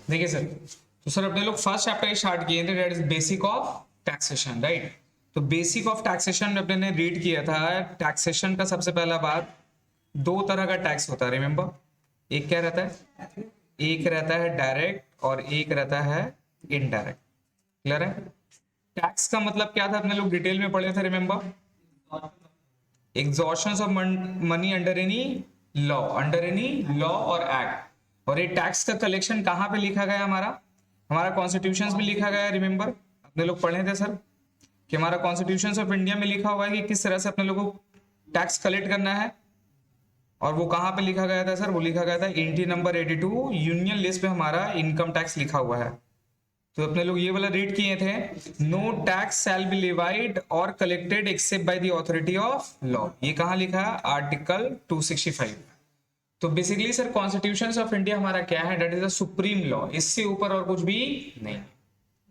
देखिए सर, तो सर अपने लोग फर्स्ट चैप्टर स्टार्ट किए थे, that is basic of taxation, right. तो बेसिक ऑफ टैक्सेशन में अपने ने रीड किया था टैक्सेशन का सबसे पहला बात, दो तरह का टैक्स होता है, रिमेंबर। एक क्या रहता है, एक रहता है डायरेक्ट और एक रहता है इनडायरेक्ट। क्लियर है? टैक्स का मतलब क्या था अपने लोग डिटेल में पढ़े थे, remember. Exhaustion of money under any law, under any law और एक्ट। और ये टैक्स का कलेक्शन कहां पे लिखा गया, हमारा हमारा कॉन्स्टिट्यूशन में लिखा गया है, रिमेंबर। अपने लोग पढ़े थे सर कि हमारा कॉन्स्टिट्यूशन ऑफ इंडिया में लिखा हुआ है कि किस तरह से अपने लोगों को टैक्स कलेक्ट करना है। और वो कहां पे लिखा गया था सर, वो लिखा गया था एंट्री नंबर 82 यूनियन लिस्ट पे हमारा इनकम टैक्स लिखा हुआ है। तो अपने लोग ये वाला रीड किए थे, no tax shall be levied और collected except by the authority of law. ये कहां लिखा है, आर्टिकल 265। तो basically sir constitution of India हमारा क्या है, that is the supreme law, इससे ऊपर और कुछ भी नहीं।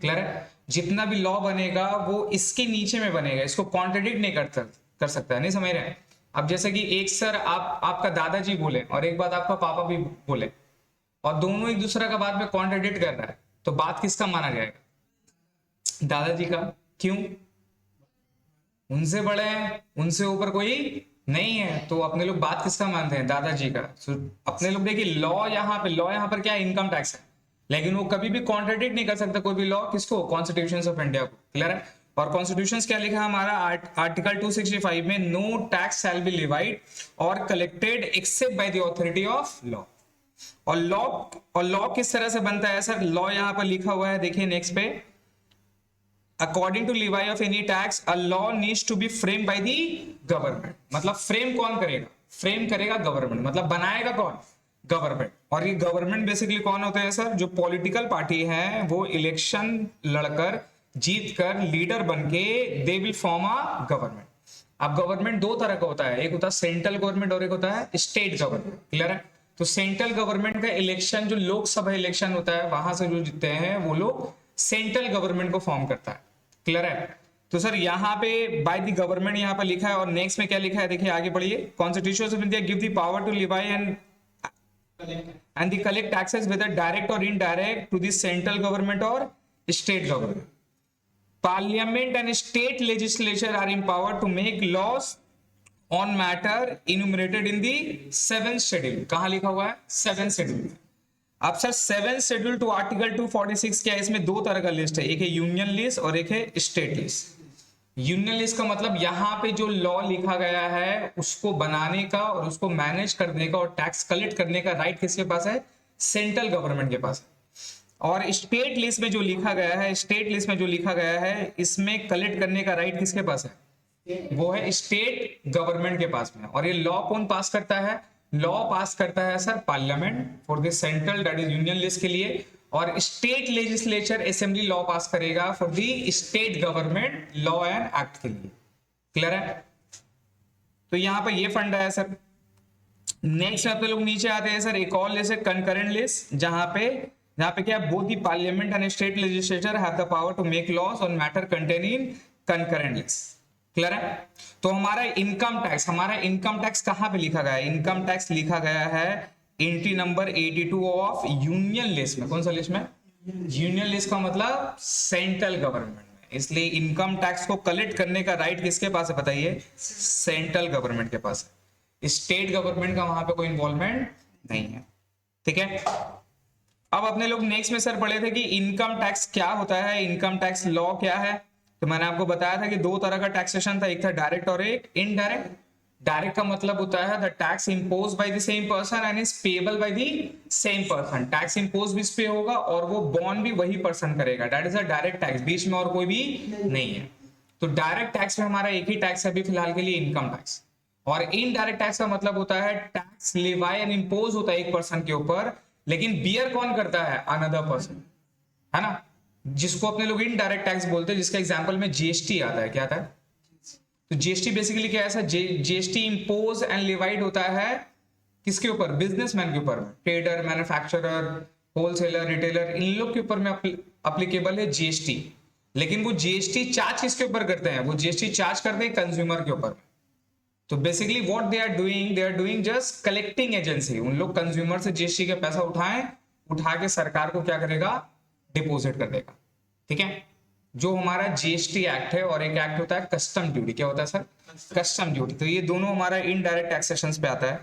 क्लियर है? जितना भी लॉ बनेगा वो इसके नीचे में बनेगा, इसको कॉन्ट्रडिक्ट नहीं कर सकता है। नहीं समझ रहे हैं? अब जैसे कि एक सर आपका दादाजी बोले और एक बात आपका पापा भी बोले और दोनों एक दूसरे का बात में कॉन्ट्रडिक्ट कर रहा है, तो बात किसका माना जाएगा, दादाजी का। क्यों? उनसे बड़े हैं, उनसे ऊपर कोई नहीं है, तो अपने लोग बात किसका मानते हैं, दादाजी का। so, अपने लोग देखिए लॉ यहाँ पर क्या है, इनकम टैक्स है, लेकिन वो कभी भी कॉन्ट्रडिक्ट नहीं कर सकता कोई भी लॉ, किसको, कॉन्स्टिट्यूशन ऑफ इंडिया को। क्लियर है? और कॉन्स्टिट्यूशन क्या लिखा है हमारा, आर्टिकल 265 में, no tax shall be levied और collected except by the authority of law. और लॉ किस तरह से बनता है सर, लॉ यहाँ पर लिखा हुआ है, देखिए नेक्स्ट पे, according to levy of any tax a law needs to be frame by the government. मतलब फ्रेम कौन करेगा, फ्रेम करेगा गवर्नमेंट, मतलब बनाएगा कौन, गवर्नमेंट। और ये गवर्नमेंट बेसिकली कौन होते हैं सर, जो पॉलिटिकल पार्टी है वो इलेक्शन लड़कर जीत कर लीडर बनके they will form a government. अब गवर्नमेंट दो तरह का होता है, एक होता है सेंट्रल गवर्नमेंट और एक होता है स्टेट गवर्नमेंट। क्लियर है? तो सेंट्रल गवर्नमेंट का इलेक्शन, जो लोकसभा इलेक्शन होता है, वहां से जो जीतते हैं वो लोग सेंट्रल गवर्नमेंट को फॉर्म करता है। क्लियर है? तो सर यहाँ पे बाय द गवर्नमेंट यहाँ पे लिखा है, और नेक्स्ट में क्या लिखा है, देखिए आगे पढ़िए, constitution of India give the power to levy and the collect taxes whether direct or indirect to the central government or state government. Parliament and state legislature are empowered to make laws on matter enumerated in the 7th schedule. कहां लिखा हुआ है, 7th schedule। अब sir 7th schedule to article 246 क्या है, इसमें दो तरह का लिस्ट है, एक है यूनियन लिस्ट और एक है स्टेट लिस्ट। यूनियन लिस्ट का मतलब यहाँ पे जो लॉ लिखा गया है उसको बनाने का और उसको मैनेज करने का और टैक्स कलेक्ट करने का राइट किसके पास है, सेंट्रल गवर्नमेंट के पास है। और स्टेट लिस्ट में जो लिखा गया है, स्टेट लिस्ट में जो लिखा गया है, इसमें कलेक्ट करने का राइट किसके पास है, वो है स्टेट गवर्नमेंट के पास में। और ये लॉ कौन पास करता है, लॉ पास करता है sir parliament for the central that is union list के लिए, और स्टेट लेजिस्लेचर असेंबली लॉ पास करेगा for the state government law and act के लिए। क्लियर है? तो यहां पर ये फंडा है सर। नेक्स्ट में आप लोग नीचे आते हैं सर, एक और लिस्ट है कंकरेंट लिस्ट, जहां पे क्या, both the parliament and state legislature have the power to make laws on matter contain in concurrent list. Clear है? तो हमारा इनकम टैक्स कहां पे लिखा गया है, इनकम टैक्स लिखा गया है entry number 82 of union list में। कौन सा लिस्ट में, यूनियन लिस्ट का मतलब सेंट्रल गवर्नमेंट में। इसलिए इनकम टैक्स को कलेक्ट करने का राइट किसके पास है बताइए, सेंट्रल गवर्नमेंट के पास है, स्टेट गवर्नमेंट का वहां पे कोई इन्वॉल्वमेंट नहीं है। ठीक है? अब अपने लोग नेक्स्ट में सर पढ़े थे कि इनकम टैक्स क्या होता है, इनकम टैक्स लॉ क्या है। तो मैंने आपको बताया था कि दो तरह का टैक्सेशन था, एक था डायरेक्ट और एक इनडायरेक्ट। डायरेक्ट का मतलब होता है the tax impose by the same person and is payable by the same person. Tax impose भी इस पे होगा और वो बॉन्ड भी वही पर्सन करेगा, that is a direct tax, बीच में और कोई भी नहीं है। तो डायरेक्ट टैक्स में हमारा एक ही टैक्स है अभी फिलहाल के लिए, इनकम टैक्स। और इनडायरेक्ट टैक्स का मतलब होता है टैक्स लिवाई एंड इम्पोज होता है एक पर्सन के ऊपर, लेकिन बियर कौन करता है, अनदर पर्सन, है ना, जिसको अपने लोग इनडायरेक्ट टैक्स बोलते हैं, जिसका एग्जांपल में जीएसटी आता है। क्या आता है? तो जीएसटी बेसिकली क्या है sir, GST impose and levied होता है किसके ऊपर, बिजनेसमैन के ऊपर, ट्रेडर, मैन्युफैक्चरर, होलसेलर, रिटेलर, इन लोग के ऊपर में अप्लीकेबल है जीएसटी। लेकिन वो जीएसटी चार्ज किसके ऊपर करते हैं, वो जीएसटी चार्ज करते हैं कंज्यूमर के ऊपर। तो basically what they are doing just collecting agency. उन लोग कंज्यूमर से जीएसटी का पैसा उठाएं उठा के सरकार को क्या करेगा, डिपॉजिट कर देगा। ठीक है, जो हमारा जीएसटी एक्ट है और एक एक्ट होता है कस्टम ड्यूटी। क्या होता है सर, कस्टम ड्यूटी। तो ये दोनों हमारा इनडायरेक्ट टैक्सेशन पे आता है।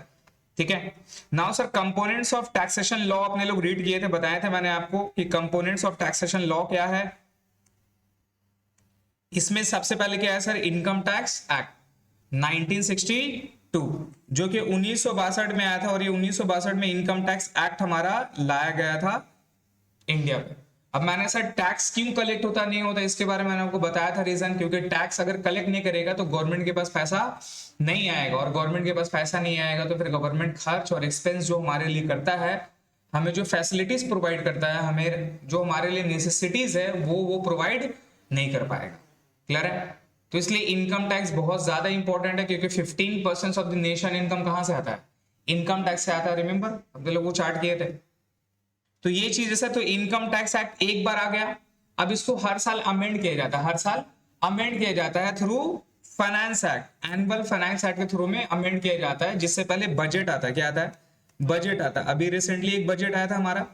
ठीक है, now sir components of taxation law अपने लोग रीड किए थे, बताए थे मैंने आपको कि कंपोनेंट्स ऑफ टैक्सेशन लॉ क्या है। इसमें सबसे पहले क्या है सर, इनकम टैक्स एक्ट 1962 जो कि 1962 में आया था, और ये 1962 में इनकम टैक्स एक्ट हमारा लाया गया था इंडिया पे। अब मैंने सर टैक्स क्यों कलेक्ट होता नहीं होता इसके बारे में मैंने आपको बताया था रीजन, क्योंकि टैक्स अगर कलेक्ट नहीं करेगा तो गवर्नमेंट के पास पैसा नहीं आएगा, और गवर्नमेंट के पास पैसा नहीं आएगा तो फिर गवर्नमेंट खर्च और एक्सपेंस जो हमारे लिए करता है, हमें जो फैसिलिटीज प्रोवाइड करता है, हमें जो हमारे लिए नेसेसिटीज है वो प्रोवाइड नहीं कर पाएगा। क्लियर है, तो इसलिए इनकम टैक्स बहुत ज्यादा इंपॉर्टेंट है, क्योंकि 15% ऑफ द नेशन इनकम कहां से आता है, इनकम टैक्स से आता है। रिमेंबर हम लोग वो चार्ट किए थे। तो ये चीज है सर, तो इनकम टैक्स एक्ट एक बार आ गया, अब इसको हर साल अमेंड किया जाता है, हर साल अमेंड किया जाता है through finance act, annual finance act के थ्रू में अमेंड किया जाता है, जिससे पहले बजट आता है। क्या आता है, बजट आता है। अभी रिसेंटली एक बजट आया था हमारा,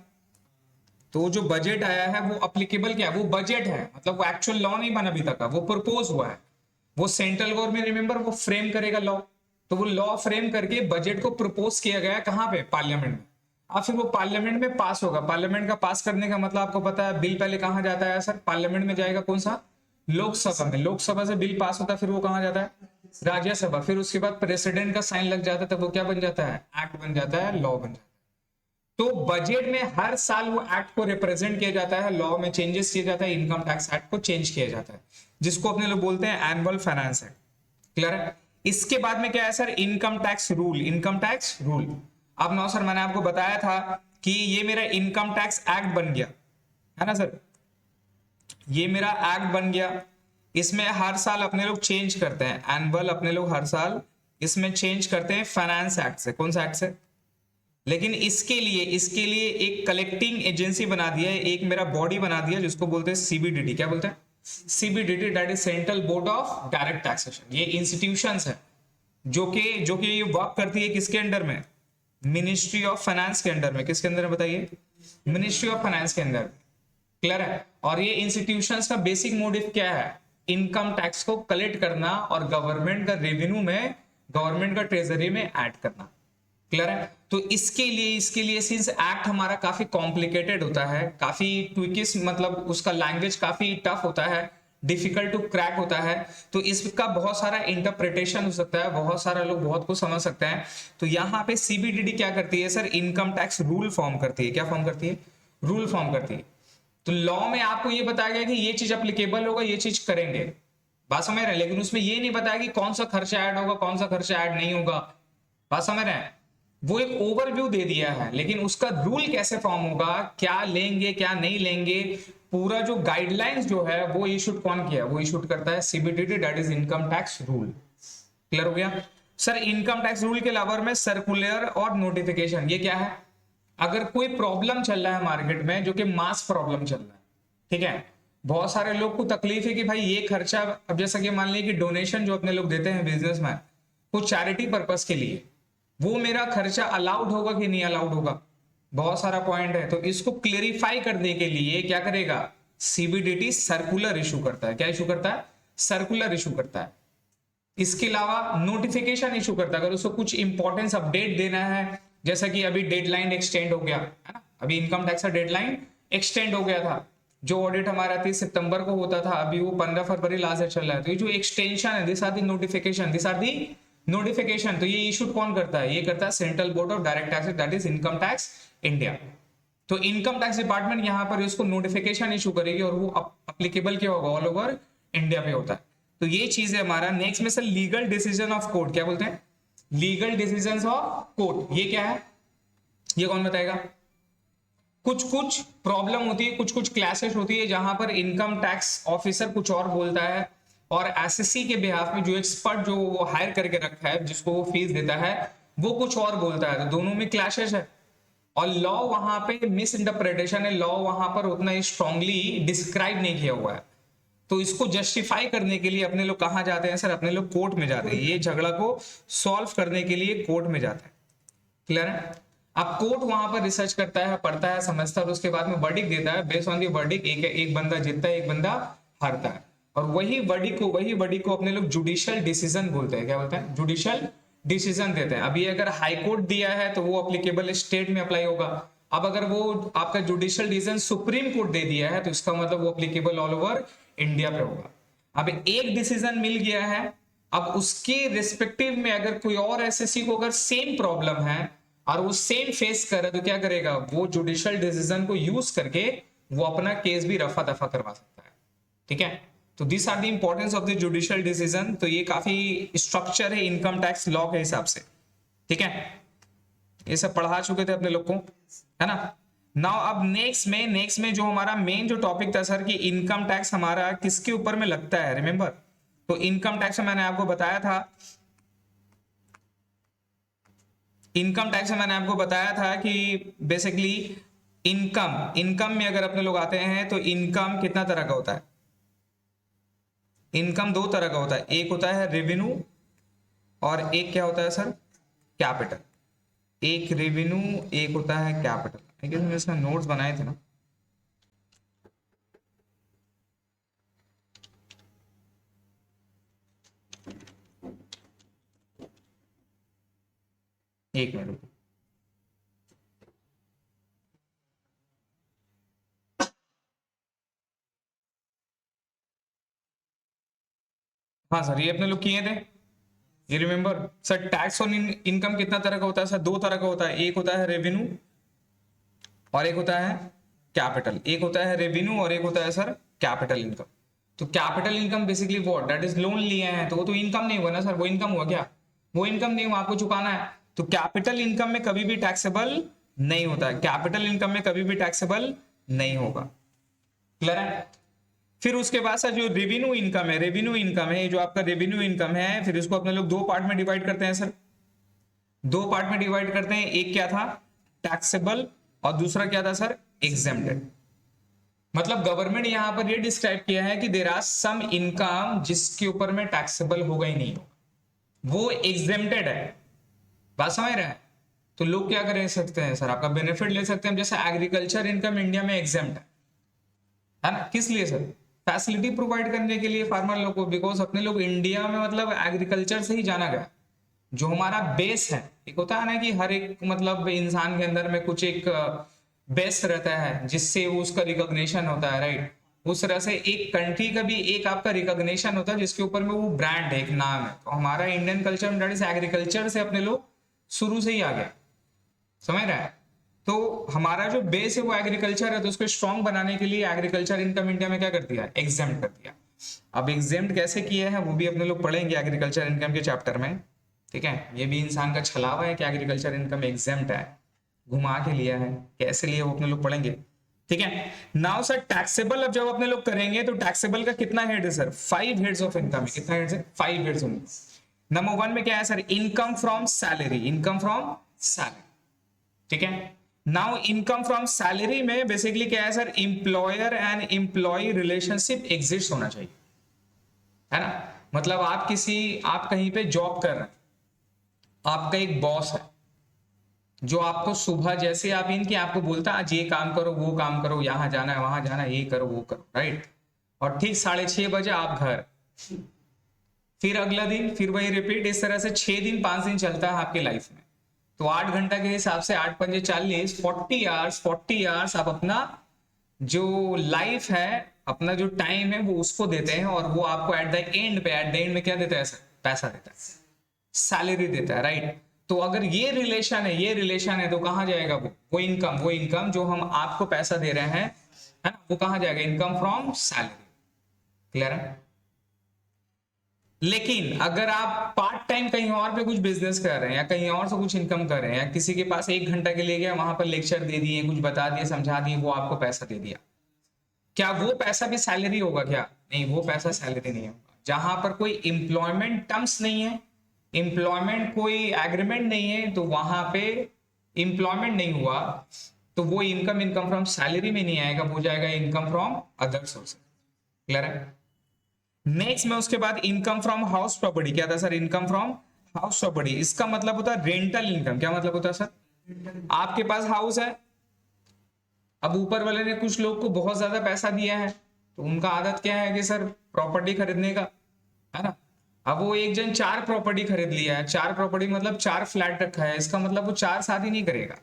तो जो बजट आया है वो अप्लीकेबल क्या है, वो बजट है, मतलब वो एक्चुअल लॉ नहीं बना अभी तक का, वो प्रपोज हुआ है। वो सेंट्रल गवर्नमेंट रिमेंबर वो फ्रेम करेगा लॉ, तो वो लॉ फ्रेम करके बजट को प्रपोज किया गया कहां पे, पार्लियामेंट में। अब फिर वो पार्लियामेंट में पास होगा। पार्लियामेंट का पास करने का मतलब आपको पता है, बिल पहले कहां जाता है सर, पार्लियामेंट में जाएगा, कौन सा, लोकसभा में। लोकसभा से बिल पास होता है, फिर वो कहां जाता है, राज्यसभा। फिर उसके बाद प्रेसिडेंट का साइन लग जाता है, तब वो क्या बन जाता है, एक्ट बन जाता है, लॉ बन जाता है। तो बजट में हर साल वो एक्ट को रिप्रेजेंट किया जाता है, लॉ में चेंजेस किया जाता है, इनकम टैक्स एक्ट को चेंज किया जाता है, जिसको अपने लोग बोलते हैं एनुअल फाइनेंस एक्ट। क्लियर है, इसके बाद में क्या है sir, income tax rule. Income tax rule, अब ना सर मैंने आपको बताया था कि ये मेरा इनकम टैक्स एक्ट बन गया है ना सर, ये मेरा एक्ट बन गया। इसमें हर साल अपने लोग चेंज करते हैं, एनुअल अपने लोग हर साल इसमें चेंज करते हैं फाइनेंस एक्ट से। कौन सा एक्ट से, लेकिन इसके लिए एक कलेक्टिंग एजेंसी बना दिया है, एक मेरा बॉडी बना दिया जिसको बोलते हैं सीबीडीटी। क्या बोलते हैं, CBDT, that is central board of direct taxation. ये इंस्टीट्यूशंस है जो कि ये वर्क करती है किसके अंडर में, मिनिस्ट्री ऑफ फाइनेंस के अंडर में। किसके अंदर है बताइए, मिनिस्ट्री ऑफ फाइनेंस के अंदर। क्लियर है, और ये इंस्टीट्यूशंस का बेसिक मोटिव क्या है, इनकम टैक्स को कलेक्ट करना और गवर्नमेंट का रेवेन्यू में, गवर्नमेंट का ट्रेजरी में ऐड करना। क्लियर है, तो इसके लिए सिंस एक्ट हमारा काफी कॉम्प्लिकेटेड होता है, काफी ट्विकिस, मतलब उसका लैंग्वेज काफी टफ होता है, डिफिकल्ट टू क्रैक होता है, तो इसका बहुत सारा इंटरप्रिटेशन हो सकता है, बहुत सारा लोग बहुत कुछ समझ सकते हैं। तो यहाँ पे सीबीडीटी क्या करती है sir, income tax rule form करती है। क्या फॉर्म करती है, रूल फॉर्म करती है। तो लॉ में आपको ये बताया गया कि ये चीज अप्लीकेबल होगा, ये चीज करेंगे, बात समझ रहे हैं, लेकिन उसमें ये नहीं बताया कि कौन सा खर्चा ऐड होगा, कौन सा खर्चा ऐड नहीं होगा। बात समझ रहे हैं, वो एक ओवरव्यू दे दिया है, लेकिन उसका रूल कैसे फॉर्म होगा, क्या लेंगे क्या नहीं लेंगे, पूरा जो गाइडलाइंस जो है वो इशूड कौन किया, वो इशूड करता है CBDT, that is income tax rule. Clear हो गया सर। इनकम टैक्स रूल के अलावा में सर्कुलर और नोटिफिकेशन, ये क्या है, अगर कोई प्रॉब्लम चल रहा है मार्केट में, जो कि मास प्रॉब्लम चल रहा है, ठीक है, बहुत सारे लोग को तकलीफ है कि भाई ये खर्चा, अब जैसा कि मान लीजिए कि डोनेशन जो अपने लोग देते हैं बिजनेस में, कुछ चैरिटी पर्पस के लिए, वो मेरा खर्चा अलाउड होगा कि नहीं अलाउड होगा, बहुत सारा पॉइंट है। तो इसको क्लेरिफाई करने के लिए क्या करेगा, सीबीडीटी सर्कुलर इशू करता है। क्या इशू करता है, सर्कुलर इशू करता है। इसके अलावा नोटिफिकेशन इशू करता है, अगर उसको कुछ इंपॉर्टेंस अपडेट देना है, जैसा कि अभी डेडलाइन एक्सटेंड हो गया है ना, अभी इनकम टैक्स का डेडलाइन एक्सटेंड हो गया था, जो ऑडिट हमारा 30 सितंबर को होता था, अभी वो 15 फरवरी लास्ट से चल रहा है। तो ये जो एक्सटेंशन है, this are the notification, this are the notification. तो ये इशू कौन करता है, ये करता है central board of direct taxes, that is income tax India. तो इनकम टैक्स डिपार्टमेंट यहाँ पर इसको नोटिफिकेशन इशू करेगी, और वो अप्लीकेबल क्या होगा, ऑल ओवर इंडिया पे होता है। तो ये चीज है हमारा। नेक्स्ट में sir legal decision of court, क्या बोलते हैं, लीगल डिसीजन ऑफ कोर्ट, ये क्या है, ये कौन बताएगा। कुछ प्रॉब्लम होती है, कुछ क्लासेस होती है, जहां पर इनकम टैक्स ऑफिसर कुछ और बोलता है, और एसएससी के बिहाफ में जो एक्सपर्ट जो वो हायर करके रखा है, जिसको वो फीस देता है, वो कुछ और बोलता है। तो दोनों में क्लैशेस है, और लॉ वहां पे मिस इंटरप्रिटेशन है, लॉ वहां पर उतना स्ट्रांगली डिस्क्राइब नहीं किया हुआ है। तो इसको जस्टिफाई करने के लिए अपने लोग कहां जाते हैं सर, अपने लोग कोर्ट में जाते हैं, ये झगड़ा को सॉल्व करने के लिए कोर्ट में जाते हैं। क्लियर है। अब कोर्ट वहां पर रिसर्च करता है, पढ़ता है, समझता है और उसके बाद में वर्डिक देता है। बेस्ड ऑन दी वर्डिक एक बंदा जीतता है, एक बंदा हारता है। और वही वर्डिक को अपने लोग जुडिशियल डिसीजन बोलते हैं। क्या बोलते हैं? जुडिशियल डिसीजन देते हैं। अभी अगर हाई कोर्ट दिया है तो वो अप्लीकेबल स्टेट में अप्लाई होगा। अब अगर वो आपका जुडिशियल डिसीजन सुप्रीम कोर्ट दे दिया है तो इसका मतलब वो अप्लीकेबल ऑल ओवर इंडिया पे होगा। अब एक डिसीजन मिल गया है, अब उसके रिस्पेक्टिव में अगर कोई और एसएससी को अगर सेम प्रॉब्लम है और वो सेम फेस कर रहा है तो क्या करेगा? वो जुडिशियल डिसीजन को यूज करके वो अपना केस भी रफा दफा करवा सकता है। ठीक है, तो this are the importance of the judicial decision. तो ये काफी स्ट्रक्चर है इनकम टैक्स लॉ के हिसाब से। ठीक है, ये सब पढ़ा चुके थे अपने लोग को, है ना। नाउ अब नेक्स्ट में जो हमारा मेन जो टॉपिक था सर कि इनकम टैक्स हमारा किसके ऊपर में लगता है, रिमेंबर। तो इनकम टैक्स में मैंने आपको बताया था, कि बेसिकली इनकम में अगर अपने लोग आते हैं तो इनकम कितना तरह का होता है? इनकम दो तरह का होता है, एक होता है रेवेन्यू और एक क्या होता है सर? कैपिटल। एक रेवेन्यू, एक होता है कैपिटल। मैंने इसमें नोट्स बनाए थे ना, एक मिनट। हाँ सर, ये अपने लोग किए थे, ये remember sir. Tax on income कितना तरह का होता है सर? दो तरह का होता है, एक होता है रेवेन्यू और एक होता है कैपिटल। एक होता है रेवेन्यू और एक होता है सर कैपिटल इनकम। तो capital income basically what? That is loan लिए हैं तो वो तो इनकम नहीं हुआ ना सर। वो इनकम हुआ क्या? वो इनकम नहीं हुआ, आपको चुकाना है। तो कैपिटल इनकम में कभी भी टैक्सेबल नहीं होता है, कैपिटल इनकम में कभी भी टैक्सेबल नहीं होगा। क्लियर है? फिर उसके बाद सर जो रेवेन्यू इनकम है, जो आपका रेवेन्यू इनकम है, फिर इसको अपने लोग दो पार्ट में डिवाइड करते हैं सर। दो पार्ट में डिवाइड करते हैं, एक क्या था? टैक्सेबल और दूसरा क्या था सर? एग्जेम्प्टेड। मतलब गवर्नमेंट यहां पर ये डिस्क्राइब किया है कि देयर आर सम इनकम जिसके ऊपर में टैक्सेबल होगा ही नहीं, वो एग्जेम्प्टेड है। बात समझ रहे हैं? तो लोग क्या कर सकते हैं सर? आपका बेनिफिट ले सकते हैं। जैसे एग्रीकल्चर इनकम इंडिया में एग्जेम्प्ट है ना, किस लिए सर? फैसिलिटी प्रोवाइड करने के लिए फार्मर लोग को, बिकॉज अपने लोग इंडिया में मतलब एग्रीकल्चर से ही जाना गया, जो हमारा बेस है। एक होता है ना कि हर एक मतलब इंसान के अंदर में कुछ एक बेस रहता है जिससे उसका रिकॉग्निशन होता है, राइट। उस तरह से एक कंट्री का भी एक आपका रिकॉग्निशन होता है जिसके ऊपर में वो ब्रांड है, एक नाम है। तो हमारा इंडियन कल्चर में एग्रीकल्चर से अपने लोग शुरू से ही आ गया, समझ रहे हैं। तो हमारा जो बेस है वो एग्रीकल्चर है, तो उसको स्ट्रॉन्ग बनाने के लिए एग्रीकल्चर इनकम इंडिया में क्या कर दिया? एग्जेम्प्ट कर दिया। अब एग्जेम्प्ट कैसे किए हैं वो भी अपने लोग पढ़ेंगे एग्रीकल्चर इनकम के चैप्टर में। ठीक है, ये भी इंसान का छलावा है कि एग्रीकल्चर इनकम एग्जेम्प्ट है, घुमा के लिया है, कैसे लिए वो अपने लोग पढ़ेंगे। ठीक है, नाउ सर टैक्सेबल अब जब अपने लोग करेंगे तो टैक्सेबल का कितना हेड है सर? 5 हेड्स ऑफ इनकम है। कितना हेड्स है? 5 हेड्स होंगे। नंबर 1 में क्या है sir? Income from salary, income from salary. ठीक है, नाउ इनकम फ्रॉम सैलरी में बेसिकली क्या है sir? Employer and employ relationship exist होना चाहिए, है ना। मतलब आप कहीं पे जॉब कर रहे हैं, आपका एक बॉस है जो आपको सुबह जैसे आप इनकी आपको बोलता है आज ये काम करो, वो काम करो, यहां जाना है, वहां जाना है, ये करो, वो करो, राइट। और ठीक 6:30 बजे आप घर, फिर अगला दिन फिर वही रिपीट। इस तरह से 6 दिन 5 दिन चलता है आपकी लाइफ में। तो 8 घंटा के हिसाब से 8 पंजे 40, 40 आवर्स आप अपना जो लाइफ है, अपना जो टाइम है वो उसको देते हैं, और वो आपको एट द एंड में क्या देता है सर? पैसा देता है, सैलरी देता है, राइट। तो अगर ये रिलेशन है तो कहां जाएगा वो इनकम जो हम आपको पैसा दे रहे हैं, है ना, वो कहां जाएगा? Income from salary. क्लियर है? लेकिन अगर आप पार्ट टाइम कहीं और पे कुछ बिजनेस कर रहे हैं या कहीं और से कुछ इनकम कर रहे हैं, या किसी के पास 1 घंटा के लिए गया, वहां पर लेक्चर दे दिए, कुछ बता दिए, समझा दिए, वो आपको पैसा दे दिया, क्या वो पैसा भी सैलरी होगा क्या? नहीं, वो पैसा सैलरी नहीं होगा। जहां पर कोई एम्प्लॉयमेंट टर्म्स नहीं है, एम्प्लॉयमेंट कोई एग्रीमेंट नहीं है, तो वहां पे एम्प्लॉयमेंट नहीं हुआ तो वो इनकम फ्रॉम सैलरी में नहीं आएगा, वो जाएगा income from other sources. Clear है? नेक्स्ट में उसके बाद इनकम फ्रॉम हाउस प्रॉपर्टी। क्या था sir? Income from house property. इसका मतलब होता है रेंटल इनकम। क्या मतलब होता है सर? आपके पास हाउस है, अब ऊपर वाले ने कुछ लोग को बहुत ज्यादा पैसा दिया है, तो उनका आदत क्या है कि सर प्रॉपर्टी खरीदने का, है ना। अब वो एक जन 4 प्रॉपर्टी खरीद लिया है, 4 प्रॉपर्टी मतलब 4 फ्लैट रखा है, इसका मतलब वो 4 शादी नहीं करेगा,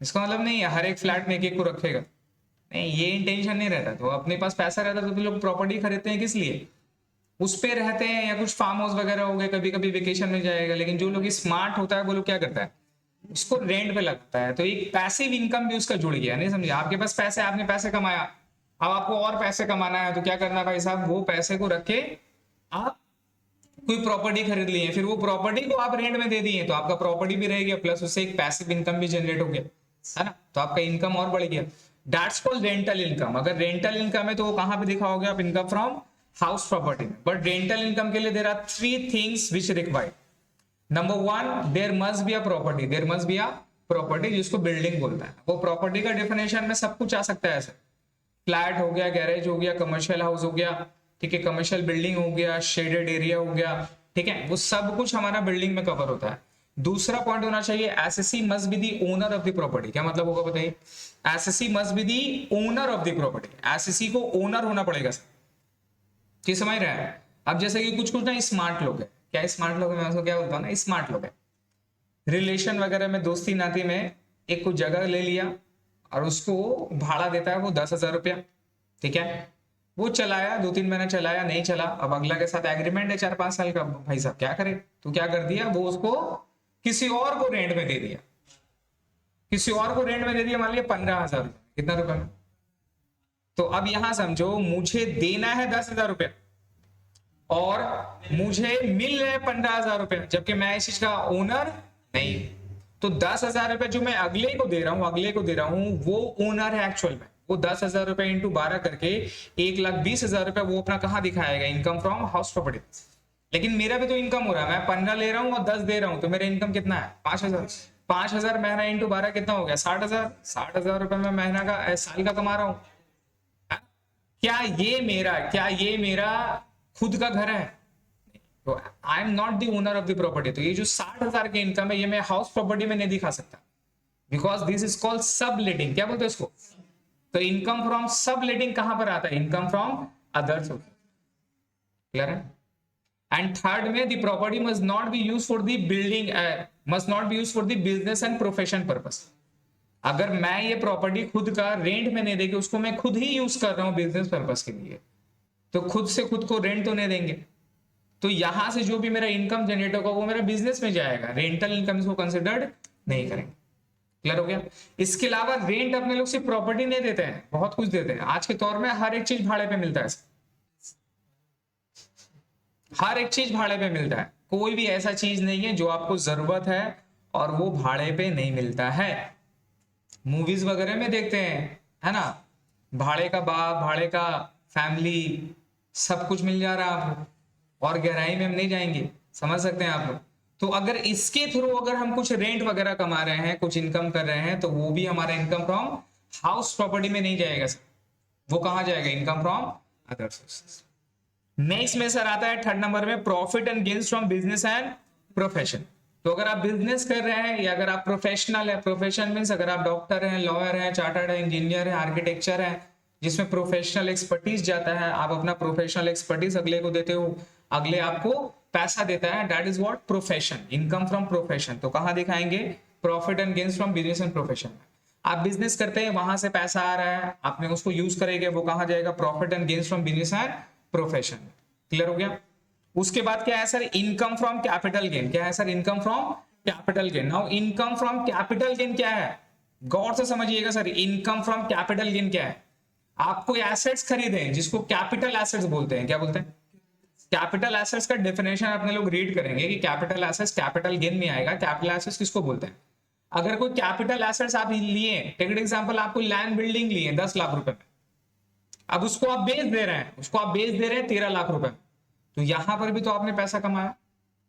इसका मतलब नहीं है हर एक फ्लैट में एक एक को रखेगा, नहीं, ये इंटेंशन नहीं रहता। तो अपने पास पैसा रहता तो लोग प्रॉपर्टी खरीदते हैं किस लिए, उस पे रहते हैं, या कुछ फार्म हाउस वगैरह हो गए, कभी कभी वेकेशन में जाएगा। लेकिन जो लोग स्मार्ट होता है वो लोग क्या करता है, उसको रेंट पे लगता है, तो एक पैसिव इनकम भी उसका जुड़ गया, नहीं समझे। आपके पास पैसे, आपने पैसे कमाया, अब आपको और पैसे कमाना है, तो क्या करना भाई साहब, वो पैसे को रख के आप कोई प्रॉपर्टी खरीद लिए, फिर वो प्रॉपर्टी को आप रेंट में दे दिए, तो आपका प्रॉपर्टी भी रह गया, प्लस उससे एक पैसिव इनकम भी जनरेट हो गया, है ना, तो आपका इनकम और बढ़ गया। That's called rental income. अगर रेंटल इनकम है तो वो कहां पे दिखाओगे आप, इनकम फ्रॉम हाउस प्रॉपर्टी में। बट रेंटल इनकम के लिए there are 3 things which required. Number 1, there must be a property, there must be a property, जिसको बिल्डिंग बोलता है। वो प्रॉपर्टी का डेफिनेशन में सब कुछ आ सकता है, ऐसे फ्लैट हो गया, गैरेज हो गया, कमर्शियल हाउस हो गया, ठीक है, कमर्शियल बिल्डिंग हो गया, शेडेड एरिया हो गया, ठीक है, वो सब कुछ हमारा बिल्डिंग में कवर होता है। दूसरा पॉइंट होना चाहिए, SSC must be the owner of the property. क्या मतलब होगा बताइए, SSC must be the owner of the property, SSC को ओनर होना पड़ेगा सर, कि समझ रहे हैं। अब जैसे कि कुछ कुछ ना स्मार्ट लोग है, क्या स्मार्ट लोग है, मैं उसको क्या बोलता हूँ ना, स्मार्ट लोग है, रिलेशन वगैरह में, दोस्ती नाती में एक कुछ जगह ले लिया और उसको भाड़ा देता है वो 10,000 रुपया, ठीक है, वो चलाया 2-3 महीने चलाया, नहीं चला, अब अगला के साथ एग्रीमेंट है 4-5 साल का, भाई साहब क्या करे, तो क्या कर दिया, वो उसको किसी और को रेंट में दे दिया, किसी और को रेंट में दे दिया, मान लिया 15,000 रुपये, कितना रुपए में। तो अब यहां समझो, मुझे देना है 10,000 रुपया और मुझे मिल रहे 15,000 रुपये, जबकि मैं इस चीज का ओनर नहीं। तो 10,000 रुपये जो मैं अगले को दे रहा हूं, अगले को दे रहा हूं, वो ओनर है एक्चुअल में। वो 10,000 रुपए इंटू 12 करके 1,20,000 रुपए वो अपना कहां दिखाएगा, इनकम फ्रॉम हाउस प्रॉपर्टी। लेकिन मेरा भी तो इनकम हो रहा है, मैं 15 ले रहा हूं और 10 दे रहा हूं, तो मेरा इनकम कितना है, 5,000। 5,000 महीना इंटू 12 कितना हो गया, 60,000। 60,000 रुपए में महीना का, साल का कमा रहा हूं। क्या ये मेरा खुद का घर है, तो I am not the owner of the property. तो ये जो 60,000 की इनकम है, ये मैं हाउस प्रॉपर्टी में नहीं दिखा सकता, बिकॉज दिस इज कॉल्ड सब लेटिंग। क्या बोलते हैं इसको, तो इनकम फ्रॉम सब लेटिंग कहां पर आता है, income from other source, clear है। एंड थर्ड में, the property must not be use for the building, must not be use for the business and profession purpose. अगर मैं ये प्रॉपर्टी खुद का रेंट में नहीं देके उसको मैं खुद ही यूज कर रहा हूं बिजनेस पर्पस के लिए, तो खुद से खुद को रेंट तो नहीं देंगे, तो यहां से जो भी मेरा इनकम जनरेट होगा वो मेरा बिजनेस में जाएगा, रेंटल इनकम को कंसिडर्ड नहीं करेंगे। क्लियर हो गया। इसके अलावा रेंट अपने लोग सिर्फ प्रॉपर्टी नहीं देते हैं, बहुत कुछ देते हैं। आज के तौर में हर एक चीज भाड़े पे मिलता है, हर एक चीज भाड़े पे मिलता है, कोई भी ऐसा चीज नहीं है जो आपको जरूरत है और वो भाड़े पे नहीं मिलता है। मूवीज वगैरह में देखते हैं, है ना, भाड़े का बाप, भाड़े का फैमिली, सब कुछ मिल जा रहा है आपको, और गहराई में हम नहीं जाएंगे, समझ सकते हैं आप लोग। तो अगर इसके थ्रू अगर हम कुछ रेंट वगैरह कमा रहे हैं, कुछ इनकम कर रहे हैं, तो वो भी हमारा इनकम फ्रॉम हाउस प्रॉपर्टी में नहीं जाएगा सर, वो कहां जाएगा, income from other sources. Next में सर आता है 3rd नंबर में, profit and gains from business and profession. तो अगर आप बिजनेस कर रहे हैं या अगर आप प्रोफेशनल है, प्रोफेशन मीन्स अगर आप डॉक्टर हैं, लॉयर हैं, चार्टर्ड इंजीनियर है, आर्किटेक्चर है, जिसमें प्रोफेशनल एक्सपर्टीज जाता है, आप अपना प्रोफेशनल एक्सपर्टीज अगले को देते हो, अगले आपको पैसा देता है, that is what, profession, income from profession. तो कहां दिखाएंगे, profit and gains from business and profession में। आप बिजनेस करते हैं, वहां से पैसा आ रहा है, आपने उसको यूज करेंगे, वो कहां जाएगा, profit and gains from business and profession. Clear हो गया। उसके बाद क्या है sir, income from capital gain. क्या है sir, income from capital gain. Now income from capital gain क्या है, गौर से समझिएगा sir, income from capital gain क्या है। आप कोई एसेट्स खरीदे जिसको कैपिटल एसेट्स बोलते हैं, क्या बोलते हैं, कैपिटल एसेट्स का डेफिनेशन अपने लोग रीड करेंगे कि कैपिटल एसेट्स कैपिटल गेन में आएगा। कैपिटल एसेट्स किसको बोलते हैं, अगर कोई कैपिटल एसेट्स आप लिए, टेक एन एग्जांपल, आप कोई लैंड बिल्डिंग लिए 10 लाख रुपए में, अब उसको आप बेच दे रहे हैं, उसको आप बेच दे रहे हैं 13 लाख रुपए, तो यहां पर भी तो आपने पैसा कमाया,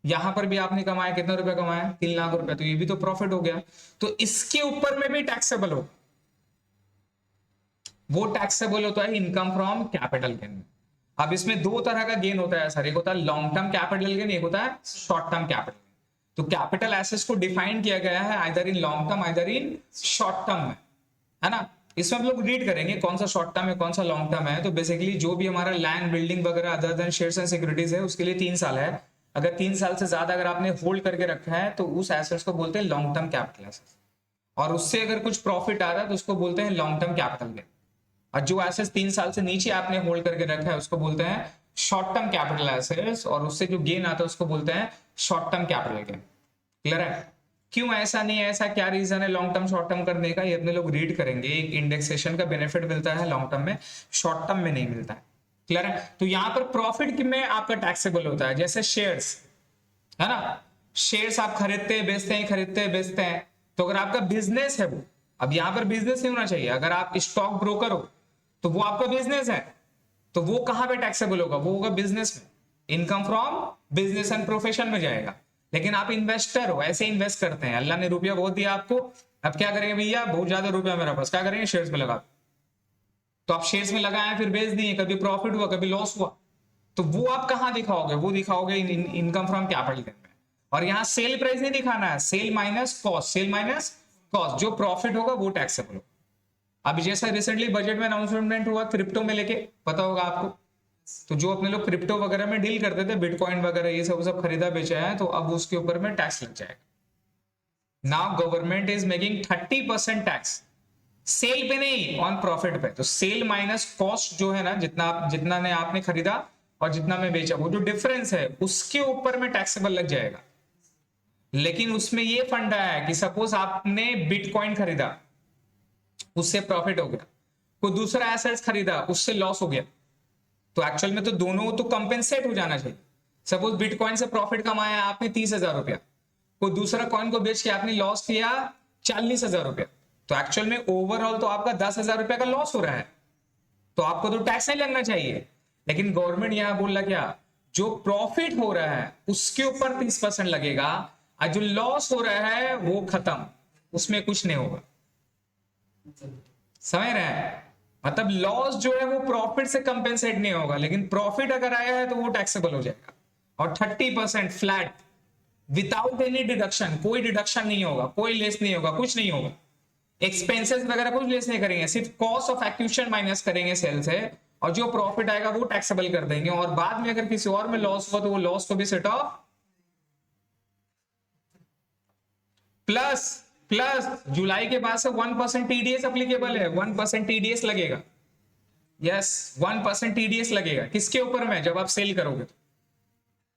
यहां पर भी आपने कमाया, कितना रुपया कमाया, 3 लाख रुपए, तो ये भी तो प्रॉफिट हो गया। तो इसके ऊपर में भी टैक्सेबल हो, वो टैक्सेबल होता है इनकम फ्रॉम कैपिटल गेन। अब इसमें 2 तरह का गेन होता है सर, एक होता है लॉन्ग टर्म कैपिटल गेन, एक होता है शॉर्ट टर्म कैपिटल। तो कैपिटल एसेट्स को डिफाइन किया गया है either in long term either in short term में, है ना। इसमें हम लोग रीड करेंगे कौन सा शॉर्ट टर्म है कौन सा लॉन्ग टर्म है। तो बेसिकली जो भी हमारा लैंड बिल्डिंग वगैरह other than shares and securities है उसके लिए 3 साल है। अगर 3 साल से ज्यादा अगर आपने होल्ड करके रखा है तो उस एसेट्स को बोलते हैं लॉन्ग टर्म कैपिटल एसेट्स, और उससे अगर कुछ प्रॉफिट आ रहा है तो उसको बोलते हैं लॉन्ग टर्म कैपिटल गेन। और जो एसेट्स 3 साल से नीचे आपने होल्ड करके रखा है उसको बोलते हैं शॉर्ट टर्म कैपिटल एसेट्स, और उससे जो गेन आता है उसको बोलते हैं short term capital gain. Clear है? क्यों ऐसा नहीं है, ऐसा क्या रीजन है लॉन्ग टर्म शॉर्ट टर्म करने का, ये अपने लोग रीड करेंगे। एक इंडेक्सेशन का बेनिफिट मिलता है लॉन्ग टर्म में, शॉर्ट टर्म में नहीं मिलता है। क्लियर है? तो यहां पर प्रॉफिट में आपका टैक्सेबल होता है, जैसे शेयर्स है ना, शेयर्स आप खरीदते हैं बेचते हैं खरीदते हैं बेचते हैं, तो अगर आपका बिजनेस है वो, अब यहां पर बिजनेस नहीं होना चाहिए, अगर आप स्टॉक ब्रोकर हो तो वो आपका बिजनेस है, तो वो कहां पे टैक्सेबल होगा, वो होगा बिजनेस में, income from business and profession में जाएगा। लेकिन आप इन्वेस्टर हो, ऐसे इन्वेस्ट करते हैं, अल्लाह ने रुपया बहुत दिया आपको, अब क्या करेंगे भैया, बहुत ज्यादा रुपया मेरे पास, क्या करेंगे, शेयर्स में लगा, तो आप शेयर्स में लगाए फिर बेच दिए, कभी प्रॉफिट हुआ कभी लॉस हुआ, तो वो आप कहां दिखाओगे, वो दिखाओगे इनकम फ्रॉम कैपिटल गेन में। और यहां सेल प्राइस नहीं दिखाना है, sale minus cost, sale minus cost, जो प्रॉफिट होगा वो टैक्सेबल होगा। अभी जैसा रिसेंटली बजट में अनाउंसमेंट हुआ क्रिप्टो में लेके, पता होगा आपको, तो जो अपने लोग क्रिप्टो वगैरह में डील करते थे, बिटकॉइन वगैरह ये सब खरीदा बेचा है, तो अब उसके ऊपर में टैक्स लग जाएगा। Now government is making 30% tax, sale पे नहीं, ऑन प्रॉफिट पे। तो सेल माइनस कॉस्ट जो है ना, जितना ने आपने खरीदा और जितना में बेचा, वो जो डिफरेंस है उसके ऊपर में टैक्सेबल लग जाएगा। लेकिन उसमें ये फंडा है कि सपोज आपने बिटकॉइन खरीदा, उससे प्रॉफिट हो गया, कोई दूसरा एसेट्स खरीदा उससे लॉस हो गया, तो एक्चुअल में तो दोनों तो कंपेंसेट हो जाना चाहिए। सपोज बिटकॉइन से प्रॉफिट कमाया आपने 30,000 रुपया, कोई दूसरा कॉइन को बेच के आपने लॉस किया 40,000 रुपया, तो एक्चुअल में ओवरऑल तो आपका 10,000 रुपया का लॉस हो रहा है, तो आपको तो टैक्स नहीं लगना चाहिए। लेकिन गवर्नमेंट यहां बोल रहा क्या, जो प्रॉफिट हो रहा है उसके ऊपर 30% लगेगा, और जो लॉस हो रहा है वो खत्म, उसमें कुछ नहीं होगा। समझ रहे हैं? मतलब लॉस जो है वो प्रॉफिट से कंपेंसेट नहीं होगा, लेकिन प्रॉफिट अगर आया है तो वो टैक्सेबल हो जाएगा। और 30% फ्लैट विदाउट एनी डिडक्शन, कोई डिडक्शन नहीं होगा, कोई लेस नहीं होगा, कुछ नहीं होगा, एक्सपेंसेस वगैरह कुछ लेस नहीं करेंगे, सिर्फ कॉस्ट ऑफ एक्विजिशन माइनस करेंगे सेल से, और जो प्रॉफिट आएगा वो टैक्सेबल कर देंगे। और बाद में अगर किसी और में लॉस हुआ तो वो लॉस को भी सेट ऑफ, प्लस प्लस जुलाई के बाद से 1% टीडीएस अप्लीकेबल है, 1% टीडीएस लगेगा। यस, 1% टीडीएस लगेगा, किसके ऊपर में, जब आप सेल करोगे तो,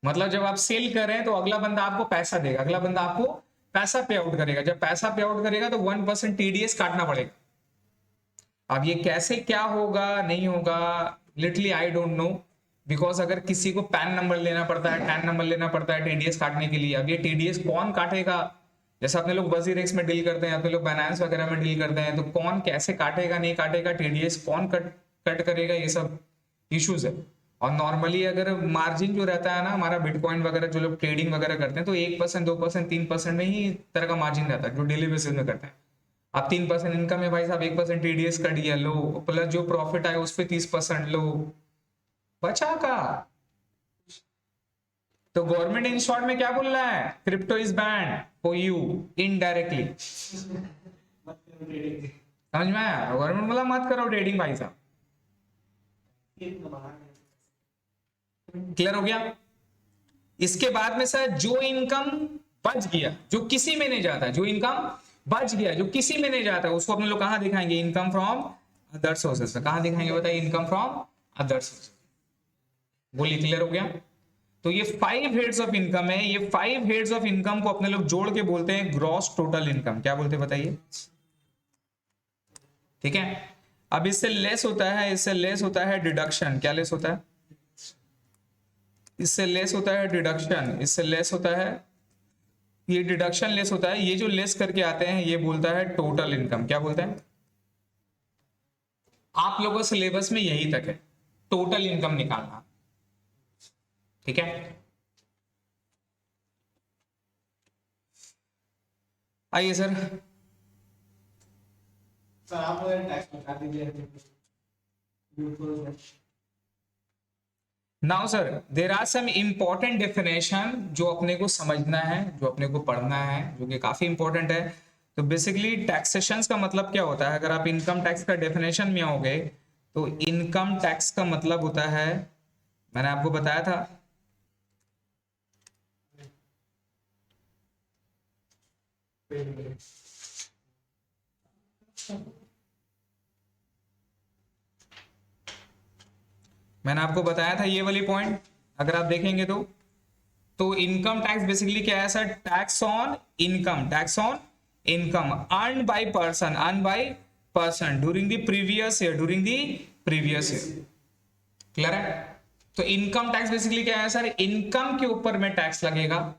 मतलब जब आप सेल कर रहे हैं तो अगला बंदा आपको पैसा देगा, अगला बंदा आपको पैसा पे आउट करेगा, जब पैसा पे आउट करेगा तो 1% टीडीएस काटना पड़ेगा। अब ये कैसे क्या होगा नहीं होगा, literally I don't know, because अगर किसी को पैन नंबर लेना पड़ता है, टैन नंबर लेना पड़ता है टीडीएस काटने के लिए, अब ये टीडीएस कौन काटेगा, जैसे अपने लोग वजीरेक्स में डील करते हैं, अपने लोग बाइनेंस वगैरह में डील करते हैं, तो कौन कैसे काटेगा नहीं काटेगा, टीडीएस कौन कट करेगा, ये सब इश्यूज है। और नॉर्मली अगर मार्जिन जो रहता है ना हमारा, बिटकॉइन वगैरह जो लोग ट्रेडिंग वगैरह करते हैं, तो 1% 2% 3% में ही तरह का मार्जिन रहता है जो डेली बेसिस में करते हैं। आप 3% इनकम है भाई साहब, 1% टीडीएस कट गया लो, प्लस जो प्रॉफिट आए उस पर 30% लो, बचा का। तो गवर्नमेंट इन शॉर्ट में क्या बोल रहा है, crypto is band for you indirectly, समझ में आया? गवर्नमेंट बोला मत करो ट्रेडिंग भाई साहब। क्लियर हो गया? इसके बाद में सर जो इनकम बच गया, जो किसी में नहीं जाता, जो इनकम बच गया जो किसी में नहीं जाता, उसको अपने लोग कहां दिखाएंगे, इनकम फ्रॉम अदर सोर्सेस में। कहां दिखाएंगे बताइए, इनकम फ्रॉम अदर सोर्सेस। बोलिए, क्लियर हो गया? तो ये 5 हेड्स ऑफ इनकम है, ये 5 हेड्स ऑफ इनकम को अपने लोग जोड़ के बोलते हैं ग्रॉस टोटल इनकम। क्या बोलते हैं बताइए? ठीक है। अब इससे लेस होता है, इससे लेस होता है डिडक्शन। क्या लेस होता है? इससे लेस होता है डिडक्शन, इससे लेस होता है, ये डिडक्शन लेस होता है, ये जो लेस करके आते हैं ये बोलता है टोटल इनकम। क्या बोलते हैं? आप लोगों सिलेबस में यही तक है, टोटल इनकम निकालना। ठीक है, आइए सर। सर आप टैक्स बता दीजिए। Now sir there are some important definition जो अपने को समझना है, जो अपने को पढ़ना है, जो कि काफी इंपॉर्टेंट है। तो बेसिकली टैक्सेशन का मतलब क्या होता है, अगर आप इनकम टैक्स का डेफिनेशन में आओगे तो इनकम टैक्स का मतलब होता है, मैंने आपको बताया था, मैंने आपको बताया था ये वाली पॉइंट, अगर आप देखेंगे तो इनकम टैक्स बेसिकली क्या है sir, tax on income, tax on income earn by person, earn by person during the previous year, during the previous year. Clear है? तो इनकम टैक्स बेसिकली क्या है सर, इनकम के ऊपर में टैक्स लगेगा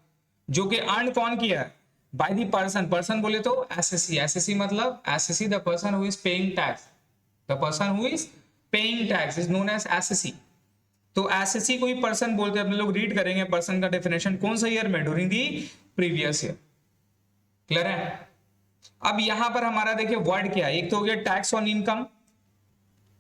जो कि अर्न कौन किया है, बाय द पर्सन। पर्सन बोले तो एसएससी, एसएससी मतलब assessee the person who is paying tax, the person who is paying tax is known as assessee. तो एसएससी कोई पर्सन बोलते हैं, अपने लोग रीड करेंगे पर्सन का डेफिनेशन कौन सा ईयर में, during the previous year. Clear है? अब यहां पर हमारा देखिए वर्ड क्या है, एक तो हो गया टैक्स ऑन इनकम।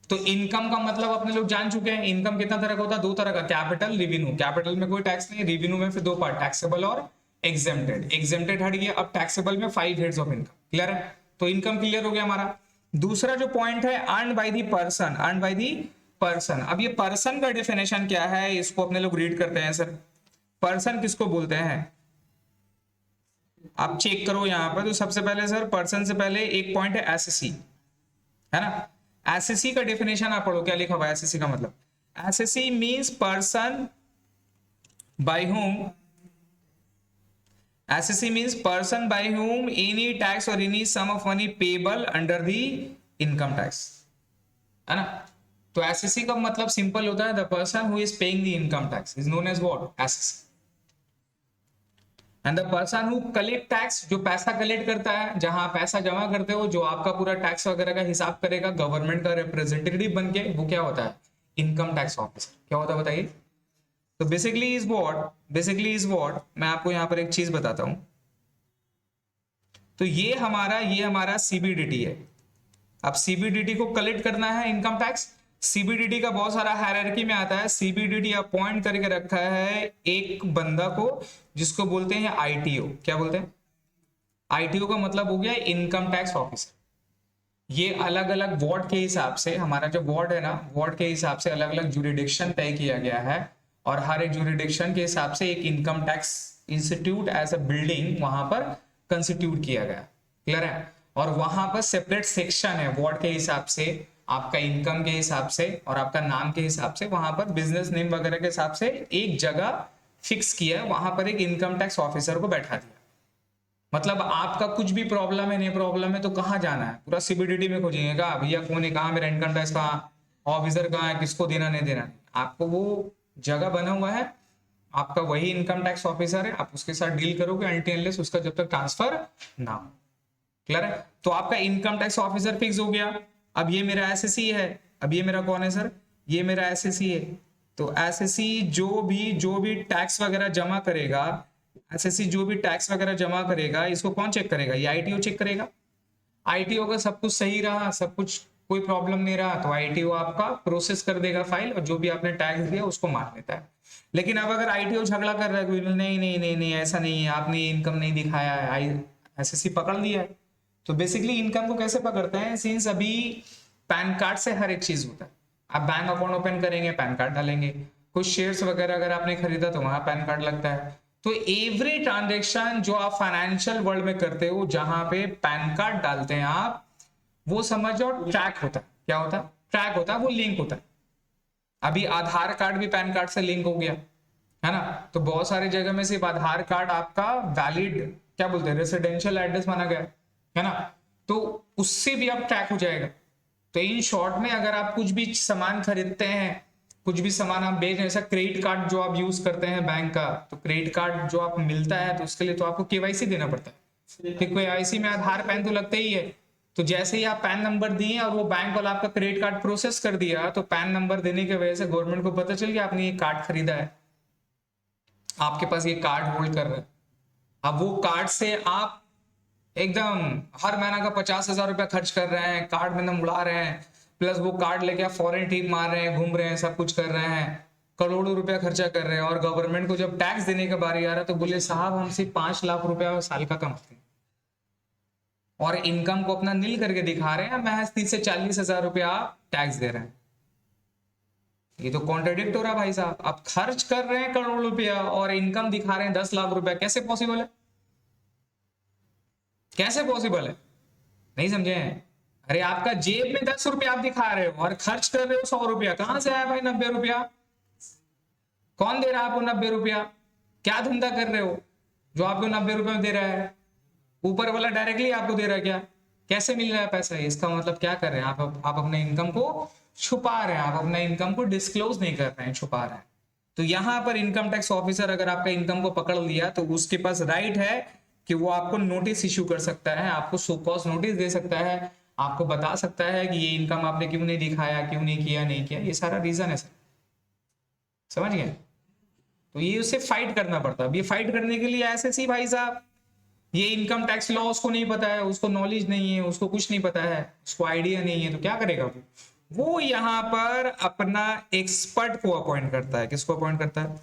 तो इनकम का मतलब अपने लोग जान चुके हैं, इनकम कितना तरह का होता है, दो तरह का, कैपिटल रेवेन्यू। कैपिटल में कोई टैक्स नहीं, रेवेन्यू में फिर दो पार्ट, टैक्सेबल और एग्जेम्प्टेड। एग्जेम्प्टेड हट गया, अब टैक्सेबल में 5 हेड्स ऑफ इनकम। क्लियर है? तो इनकम क्लियर हो गया हमारा। दूसरा जो पॉइंट है earn by the person, earn by the person. अब ये पर्सन का डेफिनेशन क्या है, इसको अपने लोग रीड करते हैं सर। पर्सन किसको बोलते हैं, आप चेक करो यहां पर। तो सबसे पहले सर पर्सन से पहले एक पॉइंट है एसएससी, है ना। एसएससी का डेफिनेशन आप पढ़ो, क्या लिखा हुआ है एसएससी का मतलब, assessee means person by whom, assessee means person by whom any tax और any sum of money payable under the income tax, है ना। तो एसएससी का मतलब सिंपल होता है, the person who is paying the income tax is known as what, assessee. And the person who collect tax, जो पैसा कलेक्ट करता है, जहां पैसा जमा करते हो, जो आपका पूरा टैक्स वगैरह का हिसाब करेगा गवर्नमेंट का रिप्रेजेंटेटिव बन के, वो क्या होता है, इनकम टैक्स ऑफिसर। क्या होता है बताइए? तो बेसिकली इज व्हाट मैं आपको यहां पर एक चीज बताता हूं। तो ये हमारा सीबीडीटी है। अब सीबीडीटी को कलेक्ट करना है इनकम टैक्स। सीबीडीटी का बहुत सारा हायरार्की में आता है। सीबीडीटी अपॉइंट करके रखा है एक बंदा को, जिसको बोलते हैं आईटीओ। क्या बोलते हैं? आईटीओ का मतलब हो गया इनकम टैक्स ऑफिसर। ये अलग अलग वार्ड के हिसाब से, हमारा जो वार्ड है ना, वार्ड के हिसाब से अलग अलग जुरिडिक्शन तय किया गया है, और हर एक जुरिडिक्शन के हिसाब से एक income tax institute as a building वहां पर कंस्टिट्यूट किया गया। क्लियर है? और वहां पर सेपरेट सेक्शन है वार्ड के हिसाब से, आपका इनकम के हिसाब से और आपका नाम के हिसाब से, वहां पर बिजनेस नेम वगैरह के हिसाब से एक जगह फिक्स किया है, वहां पर एक इनकम टैक्स ऑफिसर को बैठा दिया। मतलब आपका कुछ भी प्रॉब्लम है, नहीं प्रॉब्लम है, तो कहाँ जाना है, पूरा सीबीडीटी में खोजेंगे का भैया कौन है, कहाँ मेरा इनकम टैक्स का ऑफिसर कहाँ है, किसको देना नहीं देना। आपको वो जगह बना हुआ है, आपका वही इनकम टैक्स ऑफिसर है, आप उसके साथ डील करोगे अनटिल अनलेस उसका जब तक ट्रांसफर ना हो। क्लियर है? तो आपका इनकम टैक्स ऑफिसर फिक्स हो गया। अब ये मेरा एसएससी है, अब ये मेरा कौन है सर, ये मेरा एसएससी है। तो एसएससी जो भी टैक्स वगैरह जमा करेगा, एसएससी जो भी टैक्स वगैरह जमा करेगा, इसको कौन चेक करेगा, ये आईटीओ चेक करेगा। आईटीओ का सब कुछ सही रहा, सब कुछ कोई प्रॉब्लम नहीं रहा, तो आईटीओ आपका प्रोसेस कर देगा फाइल, और जो भी आपने टैक्स दिया उसको मान लेता है। लेकिन अब अगर आईटीओ झगड़ा कर रहा है, नहीं नहीं नहीं नहीं ऐसा नहीं है, आपने इनकम नहीं दिखाया है, एसएससी पकड़ लिया है। तो बेसिकली इनकम को कैसे पकड़ते हैं, सिंस अभी पैन कार्ड से हर एक चीज होता है। आप बैंक अकाउंट ओपन करेंगे, पैन कार्ड डालेंगे, कुछ शेयर्स वगैरह अगर आपने खरीदा तो वहां पैन कार्ड लगता है। तो एवरी ट्रांजेक्शन जो आप फाइनेंशियल वर्ल्ड में करते हो, जहां पे पैन कार्ड डालते हैं आप, वो समझो ट्रैक होता है। क्या होता है? ट्रैक होता है, वो लिंक होता है। अभी आधार कार्ड भी पैन कार्ड से लिंक हो गया, है ना। तो बहुत सारी जगह में सिर्फ आधार कार्ड आपका वैलिड, क्या बोलते हैं, रेसिडेंशियल एड्रेस माना गया, है ना। तो उससे भी आप ट्रैक हो जाएगा। तो इन शॉर्ट में अगर आप कुछ भी सामान खरीदते हैं, कुछ भी सामान आप बेच रहे हैं, जैसा क्रेडिट कार्ड जो आप यूज करते हैं बैंक का, तो क्रेडिट कार्ड जो आप मिलता है तो उसके लिए तो आपको केवाईसी देना पड़ता है। तो केवाईसी में आधार पैन तो लगता ही है। तो जैसे ही आप पैन नंबर दिए और वो बैंक वाला आपका क्रेडिट कार्ड प्रोसेस कर दिया, तो पैन नंबर देने की वजह से गवर्नमेंट को पता चल गया आपने ये कार्ड खरीदा है, आपके पास ये कार्ड होल्ड कर रहे हैं। अब वो कार्ड से आप एकदम हर महीना का 50,000 रुपया खर्च कर रहे हैं, कार्ड में एकदम उड़ा रहे हैं, प्लस वो कार्ड लेके आप फॉरेन ट्रिप मार रहे हैं, घूम रहे हैं, सब कुछ कर रहे हैं, करोड़ों रुपया खर्चा कर रहे हैं, और गवर्नमेंट को जब टैक्स देने का बारी आ रहा है तो बोले साहब हम सिर्फ 5 लाख रुपया साल का कमाते हैं, और इनकम को अपना नील करके दिखा रहे हैं, महज 30 से 40 हजार रुपया आप टैक्स दे रहे हैं। ये तो कॉन्ट्रडिक्ट हो रहा है भाई साहब। आप खर्च कर रहे हैं करोड़ रुपया और इनकम दिखा रहे हैं 10 लाख रुपया, कैसे पॉसिबल है? कैसे पॉसिबल है? नहीं समझे हैं? अरे आपका जेब में 10 रुपया आप दिखा रहे हो और खर्च कर रहे हो 100 रुपया, कहां से आया भाई 90 रुपया? कौन दे रहा है आपको 90 रुपया? क्या धंधा कर रहे हो जो आपको 90 रुपये में दे रहा है? ऊपर वाला डायरेक्टली आपको दे रहा है क्या? कैसे मिल रहा है पैसा? इसका मतलब क्या कर रहे हैं आप अपने इनकम को छुपा रहे हैं, आप अपने इनकम को डिस्क्लोज नहीं कर रहे हैं, छुपा रहे हैं। तो यहां पर इनकम टैक्स ऑफिसर अगर आपका इनकम को पकड़ लिया तो उसके पास राइट है कि वो आपको नोटिस इश्यू कर सकता है, आपको सो कॉज नोटिस दे सकता है, आपको बता सकता है कि ये इनकम आपने क्यों नहीं दिखाया, क्यों नहीं किया, नहीं किया, ये सारा रीजन है सर। समझ गए? तो ये उसे फाइट करना पड़ता है। अब ये फाइट करने के लिए एसएससी भाई साहब, ये इनकम टैक्स लॉ उसको नहीं पता है, उसको नॉलेज नहीं है, उसको कुछ नहीं पता है, उसको आइडिया नहीं है, तो क्या करेगा वो यहाँ पर अपना एक्सपर्ट को अपॉइंट करता है। किसको अपॉइंट करता है?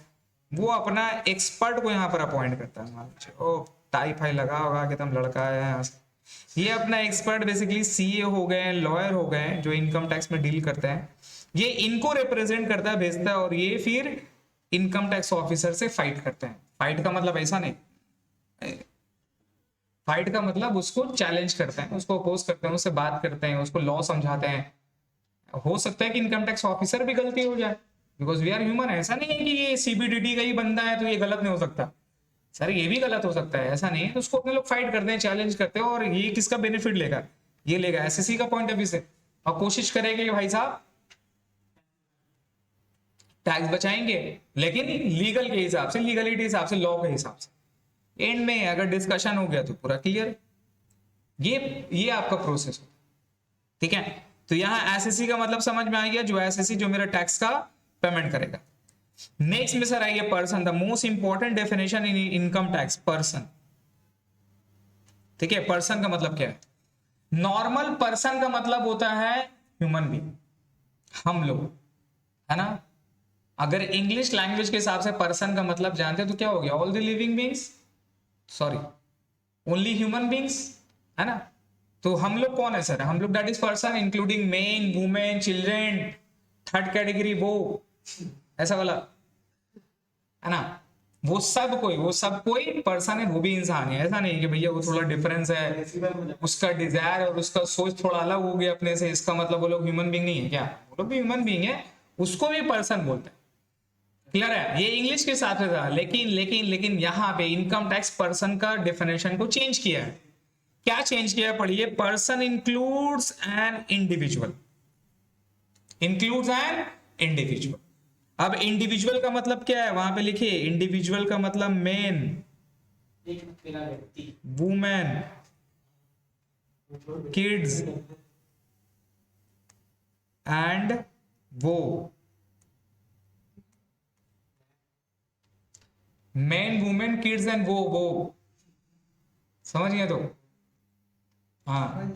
वो अपना एक्सपर्ट को यहाँ पर अपॉइंट करता है। ओ टाई फाई लगा होगा कि तुम लड़का है यहाँ से। ये अपना एक्सपर्ट बेसिकली सीए हो गए, लॉयर हो गए, जो इनकम टैक्स में डील करते हैं, ये इनको रिप्रेजेंट करता है, भेजता है, और ये फिर इनकम टैक्स ऑफिसर से फाइट करते हैं। फाइट का मतलब ऐसा नहीं, फाइट का मतलब उसको चैलेंज करते हैं, उसको अपोज करते हैं, उससे बात करते हैं, उसको लॉ समझाते हैं। हो सकता है कि इनकम टैक्स ऑफिसर भी गलती हो जाए, बिकॉज वी आर ह्यूमन। ऐसा नहीं है कि ये सीबीडीटी का ही बंदा है तो ये गलत नहीं हो सकता, सर ये भी गलत हो सकता है, ऐसा नहीं है। तो उसको अपने लोग फाइट करते हैं, चैलेंज करते हैं, और ये किसका बेनिफिट लेगा? ये लेगा एसएससी का पॉइंट ऑफ व्यू से, और कोशिश करेंगे कि भाई साहब टैक्स बचाएंगे, लेकिन लीगल के हिसाब से, लीगलिटी हिसाब से, लॉ के हिसाब से। एंड में अगर डिस्कशन हो गया तो पूरा क्लियर। ये आपका प्रोसेस हो, ठीक है? तो यहां एसएससी का मतलब समझ में आ गया, जो एसएससी जो मेरा टैक्स का पेमेंट करेगा। नेक्स्ट में सर आइए person, the most important definition in income tax, person. ठीक है, पर्सन का मतलब क्या है? नॉर्मल पर्सन का मतलब होता है ह्यूमन बीइंग, हम लोग, है ना? अगर इंग्लिश लैंग्वेज के हिसाब से पर्सन का मतलब जानते हैं तो क्या हो गया? All the living beings, sorry only human beings, है ना? तो हम लोग कौन है सर? हम लोग that is person including main, women, children, third category, वो ऐसा वाला, है ना? वो सब कोई पर्सन है, वो भी इंसान है। ऐसा नहीं कि भैया वो थोड़ा डिफरेंस है, उसका डिजायर और उसका सोच थोड़ा अलग हो गया अपने से, इसका मतलब वो लोग ह्यूमन बीइंग नहीं है क्या? वो लोग भी ह्यूमन बीइंग है, उसको भी पर्सन बोलते हैं। क्लियर है? ये इंग्लिश के साथ था, लेकिन यहां पे इनकम टैक्स पर्सन का डेफिनेशन को चेंज किया है। क्या चेंज किया? पढ़िए, person includes an individual, includes an individual. अब इंडिविजुअल का मतलब क्या है? वहां पे लिखिए, इंडिविजुअल का मतलब मेन, वुमेन, किड्स एंड वो, मेन, वुमेन, किड्स एंड वो समझ गए? तो हाँ,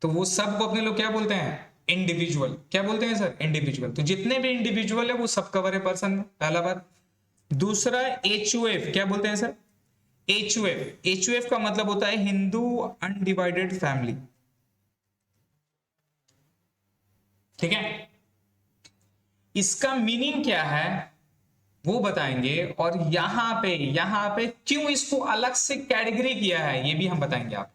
तो वो सब को अपने लोग क्या बोलते हैं? इंडिविजुअल। क्या बोलते हैं सर? इंडिविजुअल। तो जितने भी इंडिविजुअल है वो सब कवर है पर्सन में, पहला बात। दूसरा, एचयूएफ क्या बोलते हैं सर? एचयूएफ का मतलब होता है हिंदू अनडिवाइडेड फैमिली, ठीक है? इसका मीनिंग क्या है वो बताएंगे, और यहां पे क्यों इसको अलग से कैटेगरी किया है ये भी हम बताएंगे आप,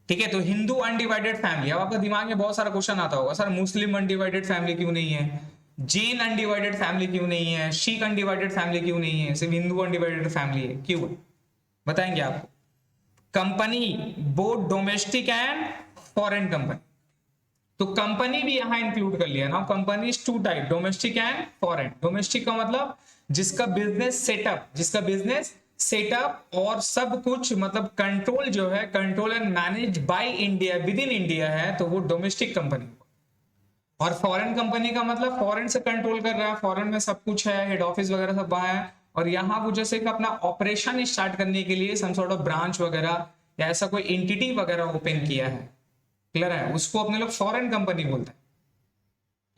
ठीक है? तो हिंदू अनडिवाइडेड फैमिली, अब आपका दिमाग में बहुत सारा क्वेश्चन आता होगा, सर मुस्लिम अनडिवाइडेड फैमिली क्यों नहीं है, जैन अनडिवाइडेड फैमिली क्यों नहीं है, सिख अनडिवाइडेड फैमिली क्यों नहीं है, सिर्फ हिंदू अनडिवाइडेड फैमिली है, क्यों है? बताएंगे आपको। Company, both domestic and foreign company, तो कंपनी भी यहां इंक्लूड कर लिया ना। Company is two type, domestic and foreign. Domestic का मतलब जिसका बिजनेस सेटअप और सब कुछ, मतलब कंट्रोल जो है, control and manage by India, with in India है, तो वो डोमेस्टिक कंपनी। और फॉरेन कंपनी का मतलब फॉरेन से कंट्रोल कर रहा है, फॉरेन में सब कुछ है, हेड ऑफिस वगैरह सब वहां है, और यहाँ वो जैसे कि अपना ऑपरेशन स्टार्ट करने के लिए सम सॉर्ट ऑफ ब्रांच वगैरह या ऐसा कोई एंटिटी वगैरह ओपन किया है, क्लियर है? उसको अपने लोग फॉरेन कंपनी बोलते हैं।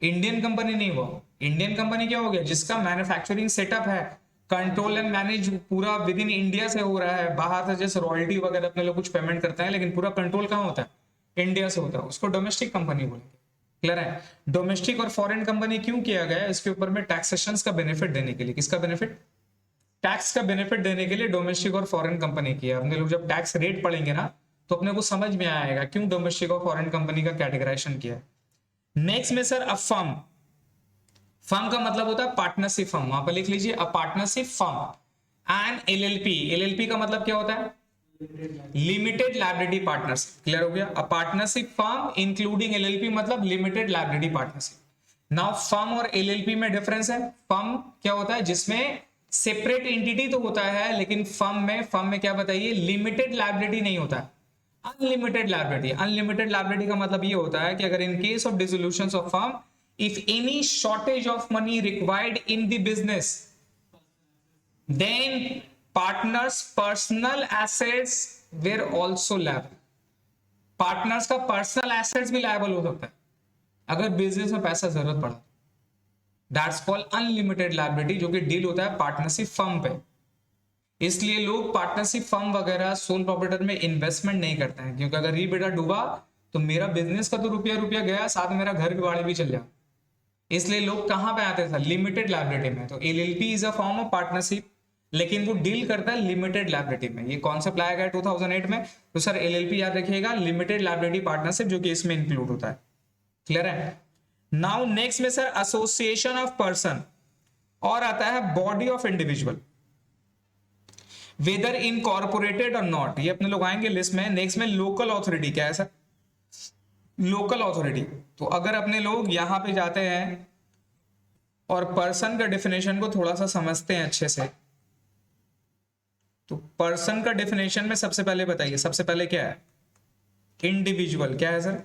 इंडियन कंपनी नहीं हुआ। इंडियन कंपनी क्या हो गया, जिसका मैन्युफैक्चरिंग सेटअप है, कंट्रोल एंड मैनेज पूरा विद इन इंडिया से हो रहा है। बाहर से जैसे रॉयल्टी वगैरह अपने लोग कुछ पेमेंट करते हैं, लेकिन पूरा कंट्रोल कहाँ होता है, इंडिया से होता है, उसको डोमेस्टिक कंपनी बोलेंगे। क्लियर है। डोमेस्टिक और फॉरेन कंपनी क्यों किया गया है, इसके ऊपर में टैक्सेशन का बेनिफिट देने के लिए। किसका बेनिफिट, टैक्स का बेनिफिट देने के लिए डोमेस्टिक और फॉरेन कंपनी किया। अपने लोग जब टैक्स रेट पढ़ेंगे ना, तो अपने को समझ में आएगा क्यों डोमेस्टिक और फॉरेन कंपनी का कैटेगराइजेशन किया। नेक्स्ट में सर, अ फर्म, फर्म का मतलब होता है पार्टनरशिप फर्म, वहां पर लिख लीजिए अ partnership firm. And LLP, LLP का मतलब क्या होता है, लिमिटेड लायबिलिटी पार्टनरशिप। क्लियर हो गया। A partnership firm including LLP मतलब limited liability partnership. Now firm और एलएलपी में डिफरेंस है। फर्म क्या होता है, जिसमें सेपरेट एंटिटी तो होता है, लेकिन फर्म में क्या बताइए, लिमिटेड लायबिलिटी नहीं होता है, अनलिमिटेड लायबिलिटी। अनलिमिटेड लायबिलिटी का मतलब ये होता है कि अगर in case of dissolution of firm, if any shortage of money required in the business, then partners personal assets were also liable। Partners का पर्सनल एसेट्स भी लायबल हो सकता है अगर बिजनेस में पैसा जरूरत पड़ा। दैट्स कॉल्ड अनलिमिटेड लायबिलिटी, जो कि डील होता है पार्टनरशिप फर्म पे। इसलिए लोग पार्टनरशिप फर्म वगैरह सोल प्रोप्राइटर में इन्वेस्टमेंट नहीं करते हैं, क्योंकि अगर ये बेटा डूबा तो मेरा बिजनेस का तो रुपया रुपया गया, साथ में मेरा घर बाड़ी भी चल जाए। इसलिए लोग कहां पे आते थे, लिमिटेड लायबिलिटी में। तो LLP is a form of partnership, लेकिन वो डील करता है लिमिटेड लायबिलिटी में। ये कॉन्सेप्ट लाया गया 2008 में। तो सर एलएलपी याद रखिएगा, लिमिटेड लायबिलिटी पार्टनरशिप, जो कि इसमें इंक्लूड होता है। क्लियर है। नाउ नेक्स्ट में सर, एसोसिएशन ऑफ पर्सन, और आता है body of individual, weather incorporated और नॉट। ये अपने लोग आएंगे लिस्ट में। नेक्स्ट में लोकल अथॉरिटी, क्या है सर, लोकल अथॉरिटी। तो अगर अपने लोग यहां पे जाते हैं और पर्सन का डेफिनेशन को थोड़ा सा समझते हैं अच्छे से, तो पर्सन का डेफिनेशन में सबसे पहले बताइए, सबसे पहले क्या है, इंडिविजुअल। क्या है सर,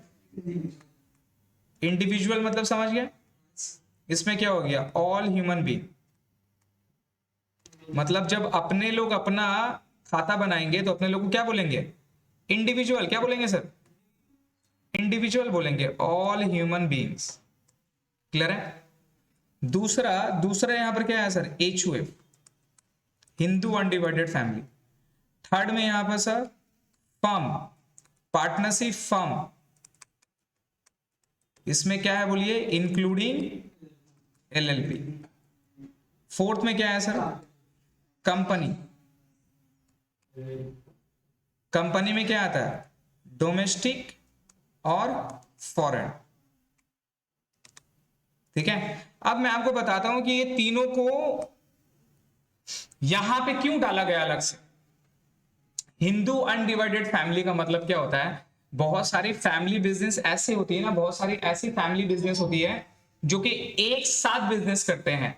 इंडिविजुअल मतलब समझ गया। इसमें क्या हो गया, ऑल ह्यूमन बीइंग। मतलब जब अपने लोग अपना खाता बनाएंगे तो अपने लोग को क्या बोलेंगे, इंडिविजुअल। क्या बोलेंगे सर, इंडिविजुअल बोलेंगे, ऑल ह्यूमन बीइंग्स। क्लियर है। दूसरा यहां पर क्या है sir, HUF, Hindu undivided family. Third में यहां पर सर फर्म, पार्टनरशिप फर्म। इसमें क्या है बोलिए, इंक्लूडिंग एलएलपी। फोर्थ में क्या है सर, कंपनी। कंपनी में क्या आता है, डोमेस्टिक और फॉरेन। ठीक है। अब मैं आपको बताता हूं कि ये तीनों को यहां पे क्यों डाला गया अलग से। हिंदू अनडिवाइडेड फैमिली का मतलब क्या होता है, बहुत सारी फैमिली बिजनेस ऐसे होती है ना, बहुत सारी ऐसी फैमिली बिजनेस होती है जो कि एक साथ बिजनेस करते हैं।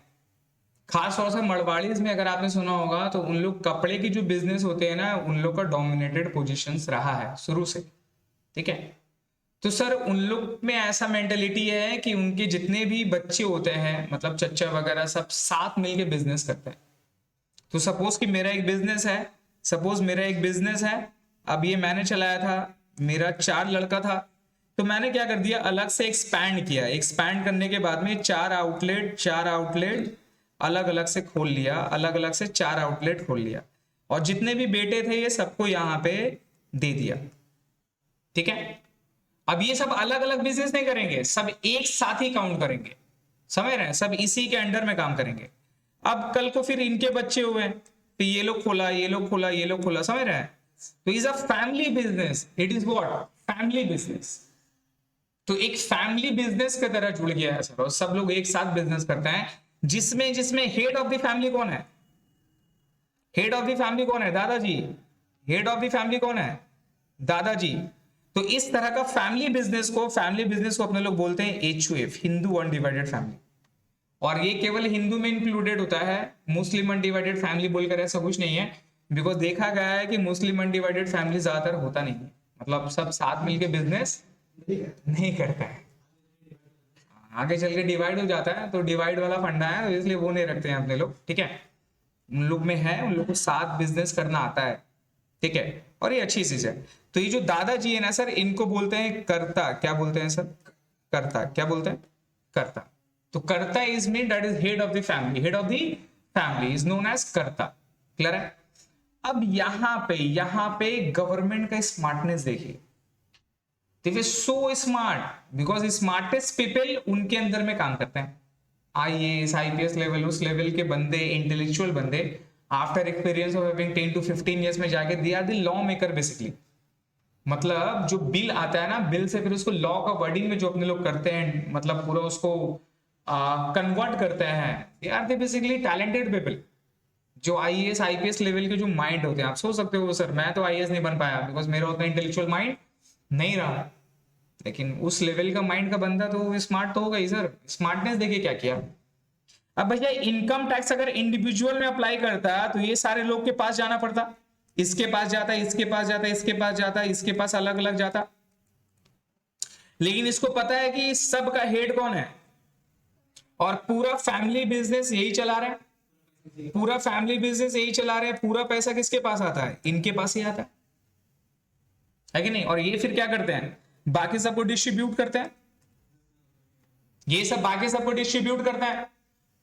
खास तौर से मरवाड़ीज में अगर आपने सुना होगा, तो उन लोग कपड़े की जो बिजनेस होते हैं ना, उन लोग का डोमिनेटेड पोजीशंस रहा है शुरू से। ठीक है। तो सर उन लोग में ऐसा मेंटेलिटी है कि उनके जितने भी बच्चे होते हैं, मतलब चच्चा वगैरह, सब साथ मिलके बिजनेस करते हैं। तो सपोज कि मेरा एक बिजनेस है, अब ये मैंने चलाया था, मेरा 4 लड़का था, तो मैंने क्या कर दिया, अलग से एक्सपैंड किया। एक्सपैंड करने के बाद में 4 आउटलेट अलग अलग से खोल लिया, अलग अलग से 4 आउटलेट खोल लिया, और जितने भी बेटे थे ये सबको यहां पे दे दिया। ठीक है। अब ये सब अलग अलग बिजनेस नहीं करेंगे, सब एक साथ ही काउंट करेंगे। समझ रहे हैं, सब इसी के अंडर में काम करेंगे। अब कल को फिर इनके बच्चे हुए, तो ये लोग खोला, समझ रहे हैं। तो is a family business, it is what, family business. तो एक फैमिली बिजनेस की तरह जुड़ गया है सर, और सब लोग एक साथ बिजनेस करते हैं, जिसमें हेड ऑफ द फैमिली कौन है, हेड ऑफ द फैमिली कौन है, दादाजी। हेड ऑफ द फैमिली कौन है, दादाजी। तो इस तरह का फैमिली बिजनेस को अपने लोग बोलते हैं HUF, हिंदू अनडिवाइडेड फैमिली। और ये केवल हिंदू में इंक्लूडेड होता है, मुस्लिम अनडिवाइडेड फैमिली बोलकर ऐसा कुछ नहीं है। बिकॉज देखा गया है कि मुस्लिम अनडिवाइडेड फैमिली ज्यादातर होता नहीं है, मतलब सब साथ मिलके बिजनेस नहीं करता है। आगे चल के डिवाइड हो जाता है, तो डिवाइड वाला फंडा है, तो इसलिए वो नहीं रखते हैं अपने लोग। ठीक है। उन लोग में है, उन लोग को साथ बिजनेस करना आता है। ठीक है। और ये अच्छी चीज है। तो ये जो दादाजी है ना सर, इनको बोलते हैं कर्ता। क्या बोलते हैं सर, कर्ता। क्या बोलते हैं, कर्ता। तो karta is mean that is head of the family, head of the family is known as karta. Clear है? अब यहां पे गवर्नमेंट का स्मार्टनेस देखिए, they so smart because smartest people उनके अंदर में काम करते हैं। आईएएस आईपीएस लेवल, उस लेवल के बंदे, इंटेलेक्चुअल बंदे, after experience of having 10 to 15 years में जाके they are the law maker basically. मतलब जो बिल आता है ना, बिल से फिर उसको लॉ का वर्डिंग में जो अपने लोग करते हैं, मतलब पूरा उसको कन्वर्ट करते हैं, they are the basically talented people. जो आईएएस आईपीएस लेवल के जो माइंड होते हैं, आप सोच सकते हो सर मैं तो आईएएस नहीं बन पाया बिकॉज मेरा उतना इंटेलेक्चुअल माइंड नहीं रहा, लेकिन उस लेवल का माइंड का बंदा तो स्मार्ट तो होगा ही सर। स्मार्टनेस देखिए क्या किया। अब भैया इनकम टैक्स अगर इंडिविजुअल में अप्लाई करता तो ये सारे लोग के पास जाना पड़ता, इसके पास जाता, इसके पास जाता, इसके पास जाता, इसके पास अलग अलग जाता। लेकिन इसको पता है कि सबका हेड कौन है और पूरा फैमिली बिजनेस यही चला रहा है, पूरा फैमिली बिजनेस यही चला रहे हैं, पूरा पैसा किसके पास आता है? इनके पास ही आता है कि नहीं? और ये फिर क्या करते हैं? बाकी सबको डिस्ट्रीब्यूट करते हैं, ये सब बाकी सबको डिस्ट्रीब्यूट करता है।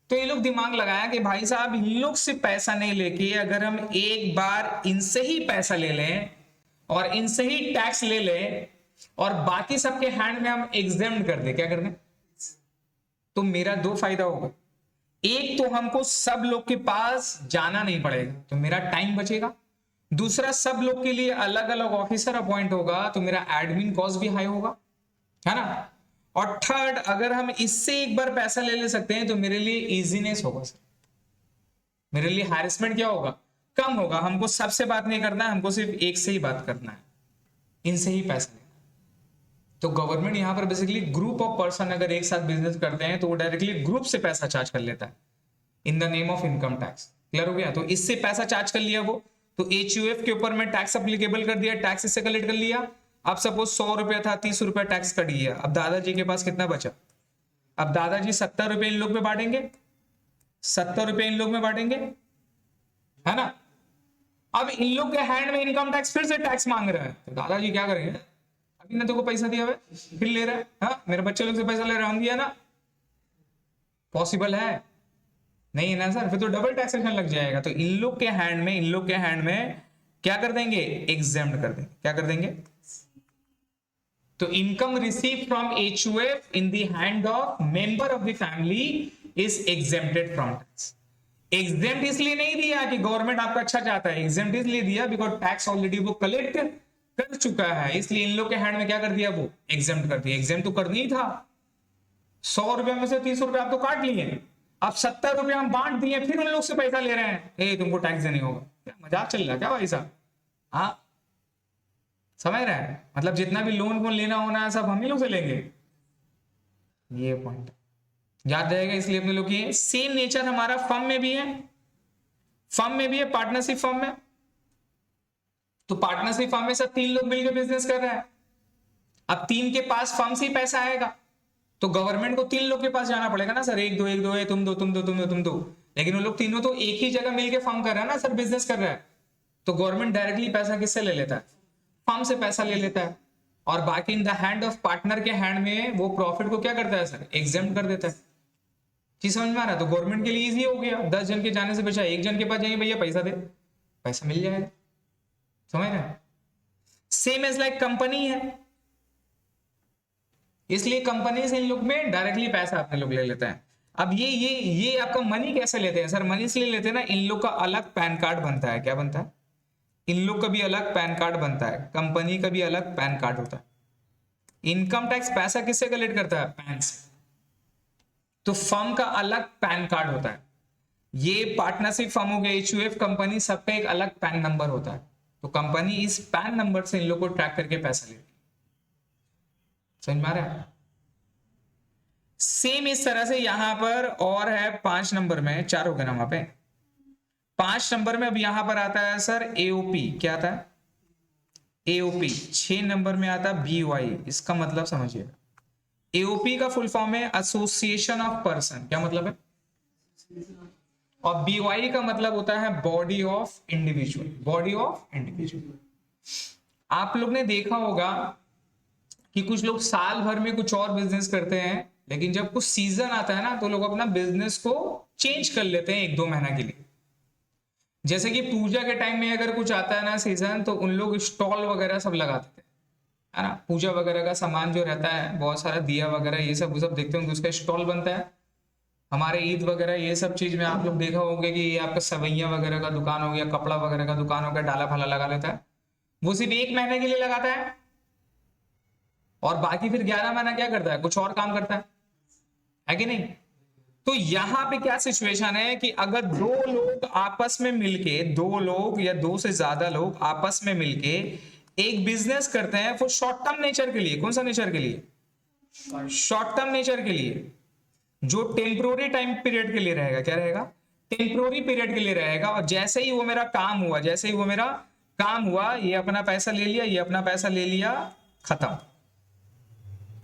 तो ये लोग दिमाग लगाया कि भाई साहब इन लोग से पैसा नहीं लेके अगर हम एक बार इनसे ही पैसा ले लें और इनसे ही टैक्स ले लें और बाकी सबके हैंड में हम एग्जेम्प्ट कर दें, क्या कर दें, तो मेरा दो फायदा होगा। एक तो हमको सब लोग के पास जाना नहीं पड़ेगा तो मेरा टाइम बचेगा, दूसरा सब लोग के लिए अलग अलग ऑफिसर अपॉइंट होगा तो मेरा एडमिन कॉस्ट भी हाई होगा, है ना। और थर्ड, अगर हम इससे एक बार पैसा ले सकते हैं तो मेरे लिए इजीनेस होगा सर, मेरे लिए हैरेसमेंट क्या होगा, कम होगा। हमको सबसे बात नहीं करना है, हमको सिर्फ एक से ही बात करना है, इनसे ही पैसा लेना। तो गवर्नमेंट यहां पर बेसिकली ग्रुप ऑफ पर्सन अगर एक साथ बिजनेस करते हैं तो वो डायरेक्टली ग्रुप से पैसा चार्ज कर लेता है in the name of income tax. Clear हो गया? तो इससे पैसा चार्ज कर लिया वो, तो एचयूएफ के ऊपर में टैक्स अप्लीकेबल कर दिया, टैक्स इससे कलेक्ट कर लिया। अब सपोज 100 रुपया था, 30 रुपया टैक्स कट गया। अब दादाजी के पास कितना बचा? अब दादाजी 70 रुपए इन लोग में बांटेंगे, 70 रुपए इन लोग में बांटेंगे, है ना। अब इन लोग के हैंड में इनकम टैक्स फिर से टैक्स मांग रहा है, तो दादाजी क्या करेंगे? अभी ना तो को पैसा दिया हुआ फिर ले रहा है, हाँ मेरे बच्चे लोग से पैसा ले रहा हम दिया ना, पॉसिबल है नहीं है ना सर, फिर तो डबल टैक्सेशन लग जाएगा। तो इन लोग के हैंड में क्या कर देंगे? एग्जेम्प्ट कर देंगे। क्या कर देंगे? तो income receive from HUF in the hand of member of the family is exempted from tax. Exempt इसलिए नहीं दिया कि गवर्नमेंट आपका अच्छा चाहता है, एग्जेम्प्ट इसलिए दिया बिकॉज टैक्स ऑलरेडी वो कलेक्ट कर चुका है, इसलिए इन लोग के हैंड में क्या कर दिया? वो एग्जेम्प्ट कर दिया। एग्जेम्प्ट तो करनी ही था, 100 रुपए में से 30 रुपए आप तो काट लिए, अब 70 रुपए हम बांट दिए, फिर उन लोग से पैसा ले रहे हैं, ए तुमको टैक्स देने होगा। क्या मजाक चल रहा है क्या भाई साहब? हाँ समझ रहे हैं? मतलब जितना भी लोन वोन लेना होना है सब हम ही लोग से लेंगे, ये पॉइंट याद रहेगा। इसलिए अपने लोग ये सेम नेचर हमारा फर्म में भी है, फर्म में भी है, पार्टनरशिप फर्म में। तो पार्टनरशिप फर्म में सब 3 लोग मिलकर बिजनेस कर रहे हैं। अब 3 के पास फर्म से ही पैसा आएगा तो गवर्नमेंट को 3 लोग के पास जाना पड़ेगा ना सर, एक दो तुम दो। लेकिन वो लोग तीनों तो एक ही जगह मिलकर फर्म कर रहा है ना सर, बिजनेस कर रहा है। तो गवर्नमेंट डायरेक्टली पैसा किससे ले लेता है? फर्म से पैसा ले लेता है, और बाकी in the hand of partner के हैंड में वो प्रॉफिट को क्या करता है सर? एग्जेम्प्ट कर देता है। चीज समझ में आ रहा है? तो गवर्नमेंट के लिए इजी हो गया, 10 जन के जाने से बचा, एक जन के पास जाइए भैया पैसा दे, पैसा मिल जाएगा। समझ रहे हैं? सेम एज लाइक कंपनी है, इसलिए कंपनी से इन लोग में डायरेक्टली पैसा अपने लोग ले लेते हैं। अब ये आपका मनी कैसे लेते हैं सर? मनी इसलिए लेते हैं ना, इन लोग का अलग पैन कार्ड बनता है। क्या बनता है? इन लोग का भी अलग पैन कार्ड बनता है, कंपनी का भी अलग पैन कार्ड होता है। इनकम टैक्स पैसा किससे कलेक्ट करता है? पैन से। तो फर्म का अलग पैन कार्ड होता है, ये पार्टनरशिप फर्म हो गया, एचयूएफ कंपनी, सबका एक अलग पैन नंबर होता है। तो कंपनी इस पैन नंबर से इन लोग को ट्रैक करके पैसा लेती है। समझ में आ रहा है? सेम इस तरह से यहां पर और है 5 नंबर में, 4 हो गए ना वहां पे, 5 नंबर में अब यहां पर आता है सर एओपी। क्या आता है? एओपी। 6 नंबर में आता है बीवाई। इसका मतलब समझिए, एओपी का फुल फॉर्म है एसोसिएशन ऑफ पर्सन। क्या मतलब है? और बीवाई का मतलब होता है body of individual. Body of individual. आप लोग ने देखा होगा कि कुछ लोग साल भर में कुछ और बिजनेस करते हैं, लेकिन जब कुछ सीजन आता है ना तो लोग अपना बिजनेस को चेंज कर लेते हैं 1-2 महीना के लिए। जैसे कि पूजा के टाइम में अगर कुछ आता है ना सीजन, तो उन लोग स्टॉल वगैरह सब लगाते थे, है ना। पूजा वगैरह का सामान जो रहता है, बहुत सारा दिया वगैरह ये सब वो सब देखते होंगे, उसका स्टॉल बनता है। हमारे ईद वगैरह ये सब चीज में आप लोग देखा होंगे कि ये आपका सवैया वगैरह का दुकान हो गया, कपड़ा वगैरह का दुकान हो गया, डाला फाला लगा लेता है। वो सिर्फ 1 महीने के लिए लगाता है, और बाकी फिर 11 महीना क्या करता है, कुछ और काम करता है कि नहीं। तो यहां पे क्या सिचुएशन है कि अगर दो लोग आपस में मिलके, दो लोग या दो से ज्यादा लोग आपस में मिलके एक बिजनेस करते हैं, वो शॉर्ट टर्म नेचर के लिए, कौन सा नेचर के लिए, शॉर्ट टर्म नेचर के लिए, जो टेम्पोररी टाइम पीरियड के लिए रहेगा, क्या रहेगा, टेम्पोररी पीरियड के लिए रहेगा। और जैसे ही वो मेरा काम हुआ, जैसे ही वो मेरा काम हुआ, ये अपना पैसा ले लिया, ये अपना पैसा ले लिया, खत्म,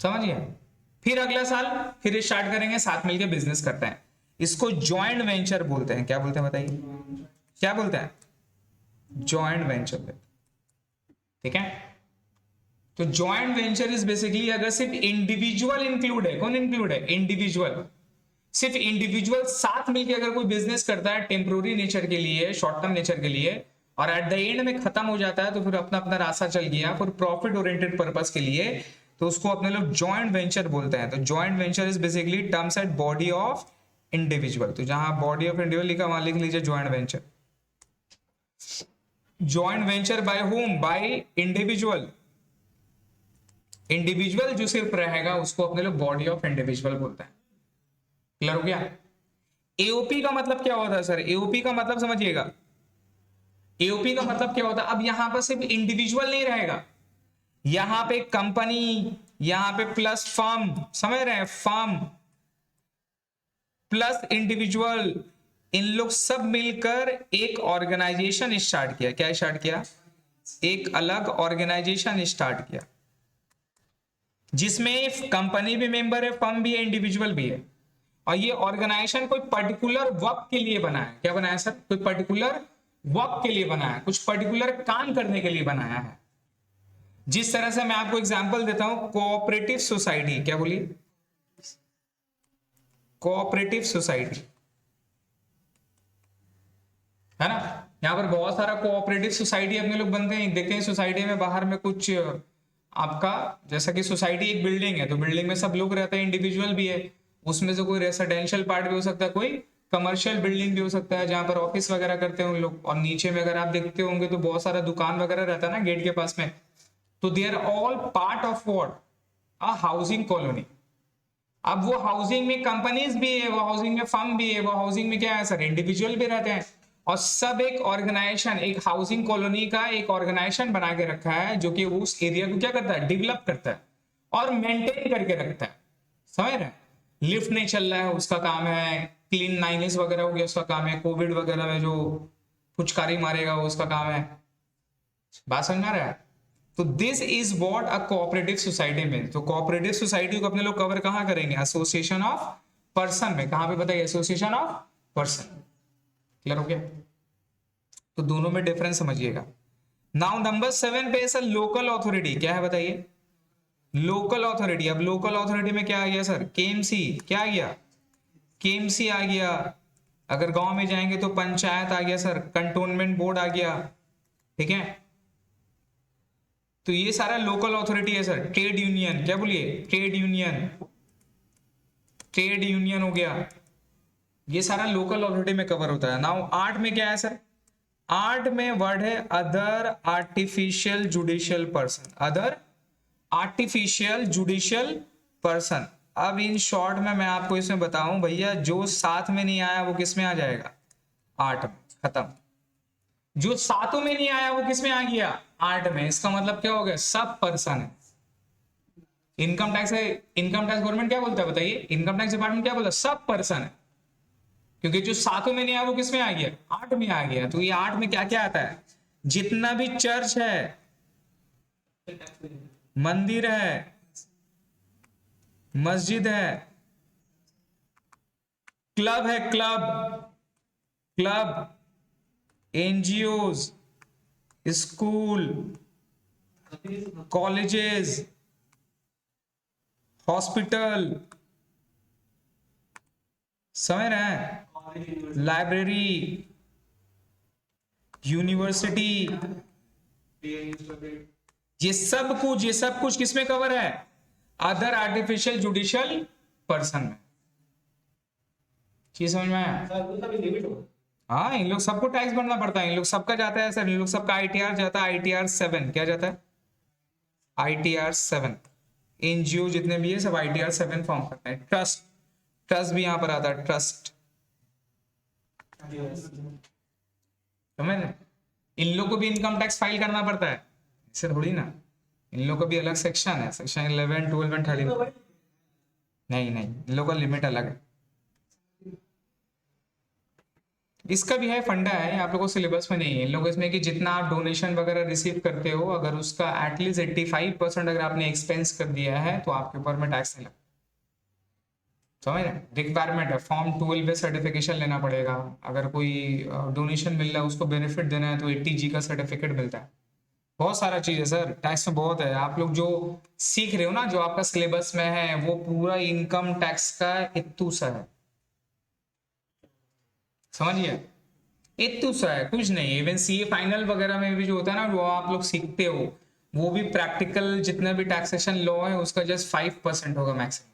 समझिए। फिर अगला साल फिर स्टार्ट करेंगे, साथ मिलकर बिजनेस करते हैं। इसको जॉइंट वेंचर बोलते हैं। क्या बोलते हैं बताइए, क्या बोलते हैं, जॉइंट वेंचर, ठीक है। तो जॉइंट वेंचर इज बेसिकली, अगर सिर्फ इंडिविजुअल इंक्लूड है, कौन इंक्लूड है, इंडिविजुअल, सिर्फ इंडिविजुअल साथ मिलकर अगर कोई बिजनेस करता है टेम्पोररी नेचर के लिए, शॉर्ट टर्म नेचर के लिए, और एट द एंड में खत्म हो जाता है, तो फिर अपना अपना रास्ता चल गया, फिर प्रॉफिट ओरिएंटेड पर्पस के लिए, तो उसको अपने लोग जॉइंट वेंचर बोलते हैं। तो joint venture is basically terms at body of individual. तो जहां बॉडी ऑफ इंडिविजुअल लिखा, वहां लिख लीजिए joint venture. Joint venture by home, by individual. Individual जो सिर्फ रहेगा उसको अपने लोग बॉडी ऑफ इंडिविजुअल बोलते हैं। क्लियर हो गया। एओपी का मतलब क्या होता है सर, एओपी का मतलब समझिएगा, एओपी का मतलब क्या होता है। अब यहां पर सिर्फ इंडिविजुअल नहीं रहेगा, यहां पे कंपनी, यहां पे प्लस फर्म, समझ रहे हैं, फर्म प्लस इंडिविजुअल, इन लोग सब मिलकर एक ऑर्गेनाइजेशन स्टार्ट किया। क्या स्टार्ट किया, एक अलग ऑर्गेनाइजेशन स्टार्ट किया, जिसमें कंपनी भी मेंबर है, फर्म भी है, इंडिविजुअल भी है। और ये ऑर्गेनाइजेशन कोई पर्टिकुलर वर्क के लिए बना है। क्या बनाया सर, कोई पर्टिकुलर वर्क के लिए बनाया है, कुछ पर्टिकुलर काम करने के लिए बनाया है। जिस तरह से मैं आपको एग्जांपल देता हूं, कोऑपरेटिव सोसाइटी, क्या बोलिए, कोऑपरेटिव सोसाइटी, है ना। यहां पर बहुत सारा कोऑपरेटिव सोसाइटी अपने लोग बनते हैं, देखते हैं सोसाइटी में बाहर में कुछ आपका, जैसा कि सोसाइटी एक बिल्डिंग है, तो बिल्डिंग में सब लोग रहते हैं, इंडिविजुअल भी है, उसमें से कोई रेसिडेंशियल पार्ट भी हो सकता है, कोई कमर्शियल बिल्डिंग भी हो सकता है, जहां पर ऑफिस वगैरह करते हैं उन लोग। और नीचे में अगर आप देखते होंगे तो बहुत सारा दुकान वगैरह रहता है ना गेट के पास में, तो they are all part of what, a housing colony. अब वो हाउसिंग में कंपनीज भी है, वो हाउसिंग में फर्म भी है, वो हाउसिंग में क्या है सर, इंडिविजुअल भी रहते हैं, और सब एक ऑर्गेनाइजेशन, एक हाउसिंग कॉलोनी का एक ऑर्गेनाइजेशन बना के रखा है, जो कि उस एरिया को क्या करता है, डेवलप करता है और मेंटेन करके रखता है। समझ रहे हैं, लिफ्ट नहीं चल रहा है उसका काम है, क्लीन नाइनेस वगैरह हो गया उसका काम है, कोविड वगैरह में जो फुचकारी मारेगा उसका काम है। बात समझ में आ रहा है। तो this is what a cooperative society में। तो कोऑपरेटिव सोसाइटी को अपने लोग कवर कहां करेंगे, एसोसिएशन ऑफ पर्सन में। कहां पे बताइए, एसोसिएशन ऑफ पर्सन। क्लियर हो गया। तो दोनों में डिफरेंस समझिएगा। नाउ नंबर 7 पे सर लोकल अथॉरिटी, क्या है बताइए, लोकल अथॉरिटी। अब लोकल अथॉरिटी में क्या आ गया सर, केएमसी, क्या आ गया, केएमसी आ गया। अगर गांव में जाएंगे तो पंचायत आ गया सर, कंटोनमेंट बोर्ड आ गया, ठीक है। तो ये सारा लोकल अथॉरिटी है सर। ट्रेड यूनियन, क्या बोलिए, ट्रेड यूनियन, ट्रेड यूनियन हो गया, ये सारा लोकल अथॉरिटी में कवर होता है। नाउ 8 में क्या है सर, 8 में वर्ड है other artificial judicial person, other artificial judicial person. अब इन शॉर्ट में मैं आपको इसमें बताऊं भैया, जो साथ में नहीं आया वो किस में आ जाएगा, 8 में, खत्म। जो सातों में नहीं आया वो किस में आ गया, 8 में। इसका मतलब क्या हो गया, सब पर्सन है। इनकम टैक्स है, इनकम टैक्स गवर्नमेंट क्या बोलता है बताइए, इनकम टैक्स डिपार्टमेंट क्या बोला, सब पर्सन है। क्योंकि जो सातों में नहीं आया वो किस में आ गया, 8 में आ गया। तो ये 8 में क्या क्या आता है, जितना भी चर्च है, मंदिर है, मस्जिद है, क्लब है, club, club, NGOs, school, colleges, hospital, समझ रहे हैं? लाइब्रेरी, यूनिवर्सिटी, ये सब कुछ किसमें कवर है? अदर आर्टिफिशियल जुडिशियल पर्सन में। चीज समझ में आया? हाँ, इन लोग सबको टैक्स भरना पड़ता है, इन लोग सबका जाता है सर, इन लोग सबका आईटीआर जाता है, आईटीआर 7 क्या जाता है? आईटीआर 7। एनजीओ जितने भी है सब आईटीआर 7 फॉर्म करते हैं। ट्रस्ट भी यहां पर आता है, ट्रस्ट। समझ रहे? इन लोग को भी इनकम टैक्स फाइल करना पड़ता है, इससे थोड़ी ना। इन लोग का भी अलग सेक्शन है, सेक्शन 11, 12 एंड 13। नहीं नहीं, इन लोग का लिमिट अलग है। इसका भी है, फंडा है, आप लोगों को सिलेबस में नहीं है इन लोगों इसमें कि जितना आप डोनेशन वगैरह रिसीव करते हो, अगर उसका एटलीस्ट 85% अगर आपने एक्सपेंस कर दिया है तो आपके ऊपर में टैक्स नहीं लगता। समझ रहे? रिक्वायरमेंट है, फॉर्म 12 में सर्टिफिकेशन लेना पड़ेगा। अगर कोई डोनेशन मिल रहा है उसको बेनिफिट देना है तो 80G का सर्टिफिकेट मिलता है। बहुत सारा चीज है सर, टैक्स में बहुत है। आप लोग जो सीख रहे हो ना, जो आपका सिलेबस में है, वो पूरा इनकम टैक्स का इत्तू सा है, समझिए? इत्तू सा है, कुछ नहीं। इवन सीए फाइनल वगैरह में भी जो होता है ना, वो आप लोग सीखते हो, वो भी प्रैक्टिकल जितना भी टैक्सेशन लॉ है उसका जस्ट 5% होगा मैक्सिमम।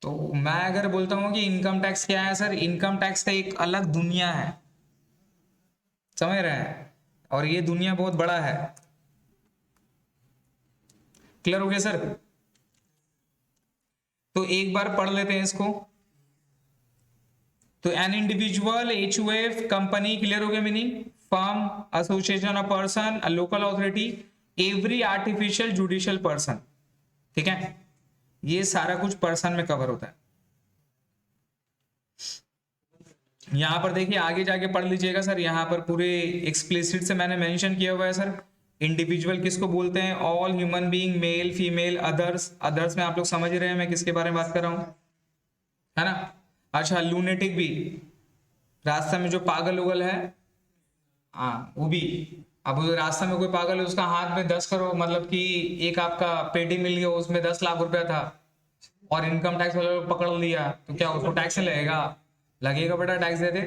तो मैं अगर बोलता हूँ कि इनकम टैक्स क्या है सर, इनकम टैक्स का एक अलग दुनिया है, समझ रहे हैं? और ये दुनिया बहुत बड़ा है। क्लियर हो गया सर? तो एक बार पढ़ लेते हैं इसको। तो an individual, HUF, company, clear हो गया meaning? Firm, association of person, a local authority, every artificial judicial person. ठीक है, ये सारा कुछ पर्सन में कवर होता है। यहां पर देखिए, आगे जाके पढ़ लीजिएगा सर, यहां पर पूरे एक्सप्लिसिट से मैंने मेंशन किया हुआ है सर। इंडिविजुअल किसको बोलते हैं? All human being, male female, others. Others में आप लोग समझ रहे हैं मैं किसके बारे में बात कर रहा हूं, है ना? अच्छा, लूनेटिक भी, रास्ता में जो पागल उगल है, हाँ वो भी। अब वो रास्ता में कोई पागल है, उसका हाथ में 10 करोड़, मतलब कि एक आपका पेटी मिल गया, उसमें 10 लाख रुपया था, और इनकम टैक्स वाले लोग पकड़ लिया, तो क्या उसको टैक्स लगेगा? लगेगा बेटा, tax they they.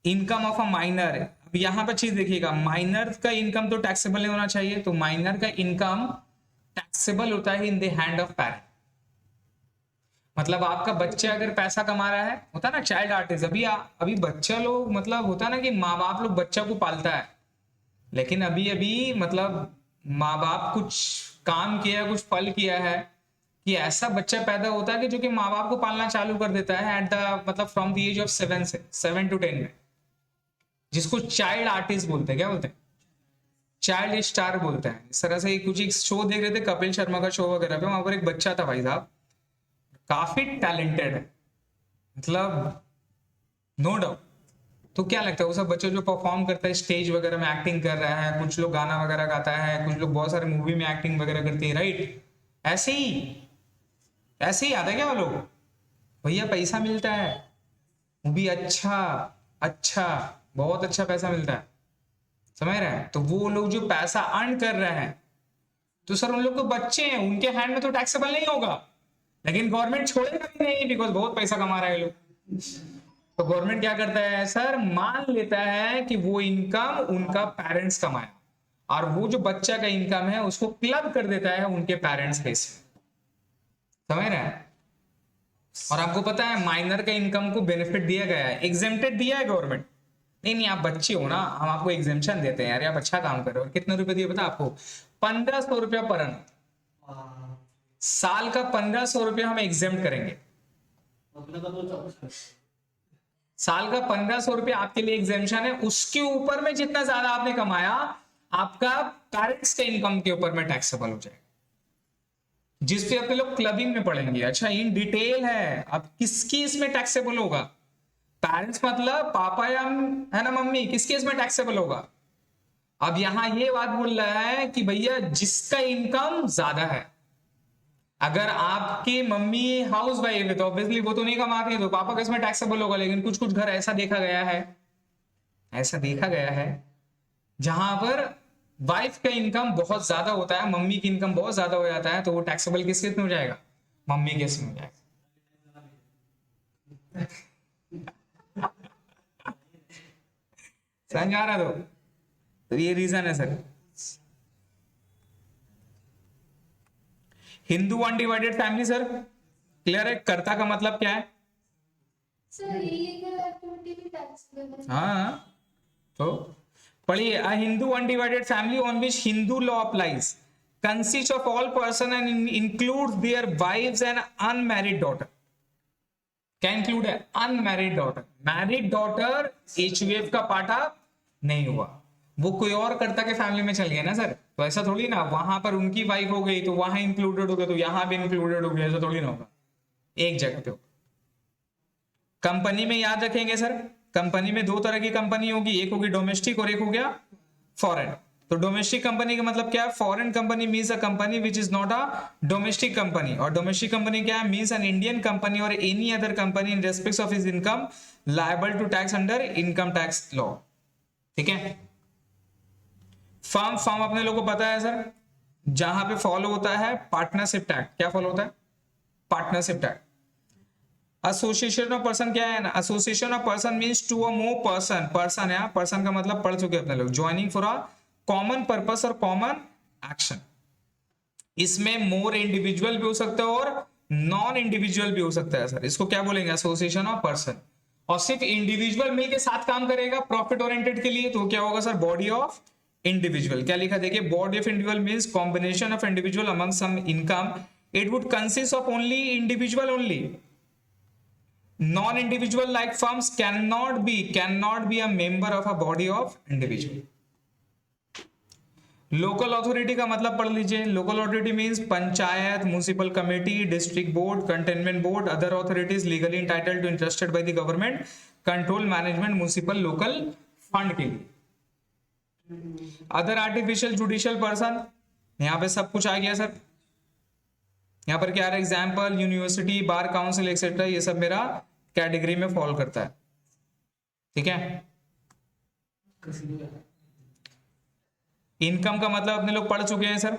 Income of a minor, अब यहां पर चीज देखिएगा, माइनर का इनकम तो टैक्सेबल नहीं होना चाहिए, तो माइनर का इनकम टैक्सेबल होता है in the hand of parent. मतलब आपका बच्चा अगर पैसा कमा रहा है, होता है ना चाइल्ड आर्टिस्ट, अभी बच्चा लोग, मतलब होता है ना कि माँ बाप लोग बच्चा को पालता है, लेकिन अभी अभी मतलब माँ बाप कुछ काम किया, कुछ फल किया है कि ऐसा बच्चा पैदा होता है कि जो कि माँ बाप को पालना चालू कर देता है एट द, मतलब फ्रॉम द एज ऑफ 7 से 7 to 10 में, जिसको चाइल्ड आर्टिस्ट बोलते हैं। क्या बोलते हैं? चाइल्ड स्टार बोलते हैं। इस तरह से कुछ एक शो देख रहे थे, कपिल शर्मा का शो वगैरह पे, वहां पर एक बच्चा था भाई साहब, काफी टैलेंटेड है, मतलब नो डाउट। तो क्या लगता है वो सब बच्चे जो परफॉर्म करता है, स्टेज वगैरह में एक्टिंग कर रहा है, कुछ लोग गाना वगैरह गाता है, कुछ लोग बहुत सारे मूवी में एक्टिंग वगैरह करते हैं, राइट? ऐसे ही आता है क्या वो लोग? भैया पैसा मिलता है, वो भी अच्छा अच्छा, बहुत अच्छा पैसा मिलता है, समझ रहे हैं? तो वो लोग जो पैसा अर्न कर रहे हैं, तो सर उन लोग तो बच्चे हैं, उनके हैंड में तो टैक्सेबल नहीं होगा, लेकिन गवर्नमेंट छोड़ेगा भी नहीं, बिकॉज बहुत पैसा कमा रहे हैं लोग। तो गवर्नमेंट क्या करता है सर, मान लेता है कि वो इनकम उनका पेरेंट्स कमाया, और वो जो बच्चा का इनकम है उसको क्लब कर देता है उनके पेरेंट्स पे से, समझ रहे हैं? और आपको पता है माइनर का इनकम को बेनिफिट दिया गया है, एग्जेम्प्टेड दिया है गवर्नमेंट। नहीं नहीं, आप बच्चे हो ना, हम आपको एग्जेम्पशन देते हैं यार, आप अच्छा काम कर रहे हो। और कितने रुपए दिए पता आपको? 1500 रुपया पर annum। साल का 1500 रुपया हम एग्जेम्प्ट करेंगे, साल का 1500 रुपया आपके लिए एग्जेम्पशन है। उसके ऊपर में जितना ज्यादा आपने कमाया, आपका पेरेंट्स के इनकम के ऊपर में टैक्सेबल हो जाएगा, जिस पे अपने लोग क्लबिंग में पढ़ेंगे। अच्छा, इन डिटेल है। अब किसकी इसमें टैक्सेबल होगा? पेरेंट्स मतलब पापा या है ना मम्मी, किसके इसमें टैक्सेबल होगा? अब यहां ये बात बोल रहा है कि भैया जिसका इनकम ज्यादा है, अगर आपकी मम्मी हाउस वाइफ है तो ऑब्वियसली वो तो नहीं कमाती है, तो पापा का इसमें टैक्सेबल होगा। लेकिन कुछ कुछ घर ऐसा देखा गया है, जहां पर वाइफ का इनकम बहुत ज्यादा होता है, मम्मी की इनकम बहुत ज्यादा हो जाता है, तो वो टैक्सेबल किस में हो जाएगा? मम्मी केस में क्या समझ आ रहा? तो ये रीजन है sir. Hindu undivided family sir clear है? कर्ता का मतलब क्या है? सर इलीगल एक्टिविटी भी टैक्स में। हाँ तो पढ़िए, a Hindu undivided family on which Hindu law applies consist of all person and includes their wives and unmarried daughter. क्या इंक्लूड है? Unmarried daughter. Married daughter HUF का पार्ट नहीं हुआ, वो कोई और कर्ता के फैमिली में चल गया ना सर। तो ऐसा थोड़ी ना, वहां पर उनकी वाइफ हो गई तो वहां इंक्लूडेड हो गया, तो यहां भी इंक्लूडेड हो गया, ऐसा थोड़ी ना होगा, एक जगह पे होगा। कंपनी में याद रखेंगे सर, कंपनी में दो तरह की कंपनी होगी, एक होगी डोमेस्टिक और एक हो गया फॉरेन। तो डोमेस्टिक कंपनी का मतलब क्या है? Foreign company means a company which is not a domestic company. और डोमेस्टिक कंपनी क्या है? मीन्स एन इंडियन कंपनी और any other company in respect of his income liable to tax under income tax law. ठीक है। Firm firm अपने लोगों को पता है सर, जहां पे फॉलो होता है पार्टनरशिप टैक्ट। क्या फॉलो होता है? Partnership act. Association of person क्या है ना? Association of person means two a more person. Person है, पर्सन का मतलब पढ़ चुके अपने लोग, joining for a common purpose और कॉमन एक्शन। इसमें मोर इंडिविजुअल भी हो सकता है और नॉन इंडिविजुअल भी हो सकता है सर। इसको क्या बोलेंगे? Association of person. और सिर्फ इंडिविजुअल मिलके साथ काम करेगा प्रॉफिट ओरिएंटेड के लिए, तो क्या होगा सर? Body of individual. क्या लिखा देखिए, body of individual means combination of individual among some income, it would consist of only individual only. Non-individual like firms cannot be a member of a body of individual. Local authority का मतलब पढ़ लीजिए। Local authority means panchayat, municipal committee, district board, cantonment board, other authorities legally entitled to interested by the government control management municipal local fund के लिए। Other artificial judicial person, यहां पे सब कुछ आ गया सर। यहां पर क्या है? Example university, bar council etcetera, ये सब मेरा कैटेगरी में फॉलो करता है। ठीक है। इनकम का मतलब अपने लोग पढ़ चुके हैं सर,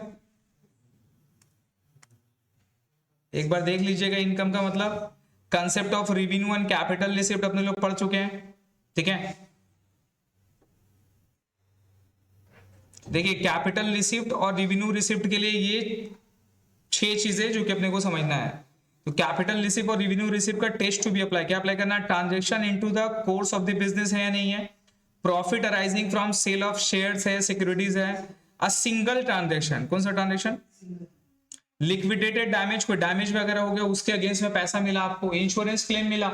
एक बार देख लीजिएगा। इनकम का मतलब concept of revenue and capital receipt अपने लोग पढ़ चुके हैं। ठीक है। देखिए, कैपिटल रिसिप्ट और रेवेन्यू रिसिप्ट के लिए ये 6 चीजें जो कि अपने को समझना है। तो कैपिटल रिसिप्ट और रेवेन्यू रिसिप्ट का टेस्ट टू बी अप्लाई, क्या अप्लाई करना है? Transaction into the course of the business है या नहीं है, profit arising from sale of shares है, सिक्योरिटीज है, अ सिंगल ट्रांजैक्शन। कौन सा ट्रांजैक्शन? लिक्विडेटेड डैमेज, कोई डैमेज वगैरह हो गया उसके अगेंस्ट में पैसा मिला आपको, इंश्योरेंस क्लेम मिला,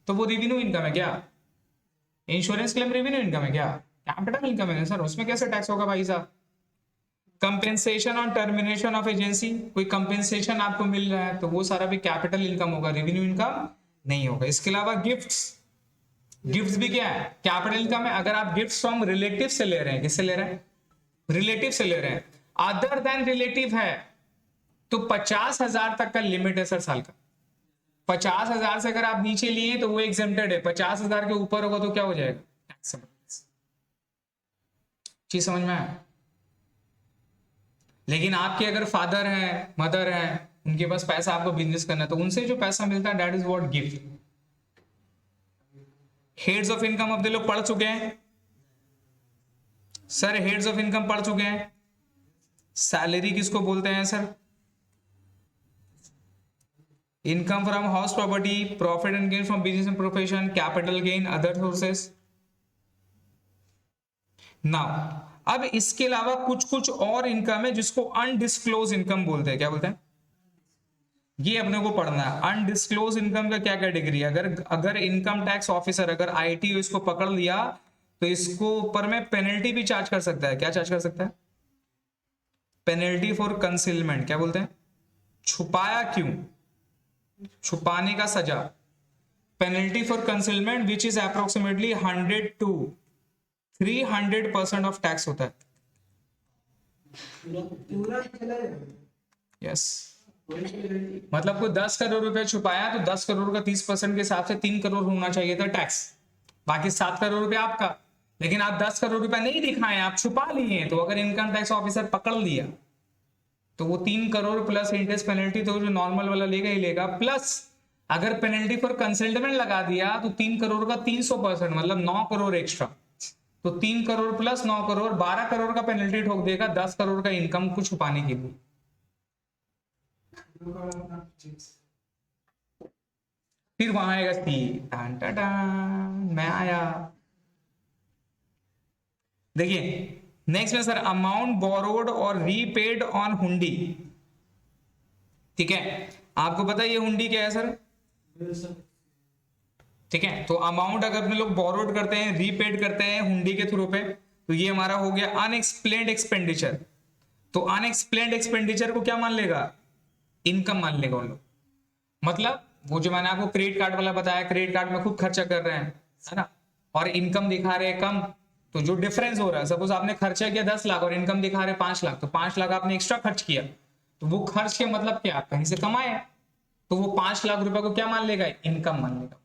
तो वो रेवेन्यू इनकम है क्या? इंश्योरेंस क्लेम रेवेन्यू इनकम है क्या? कैपिटल इनकम है सर, उसमें कैसे टैक्स होगा भाई साहब? Compensation on termination of agency, कोई कंपेंसेशन आपको मिल रहा है तो वो सारा भी कैपिटल इनकम होगा, रेवेन्यू इनकम नहीं होगा। इसके अलावा गिफ्ट्स, गिफ्ट्स भी क्या है? कैपिटल इनकम है। अगर आप गिफ्ट्स फ्रॉम रिलेटिव से ले रहे हैं, किससे ले रहे हैं? रिलेटिव से ले रहे हैं, अदर देन रिलेटिव है, तो 50,000 तक का लिमिट है सर साल का। 50,000 से अगर आप नीचे लिए तो वो एग्जेम्प्टेड है, 50,000 के ऊपर होगा तो क्या हो जाएगा? टैक्सेबल। चीज समझ में आया? लेकिन आपके अगर फादर हैं, मदर हैं, उनके पास पैसा, आपको बिजनेस करना है, तो उनसे जो पैसा मिलता है that is what gift. Heads of income अपने लोग पढ़ चुके हैं सर, हेड्स ऑफ इनकम पढ़ चुके हैं। सैलरी किसको बोलते हैं sir? Income from house property, profit and gain from business and profession, capital gain, other sources. Now अब इसके अलावा कुछ कुछ और इनकम है जिसको अनडिस्क्लोज इनकम बोलते हैं। क्या बोलते हैं? ये अपने को पढ़ना है। अनडिस्क्लोज इनकम का क्या कैटेगरी है? अगर इनकम टैक्स ऑफिसर, अगर आईटी इसको पकड़ लिया तो इसको ऊपर में पेनल्टी भी चार्ज कर सकता है। क्या चार्ज कर सकता है? Penalty for concealment. क्या बोलते हैं? छुपाया क्यों? छुपाने का सजा। Penalty for concealment which is approximately 100 to 300% of tax होता है। यस, मतलब कोई 10 करोड़ रुपए छुपाया तो 10 करोड़ का 30% के हिसाब से 3 करोड़ होना चाहिए था टैक्स, बाकी 7 करोड़ रुपए आपका। लेकिन आप 10 करोड़ रुपए नहीं दिखाए, आप छुपा लिए, तो अगर इनकम टैक्स ऑफिसर पकड़ लिया तो वो 3 करोड़ प्लस इंटरेस्ट पेनल्टी तो जो नॉर्मल वाला लेगा ही लेगा, प्लस अगर पेनल्टी फॉर कंसल्टेंट लगा दिया तो 3 करोड़ का 300%, मतलब 9 करोड़ एक्स्ट्रा। तो 3 करोड़ प्लस 9 करोड़ 12 करोड़ का पेनल्टी ठोक देगा 10 करोड़ का इनकम को छुपाने के लिए। फिर वहां आएगा सी, टान टान, मैं आया। देखिए नेक्स्ट में सर, अमाउंट बोरोड और रीपेड ऑन हुंडी। ठीक है, आपको पता है ये हुंडी क्या है सर? ठीक है, तो अमाउंट अगर अपने लोग बोरोड करते हैं, रीपेड करते हैं हुंडी के थ्रू पे, तो ये हमारा हो गया अनएक्सप्लेन्ड एक्सपेंडिचर। तो अनएक्सप्लेन्ड एक्सपेंडिचर को क्या मान लेगा? इनकम मान लेगा उन लोग। मतलब वो जो मैंने आपको क्रेडिट कार्ड वाला बताया, क्रेडिट कार्ड में खूब खर्चा कर रहे हैं, है ना, और इनकम दिखा रहे हैं कम, तो जो डिफरेंस हो रहा है, सपोज आपने खर्चा किया 10 लाख और इनकम दिखा रहे 5 लाख, तो 5 लाख आपने एक्स्ट्रा खर्च किया, तो वो खर्च के मतलब क्या, आप कहीं से कमाए, तो वो 5 लाख रुपए को क्या मान लेगा? इनकम मान लेगा।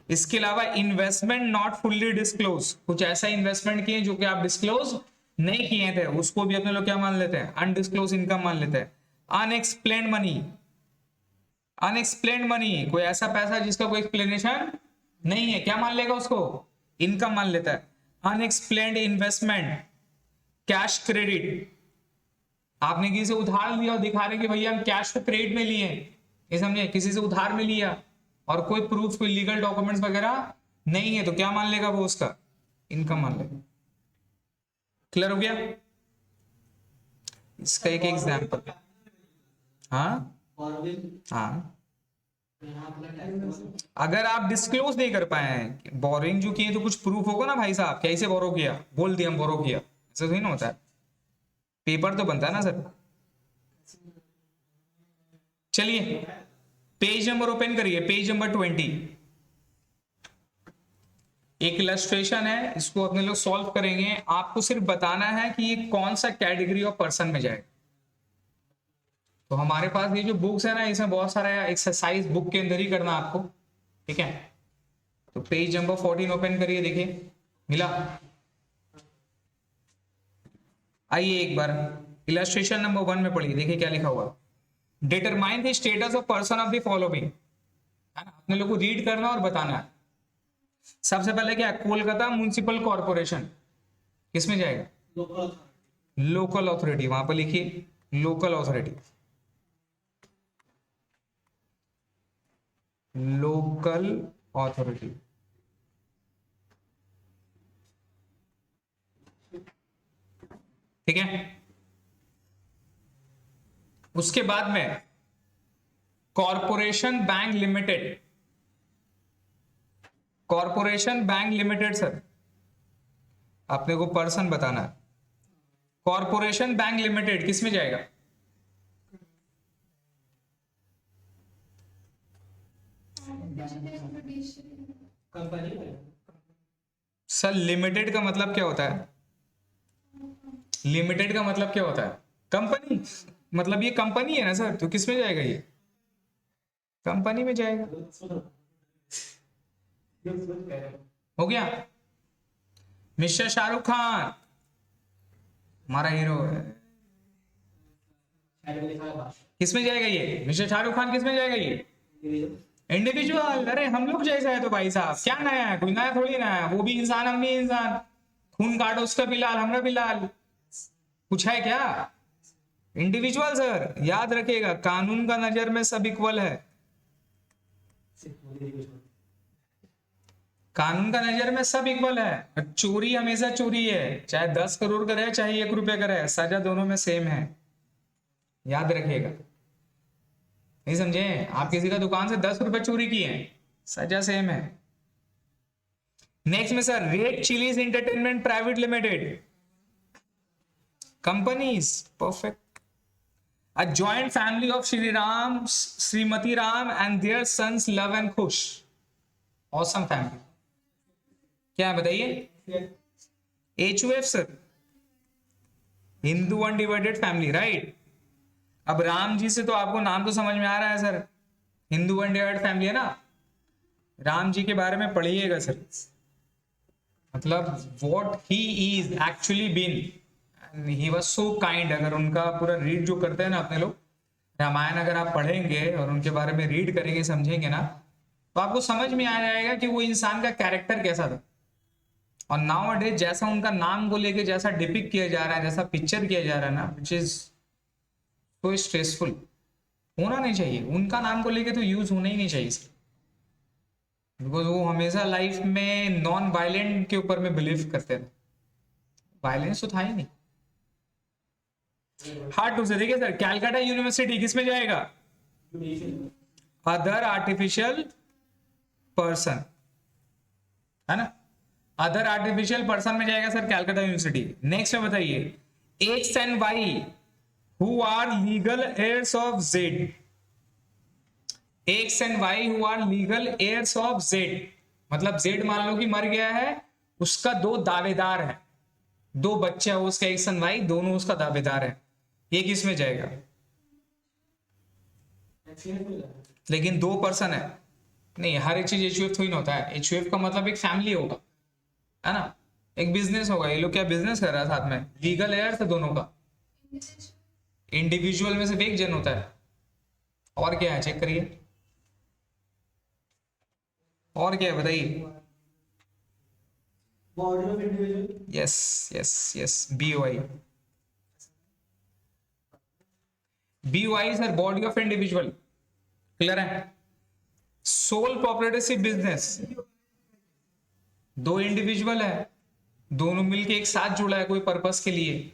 इसके अलावा इन्वेस्टमेंट नॉट फुल्ली डिस्क्लोज, कुछ ऐसा इन्वेस्टमेंट किए जो कि आप डिस्क्लोज नहीं किए थे, उसको भी अपने लोग क्या मान लेते हैं? अनडिस्क्लोज इनकम मान लेते हैं। अनएक्सप्लेन्ड मनी, अनएक्सप्लेन्ड मनी, कोई ऐसा पैसा जिसका कोई एक्सप्लेनेशन नहीं है, क्या मान लेगा उसको? इनकम मान लेता है। अनएक्सप्लेन्ड इन्वेस्टमेंट, कैश क्रेडिट, आपने किसी से उधार लिया और दिखा रहे कि भैया हम कैश को क्रेडिट में लिए, ये समझे, किसी से उधार में लिया और कोई प्रूफ, कोई लीगल डॉक्यूमेंट्स वगैरह नहीं है, तो क्या मान लेगा वो? उसका इनकम मान लेगा। क्लियर हो गया? इसका एक एग्जांपल, हाँ हाँ, अगर आप डिस्क्लोज नहीं कर पाए हैं, बोरिंग जो किए, तो कुछ प्रूफ होगा ना भाई साहब, कैसे बोरो किया, बोल दिया हम बोरो किया, ऐसा थोड़ी ना होता है, पेपर तो बनता है ना सर। चलिए पेज नंबर ओपन करिए, पेज नंबर 20। एक इलस्ट्रेशन है, इसको अपने लोग सॉल्व करेंगे। आपको सिर्फ बताना है कि ये कौन सा कैटेगरी ऑफ पर्सन में जाएगा। तो हमारे पास ये जो बुक्स है ना, इसमें बहुत सारा एक्सरसाइज बुक के अंदर ही करना आपको, ठीक है। तो पेज नंबर 14 ओपन करिए, देखिए मिला। आइए एक बार इलस्ट्रेशन नंबर 1 में पढ़िए, देखिए क्या लिखा हुआ। Determine the status of person of the following, है ना, अपने लोग को रीड करना और बताना है। सबसे पहले क्या, कोलकाता म्युनिसिपल कॉर्पोरेशन, किसमें जाएगा? लोकल अथॉरिटी, वहां पर लिखिए लोकल अथॉरिटी, लोकल अथॉरिटी। ठीक है, उसके बाद में corporation bank limited, corporation bank limited sir, अपने को पर्सन बताना है। कॉरपोरेशन बैंक लिमिटेड किस में जाएगा? सर लिमिटेड का मतलब क्या होता है? लिमिटेड का मतलब क्या होता है? कंपनी, मतलब ये कंपनी है ना सर, तो किस में जाएगा? ये कंपनी में जाएगा। हो गया। मिस्टर शाहरुख खान हमारा हीरो है, किस में जाएगा ये? मिस्टर शाहरुख खान किस में जाएगा ये? इंडिविजुअल। अरे हम लोग जैसा है तो भाई साहब, क्या नया है? कोई नया थोड़ी ना है, वो भी इंसान हम भी इंसान, खून काटो उसका भी लाल हमरा भी लाल, कुछ है क्या? इंडिविजुअल सर, याद रखिएगा, कानून का नजर में सब इक्वल है, कानून का नजर में सब इक्वल है। चोरी हमेशा चोरी है, चाहे 10 करोड़ का रहे चाहे 1 रुपए का रहे, सजा दोनों में सेम है, याद रखिएगा। नहीं समझे? आप किसी का दुकान से 10 रुपए चोरी किए, सजा सेम है। नेक्स्ट में sir red chillies entertainment private limited, companies, perfect. A joint family of Shri Ram, Srimati Ram and their sons Love and Kush. Awesome family. क्या है बताइए? HUF sir, Hindu undivided family, right. अब राम जी से तो आपको नाम तो समझ में आ रहा है सर, हिंदू अनडिवाइडेड फैमिली है ना। राम जी के बारे में पढ़िएगा सर, मतलब what he is actually been, he was so kind. अगर उनका पूरा रीड जो करते हैं ना अपने लोग, रामायण अगर आप पढ़ेंगे और उनके बारे में रीड करेंगे, समझेंगे ना, तो आपको समझ में आ जाएगा कि वो इंसान का कैरेक्टर कैसा था। और नाउ अ डेज जैसा उनका नाम को लेके जैसा डिपिक्ट किया जा रहा है, जैसा पिक्चर किया जा रहा है ना, विच इज सो स्ट्रेसफुल, होना नहीं चाहिए। उनका नाम को लेके तो यूज होना ही नहीं चाहिए, बिकॉज वो हमेशा लाइफ में नॉन वायलेंट के ऊपर में बिलीव करते थे, वायलेंस तो था ही नहीं। हार्ड टू से देखिए सर, कैलकाटा यूनिवर्सिटी किस में जाएगा? अदर आर्टिफिशियल पर्सन, है ना, अदर आर्टिफिशियल पर्सन में जाएगा सर कैलकाटा यूनिवर्सिटी। नेक्स्ट में बताइए, X and Y who are legal heirs of Z, X and Y who are legal heirs of Z, मतलब जेड मान लो कि मर गया है, उसका दो दावेदार है, दो बच्चे हैं उसका, एक्स एंड वाई दोनों उसका दावेदार है, ये किस में जाएगा? लेकिन दो पर्सन है, नहीं हर एक चीज एचयूएफ थोड़ी ना होता है। एचयूएफ का मतलब एक फैमिली होगा, है ना, एक बिजनेस होगा। ये लोग क्या बिजनेस कर रहा है साथ में? लीगल एयर था दोनों का, इंडिविजुअल में सिर्फ एक जन होता है। और क्या है चेक करिए, और क्या है बताइए? Body of individual, yes yes yes, BOI, BOI sir, body of individual, clear है। सोल प्रोप्राइटरशिप बिजनेस, दो इंडिविजुअल है, दोनों मिलके एक साथ जुड़ा है कोई पर्पस के लिए।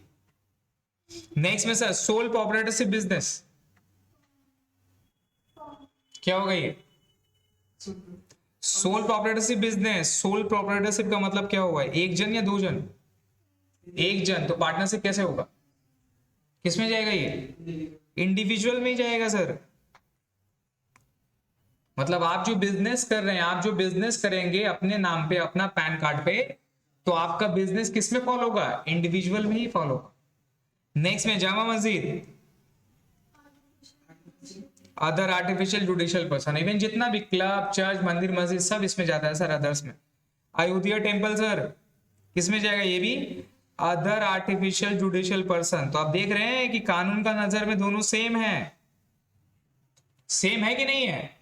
नेक्स्ट में सर सोल प्रोप्राइटरशिप बिजनेस, क्या होगा ये? Sole proprietorship business, sole proprietorship का मतलब क्या होगा? एक जन या दो जन? एक जन, तो पार्टनरशिप कैसे होगा? किसमें जाएगा ये? इंडिविजुअल में ही जाएगा सर। मतलब आप जो बिजनेस कर रहे हैं, आप जो बिजनेस करेंगे अपने नाम पे, अपना पैन कार्ड पे, तो आपका बिजनेस किस में फॉलो होगा? इंडिविजुअल में ही फॉलो होगा। नेक्स्ट में Jama Masjid, other artificial judicial person, even जितना भी क्लब, चर्च, मंदिर, मस्जिद सब इसमें जाता है सर, अदर्स में। अयोध्या टेम्पल सर किसमें जाएगा? ये भी अदर आर्टिफिशियल जुडिशियल पर्सन। तो आप देख रहे हैं कि कानून का नजर में दोनों सेम है, सेम है कि नहीं है?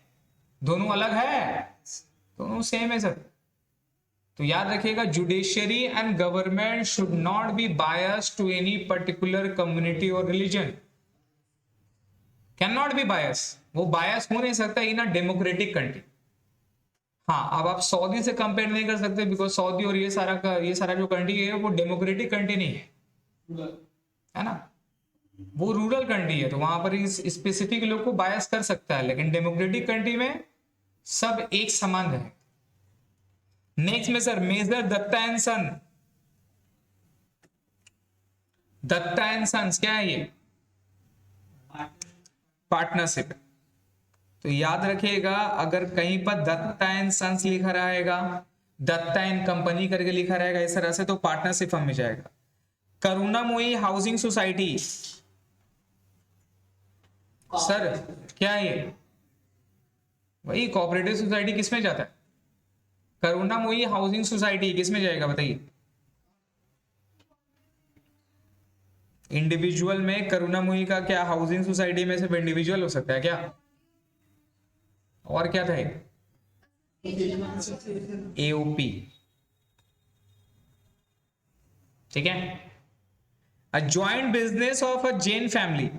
दोनों अलग है? दोनों सेम है सर। तो याद रखिएगा, judiciary and government should not be biased to any particular community और religion, can not be bias. वो बायस हो नहीं सकता इन अ डेमोक्रेटिक कंट्री। हाँ, अब आप सऊदी से कंपेयर नहीं कर सकते, बिकॉज सऊदी और ये सारा जो कंट्री है वो डेमोक्रेटिक कंट्री नहीं है ना, वो रूरल कंट्री है, तो वहां पर इस स्पेसिफिक लोग को बायस कर सकता है, लेकिन डेमोक्रेटिक कंट्री में सब एक समान है। नेक्स्ट में sir major Datta and son, Datta and sons क्या है ये? पार्टनरशिप। तो याद रखिएगा, अगर कहीं पर दत्ता एंड सन्स लिखा रहेगा, दत्ता एंड कंपनी करके लिखा रहेगा इस तरह से, तो पार्टनरशिप में जाएगा। करुणामयी हाउसिंग सोसाइटी सर क्या है ये? वही कोऑपरेटिव सोसाइटी किसमें जाता है? करुणामयी हाउसिंग सोसाइटी किसमें जाएगा बताइए? इंडिविजुअल में करुणामयी का क्या हाउसिंग सोसाइटी में सिर्फ इंडिविजुअल हो सकता है क्या? और क्या था? एओपी, ठीक है। A joint business of a Jain family,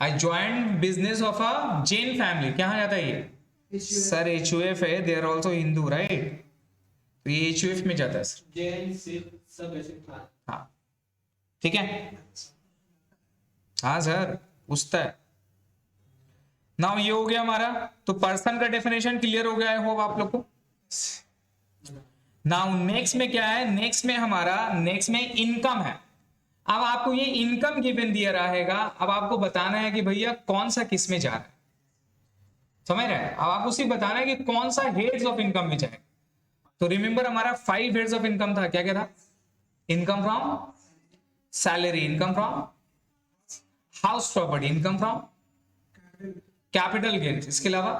a joint business of a Jain family, कहां जाता है ये? सर एचयूएफ है, they are also Hindu right, तो ये एचयूएफ में जाता है सर। जैन सिख सब ऐसे था। हाँ ठीक है, हाँ सर पूछता है। नाउ ये हो गया हमारा, तो पर्सन का डेफिनेशन क्लियर हो गया है होप आप लोग को। नाउ नेक्स्ट में क्या है? नेक्स्ट में हमारा इनकम है। अब आपको ये इनकम गिवन दिया रहेगा, अब आपको बताना है कि भैया कौन सा किस में जा रहा है, समझ रहे हैं? अब आपको सिर्फ बताना है कि कौन सा हेड्स ऑफ इनकम में जाएगा। तो रिमेंबर हमारा 5 हेड्स ऑफ इनकम था, क्या क्या था? Income from salary, income from house property, income from capital gains, इसके अलावा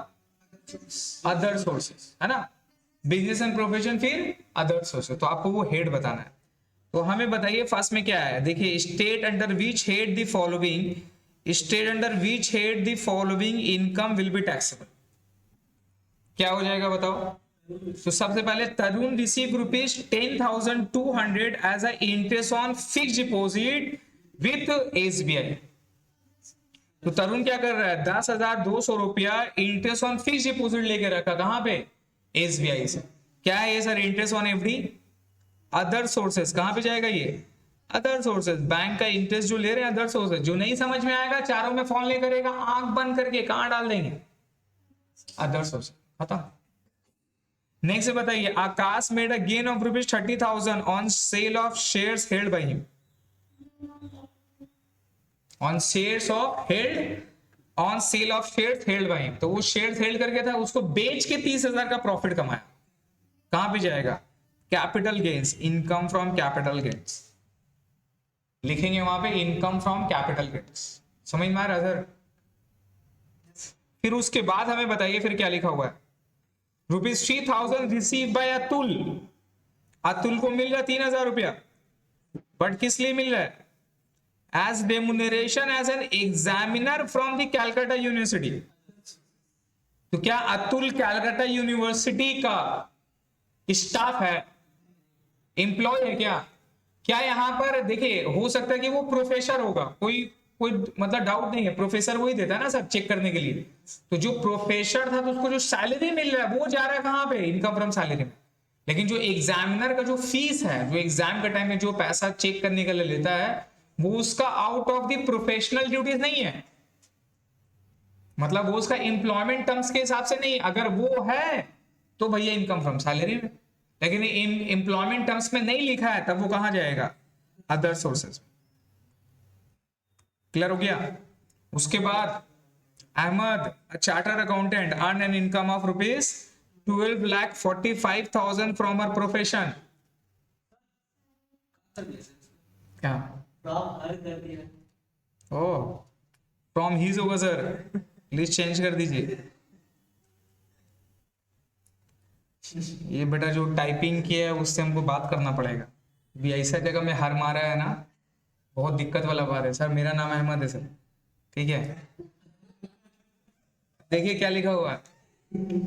अदर सोर्सेस, है ना। बिजनेस एंड प्रोफेशन, फिर अदर सोर्सेस। तो आपको वो हेड बताना है। तो हमें बताइए फर्स्ट में क्या है, देखिए state under which head the following, state under which head the following income will be taxable. क्या हो जाएगा बताओ। तो सबसे पहले Tarun receive ₹10,200 as a interest on fix deposit with SBI। तो तरुण क्या कर रहा है, 10,200 रुपया इंटरेस्ट ऑन फिक्स डिपॉजिट लेके रखा, कहां पे, SBI से। क्या है ये sir, interest on FD। Other sources कहां पे जाएगा ये, अदर सोर्सेस। बैंक का इंटरेस्ट जो ले रहे हैं अदर सोर्सेस। जो नहीं समझ में आएगा चारों में फोन ले करेगा, आंख बंद करके कहां डाल देंगे, अदर सोर्सेस, खत्म। नेक्स्ट बताइए, Akash made a gain of ₹30,000 on sale of shares held by him, on shares of held, on sale of shares held by him. तो वो शेयर्स हेल्ड करके था, उसको बेच के 30,000 का प्रॉफिट कमाया, कहां पे जाएगा, capital gains, income from capital gains. लिखेंगे वहां पे इनकम फ्रॉम कैपिटल गेन्स। समझ में आ रहा है सर। फिर उसके बाद हमें बताइए फिर क्या लिखा हुआ है, ₹3,000 रिसीव बाय अतुल। अतुल को मिल रहा 3,000 रुपया, बट किस लिए मिल रहा है, as remuneration as an examiner from the Calcutta university. तो क्या अतुल कैलकाटा यूनिवर्सिटी का स्टाफ है, एम्प्लॉय है क्या। क्या यहां पर देखिए हो सकता है कि वो प्रोफेसर होगा, कोई कोई मतलब डाउट नहीं है, प्रोफेसर वही देता है ना सर चेक करने के लिए। तो जो प्रोफेसर था तो उसको जो सैलरी मिल रहा है वो जा रहा है कहां पे, इनकम फ्रॉम सैलरी में। लेकिन जो एग्जामिनर का जो फीस है, जो एग्जाम के टाइम में जो पैसा चेक करने के लिए लेता है, वो उसका out of the professional duties नहीं है, मतलब वो उसका एम्प्लॉयमेंट टर्म्स के हिसाब से नहीं। अगर वो है तो भैया इनकम फ्रॉम सैलरी में, लेकिन एम्प्लॉयमेंट टर्म्स में नहीं लिखा है, तब वो कहां जाएगा, अदर सोर्सेज। क्लियर हो गया। उसके बाद Ahmad chartered accountant earn an income of ₹12,45,000 from her profession. क्या, फ्रॉम हर कर दिया। ओ फ्रॉम हीज होगा सर, प्लीज चेंज कर दीजिए। ये बेटा जो टाइपिंग किया है उससे हमको बात करना पड़ेगा, भी ऐसा जगह में हार मारा है ना, बहुत दिक्कत वाला बात है। सर मेरा नाम अहमद है सर, ठीक है। देखिए क्या लिखा हुआ है,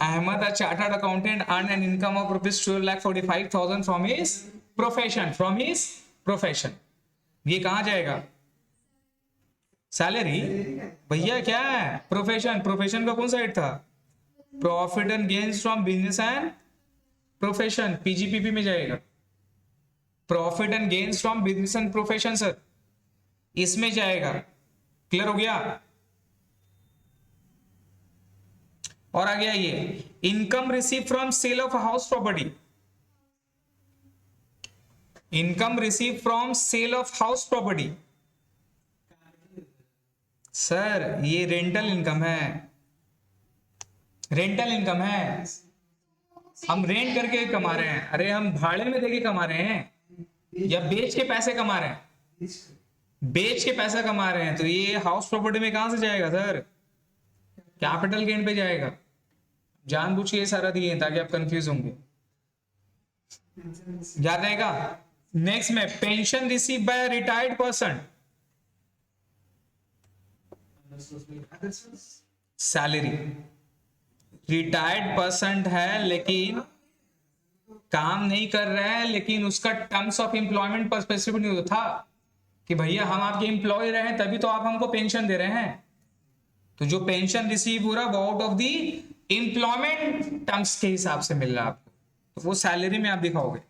Ahmad a chartered accountant earn an income of ₹12,45,000 from his profession, from his profession. ये कहां जाएगा, सैलरी। भैया क्या है प्रोफेशन, प्रोफेशन का कौन सा हेड था, profit and gains from business and profession, PGPP में जाएगा। Profit and gains from business and profession sir, इसमें जाएगा। क्लियर हो गया। और आगे आइए, income receive from sale of house property, income receive from sale of house property. Sir ये रेंटल इनकम है, रेंटल इनकम है, हम रेंट करके कमा रहे हैं। अरे हम भाड़े में देके कमा रहे हैं या बेच के पैसे कमा रहे हैं, बेच के पैसा कमा रहे हैं। तो ये हाउस प्रॉपर्टी में कहां से जाएगा सर, कैपिटल गेन पे जाएगा। जानबूझ के ये सारा दिए ताकि आप कंफ्यूज होंगे, याद रहेगा। नेक्स्ट में pension receive by retired person, salary. Retired person है लेकिन काम नहीं कर रहा है, लेकिन उसका टर्म्स ऑफ एम्प्लॉयमेंट पर स्पेसिफिक नहीं था कि भैया हम आपके एम्प्लॉय रहे तभी तो आप हमको पेंशन दे रहे हैं। तो जो पेंशन रिसीव हो रहा है वो out of the employment terms के हिसाब से मिल रहा है आपको, तो वो सैलरी में आप दिखाओगे।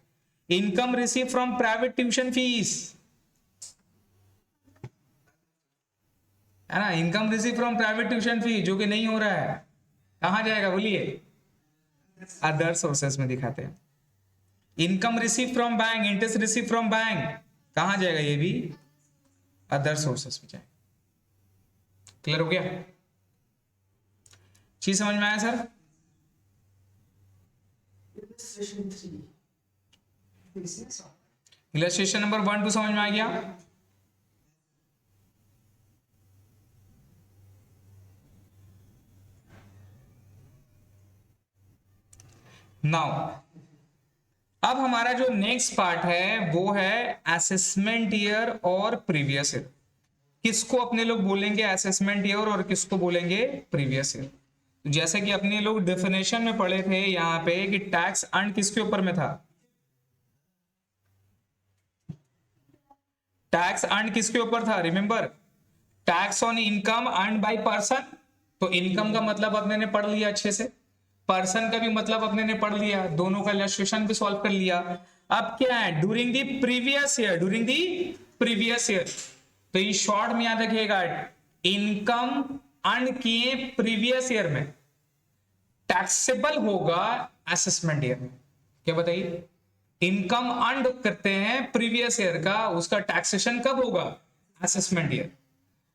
Income receive from private tuition fees, है ना, income receive from private tuition fee जो कि नहीं हो रहा है, कहां जाएगा बोलिए, अदर सोर्सेस में दिखाते हैं। Income receive from bank, interest receive from bank, कहां जाएगा, ये भी अदर सोर्सेस में जाएगा। क्लियर हो गया, चीज समझ में आया सर। इलस्ट्रेशन नंबर 1 2 समझ में आ गया। नाउ अब हमारा जो नेक्स्ट पार्ट है वो है असेसमेंट ईयर और प्रीवियस ईयर। किसको अपने लोग बोलेंगे असेसमेंट ईयर और किसको बोलेंगे प्रीवियस ईयर? तो जैसे कि अपने लोग डेफिनेशन में पढ़े थे यहां पे कि टैक्स अर्न किसके ऊपर में था? टैक्स अर्न किसके ऊपर था? Remember, tax on income earn by person. तो इनकम का मतलब अपने ने पढ़ लिया अच्छे से, पर्सन का भी मतलब अपने ने पढ़ लिया, दोनों का इलस्ट्रेशन भी सॉल्व कर लिया। अब क्या है? During the previous year, during the previous year. तो ये शॉर्ट में याद रखिएगा, इनकम अर्न किए प्रीवियस ईयर में टैक्सेबल होगा असेसमेंट ईयर में। क्या बताइए? इनकम अर्न करते हैं प्रीवियस ईयर का, उसका टैक्सेशन कब होगा? Assessment year.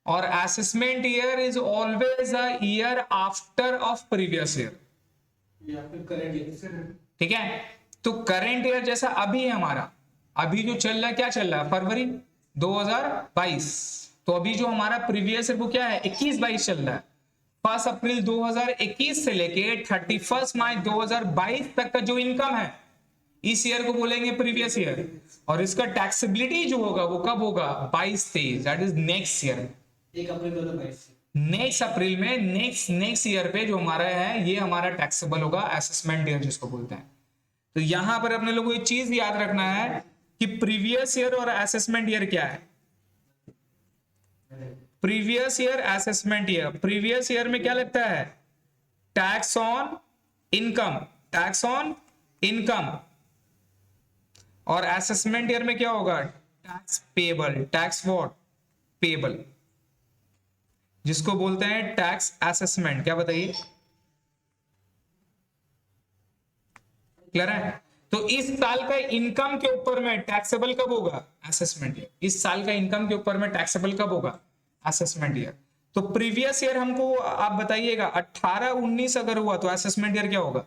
और assessment year is always a year after of previous year, या फिर करंट ईयर। ठीक है? तो करंट ईयर जैसा अभी है हमारा, अभी जो चल रहा है, क्या चल रहा है? फरवरी 2022। तो अभी जो हमारा प्रीवियस ईयर वो क्या है? 21-22 चल रहा है। 1 अप्रैल 2021 से लेके 31 मार्च 2022 तक का जो इनकम है इस ईयर को बोलेंगे प्रीवियस ईयर। और इसका टैक्सेबिलिटी जो होगा वो कब होगा? 22-23, that is next year. 1 April 2022 next April में नेक्स्ट ईयर पे जो हमारा है ये हमारा टैक्सेबल होगा, असेसमेंट ईयर जिसको बोलते हैं। तो यहां पर अपने लोगों को एक चीज याद रखना है कि प्रीवियस ईयर और असेसमेंट ईयर क्या है? Previous year, assessment year. Previous year में क्या लगता है? Tax on income, tax on income. और असेसमेंट ईयर में क्या होगा? Tax payable, tax what? Payable, जिसको बोलते हैं टैक्स असेसमेंट। क्या बताइए? क्लियर है? तो इस साल का इनकम के ऊपर में टैक्सेबल कब होगा? Assessment year. इस साल का इनकम के ऊपर में टैक्सेबल कब होगा? Assessment year. तो प्रीवियस ईयर हमको आप बताइएगा 18-19 अगर हुआ तो असेसमेंट ईयर क्या होगा?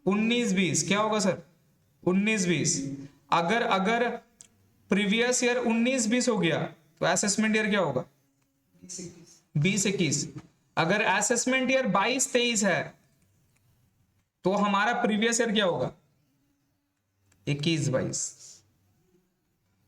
19-20 क्या होगा सर? 19-20। अगर प्रीवियस ईयर 19-20 हो गया तो असेसमेंट ईयर क्या होगा? 20-21। अगर असेसमेंट ईयर 22-23 है तो हमारा प्रीवियस ईयर क्या होगा? 21-22।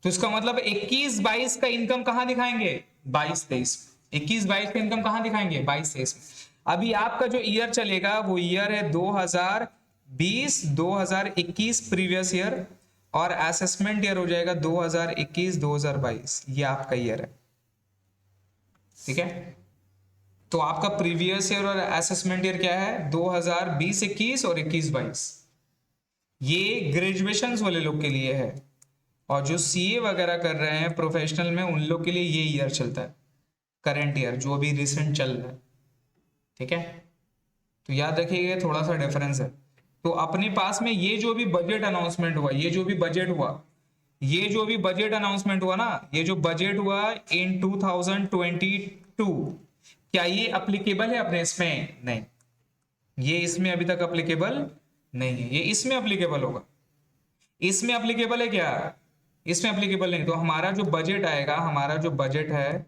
तो इसका मतलब 21-22 का इनकम कहां दिखाएंगे? 22-23। 21-22 का इनकम कहां दिखाएंगे? 22-23 में। अभी आपका जो ईयर चलेगा वो ईयर है 2020-2021 प्रीवियस ईयर, और असेसमेंट ईयर हो जाएगा 2021-2022। ये आपका ईयर है, ठीक है? तो आपका प्रीवियस ईयर और असेसमेंट ईयर क्या है? 2020-21 और 21-22। ये ग्रेजुएशन वाले लोग के लिए है, और जो सीए वगैरह कर रहे हैं प्रोफेशनल में उन लोग के लिए ये ईयर चलता है, करंट ईयर जो अभी रिसेंट चल रहा है, ठीक है? तो याद रखिएगा थोड़ा सा डिफरेंस है। तो अपने पास में ये जो भी बजट अनाउंसमेंट हुआ, ये जो भी बजट अनाउंसमेंट हुआ ना, ये जो बजट हुआ इन 2022, क्या ये अप्लीकेबल है अपने इसमें? नहीं, ये इसमें अभी तक अप्लीकेबल नहीं है। ये इसमें अप्लीकेबल होगा। इसमें अप्लीकेबल है क्या? इसमें अप्लीकेबल नहीं। तो हमारा जो बजट आएगा, हमारा जो बजट है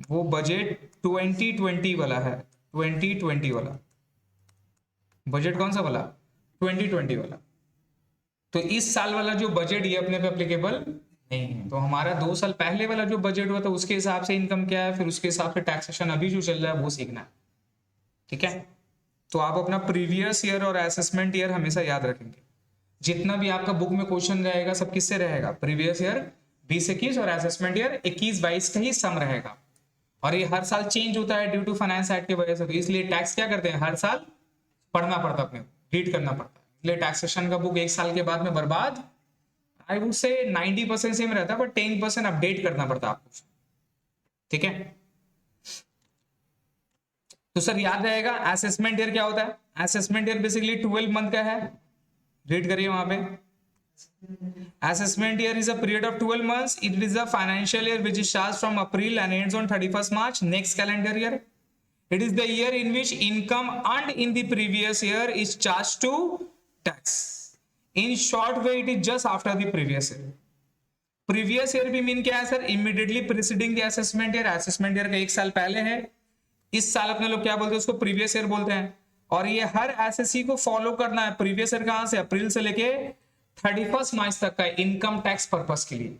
वो बजट 2020 वाला है। 2020 वाला बजट कौन सा वाला? 2020 वाला। तो इस साल वाला जो बजट ये अपने पे अप्लीकेबल नहीं है। तो हमारा 2 साल पहले वाला जो बजट हुआ था उसके हिसाब से इनकम क्या है, फिर उसके हिसाब से टैक्सेशन अभी जो चल रहा है वो सीखना है, ठीक है? तो आप अपना प्रीवियस ईयर और असेसमेंट ईयर हमेशा याद रखेंगे। जितना भी आपका बुक में क्वेश्चन रहेगा सब किससे रहेगा? प्रीवियस ईयर 20-21 और असेसमेंट ईयर 21-22 का ही सम रहेगा। और ये हर साल चेंज होता है ड्यू टू फाइनेंस एक्ट की वजह से। तो इसलिए टैक्स क्या करते हैं? हर साल पढ़ना पड़ता है, अपने रीड करना पड़ता है। इसलिए टैक्सेशन का बुक 1 साल के बाद में बर्बाद, आई वुड से 90% सेम रहता है, बट 10% अपडेट करना पड़ता है आपको, ठीक है? तो सर याद रहेगा असेसमेंट ईयर क्या होता है? असेसमेंट ईयर बेसिकली 12 मंथ का है। रीड करिए वहां पे, assessment year is a period of 12 months. It is a financial year which starts from April and ends on 31st March next calendar year. It is the year in which income earned in the previous year is charged to tax. In short way, it is just after the previous year. Previous year भी mean क्या है sir? Immediately preceding the assessment year. Assessment year का 1 साल पहले है। इस साल अपने लोग क्या बोलते हैं? उसको previous year बोलते हैं। और ये हर एसएससी को फॉलो करना है। प्रीवियस ईयर कहां से, अप्रैल से लेके 31 मार्च तक का इनकम टैक्स पर्पस के लिए।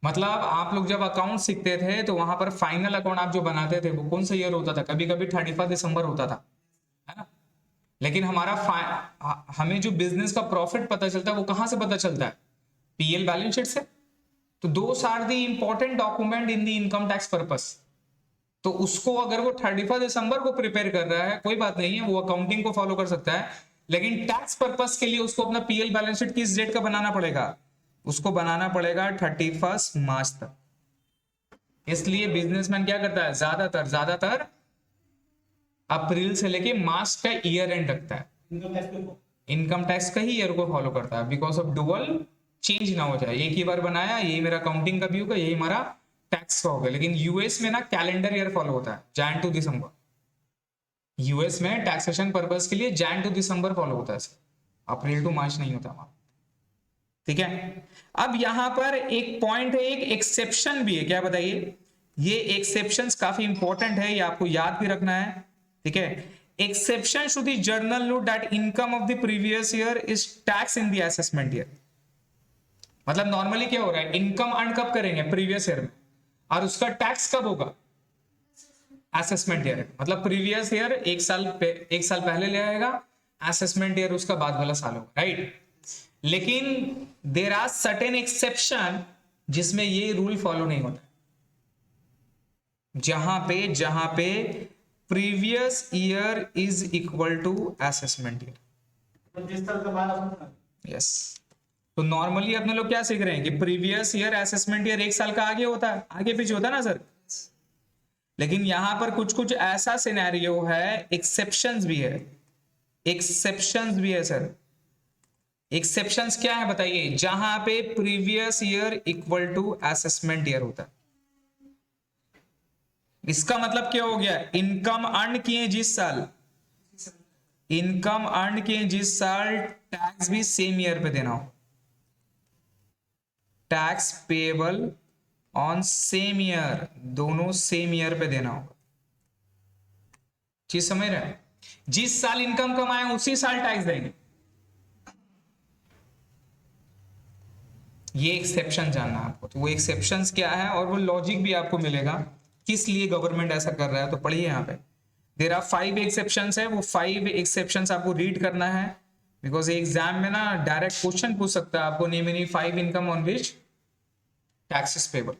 मतलब आप लोग जब अकाउंट सीखते थे तो वहां पर फाइनल अकाउंट आप जो बनाते थे वो कौन सा ईयर होता था, कभी कभी 31 दिसंबर होता था, है ना। लेकिन हमें जो बिजनेस का प्रॉफिट पता चलता है वो कहां से पता चलता है, पीएल बैलेंस शीट से। तो those are the important document in the income tax purpose. तो उसको अगर वो 31 दिसंबर को प्रिपेयर कर रहा है कोई बात नहीं है, वो अकाउंटिंग को फॉलो कर सकता है, लेकिन टैक्स पर्पस के लिए उसको अपना पीएल बैलेंस शीट किस डेट का बनाना पड़ेगा, उसको बनाना पड़ेगा 31 मार्च तक। इसलिए बिजनेसमैन क्या करता है, ज्यादातर अप्रैल से लेके मार्च का ईयर एंड रखता है, इनकम टैक्स का ही ईयर को फॉलो करता है, बिकॉज ऑफ डुअल चेंज ना हो जाए। एक ही बार बनाया, यही मेरा अकाउंटिंग का भी होगा, यही हमारा टैक्स का होगा। लेकिन यूएस में ना कैलेंडर ईयर फॉलो होता है, जैन टू दिसंबर। यूएस में टैक्सेशन पर्पस के लिए जैन टू दिसंबर फॉलो होता है, अप्रैल टू मार्च नहीं होता वहां। ठीक है, अब यहां पर एक पॉइंट है, एक एक्सेप्शन भी है, क्या बताइए। ये एक्सेप्शंस काफी इंपॉर्टेंट है, ये आपको याद भी रखना है। ठीक है, exception to the general note that income of the previous year is tax in the assessment year. मतलब नॉर्मली क्या हो रहा है, इनकम अर्न कब करेंगे, प्रीवियस ईयर में, और उसका टैक्स कब होगा, असेसमेंट ईयर। मतलब प्रीवियस ईयर एक साल पहले ले आएगा, असेसमेंट ईयर उसका बाद वाला साल होगा, राइट। लेकिन देयर आर सर्टेन एक्सेप्शन जिसमें ये रूल फॉलो नहीं होता, जहां पे previous year is equal to assessment year. Yes, तो नॉर्मली अपने लोग क्या सीख रहे हैं कि प्रीवियस ईयर असेसमेंट ईयर एक साल का आगे होता है, आगे पीछे होता है ना सर। लेकिन यहां पर कुछ ऐसा सिनेरियो है, एक्सेप्शंस भी है सर। एक्सेप्शंस क्या है बताइए, जहां पे previous year equal to assessment year होता है। इसका मतलब क्या हो गया, इनकम अर्न किए जिस साल टैक्स भी सेम ईयर पे देना हो, tax payable on same year, दोनों सेम ईयर पे देना होगा। चीज समझ रहे हैं, जिस साल इनकम कमाए उसी साल टैक्स देंगे। ये एक्सेप्शन जानना है आपको, तो वो एक्सेप्शंस क्या है और वो लॉजिक भी आपको मिलेगा किस लिए गवर्नमेंट ऐसा कर रहा है। तो पढ़िए यहाँ पे देयर आर 5 एक्सेप्शंस है, वो 5 एक्सेप्शंस आपको रीड करना है, बिकॉज एग्जाम में ना डायरेक्ट क्वेश्चन पूछ सकता है आपको, name any 5 income on which taxes payable.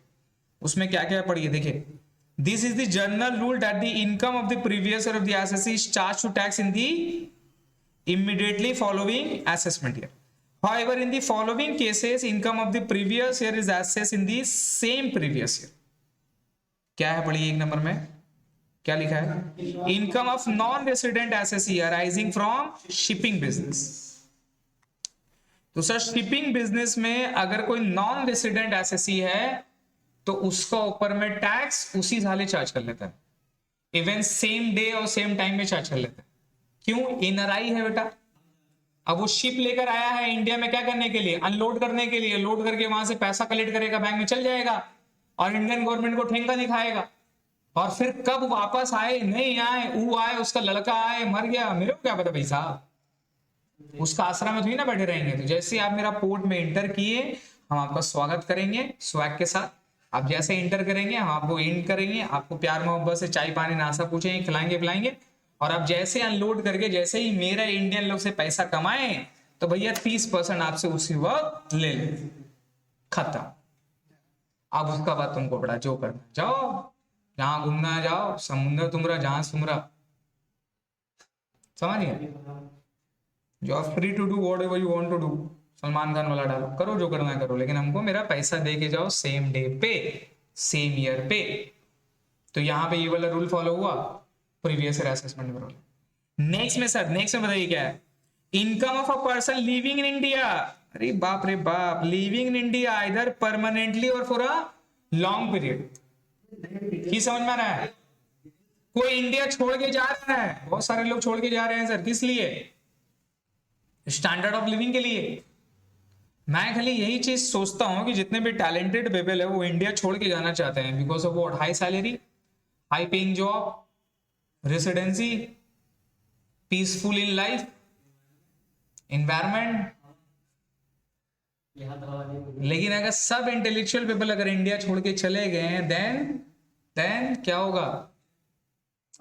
उसमें क्या क्या पढ़िए, देखिए, this is the general rule that the income of the previous year of the assessee is charge to tax in the immediately following assessment year. However, in the following cases, income of the previous year is assessed in the same previous year. क्या है पढ़िए, 1 number में क्या लिखा है, income of non resident SSC arising from shipping business. तो sir shipping business में अगर कोई नॉन रेसिडेंट एसएससी है तो उसका ऊपर में टैक्स उसी साल चार्ज कर लेता है, इवन सेम डे और सेम टाइम में चार्ज कर लेता है। क्यों, एनआरआई है बेटा। अब वो शिप लेकर आया है इंडिया में क्या करने के लिए, अनलोड करने के लिए, लोड करके वहां से पैसा कलेक्ट करेगा, बैंक में चल जाएगा और इंडियन गवर्नमेंट को ठेंगा दिखाएगा, और फिर कब वापस आए नहीं आए, वो आए, उसका लड़का आए, मर गया, मेरे को क्या पता भाई साहब, उसका आश्रम में थोड़ी ना बैठे रहेंगे। तो जैसे आप मेरा पोर्ट में एंटर किए, हम आपका स्वागत करेंगे स्वैग के साथ। आप जैसे एंटर करेंगे हम आपको इन करेंगे, आपको प्यार मोहब्बत से चाय पानी नाश्ता पूछेंगे, खिलाएंगे पिलाएंगे, और आप जैसे अनलोड करके जैसे ही मेरा इंडियन लोग से पैसा कमाए तो भैया 30% आपसे उसी वक्त ले ले, खत्म। अब उसका बाद तुमको बड़ा जो करना, जाओ जहां घूमना है जाओ, समुद्र तुमरा जहां सुमरा, समझिए, you are free to do whatever you want to do. Salman Khan वाला डालो, करो जो करना है करो, लेकिन हमको मेरा पैसा दे के जाओ सेम डे पे, सेम ईयर पे। तो यहाँ पे ये वाला रूल फॉलो हुआ, प्रीवियस ईयर असेसमेंट में। नेक्स्ट में सर, नेक्स्ट में बताइए क्या है, income of a person living in India. अरे बाप रे बाप, लिविंग इन इंडिया इधर परमानेंटली और फॉर अ लॉन्ग पीरियड। की समझ में आ रहा है, कोई इंडिया छोड़ के जा रहा है, बहुत सारे लोग छोड़ के जा रहे हैं सर, किस लिए, स्टैंडर्ड ऑफ लिविंग के लिए। मैं खाली यही चीज सोचता हूं कि जितने भी टैलेंटेड पीपल है वो इंडिया छोड़ के जाना चाहते हैं, because of what, high salary, high paying job, residency, peaceful in life, environment. यहाँ दवा नहीं। लेकिन अगर सब इंटेलेक्चुअल पीपल अगर इंडिया छोड़ के चले गए देन क्या होगा?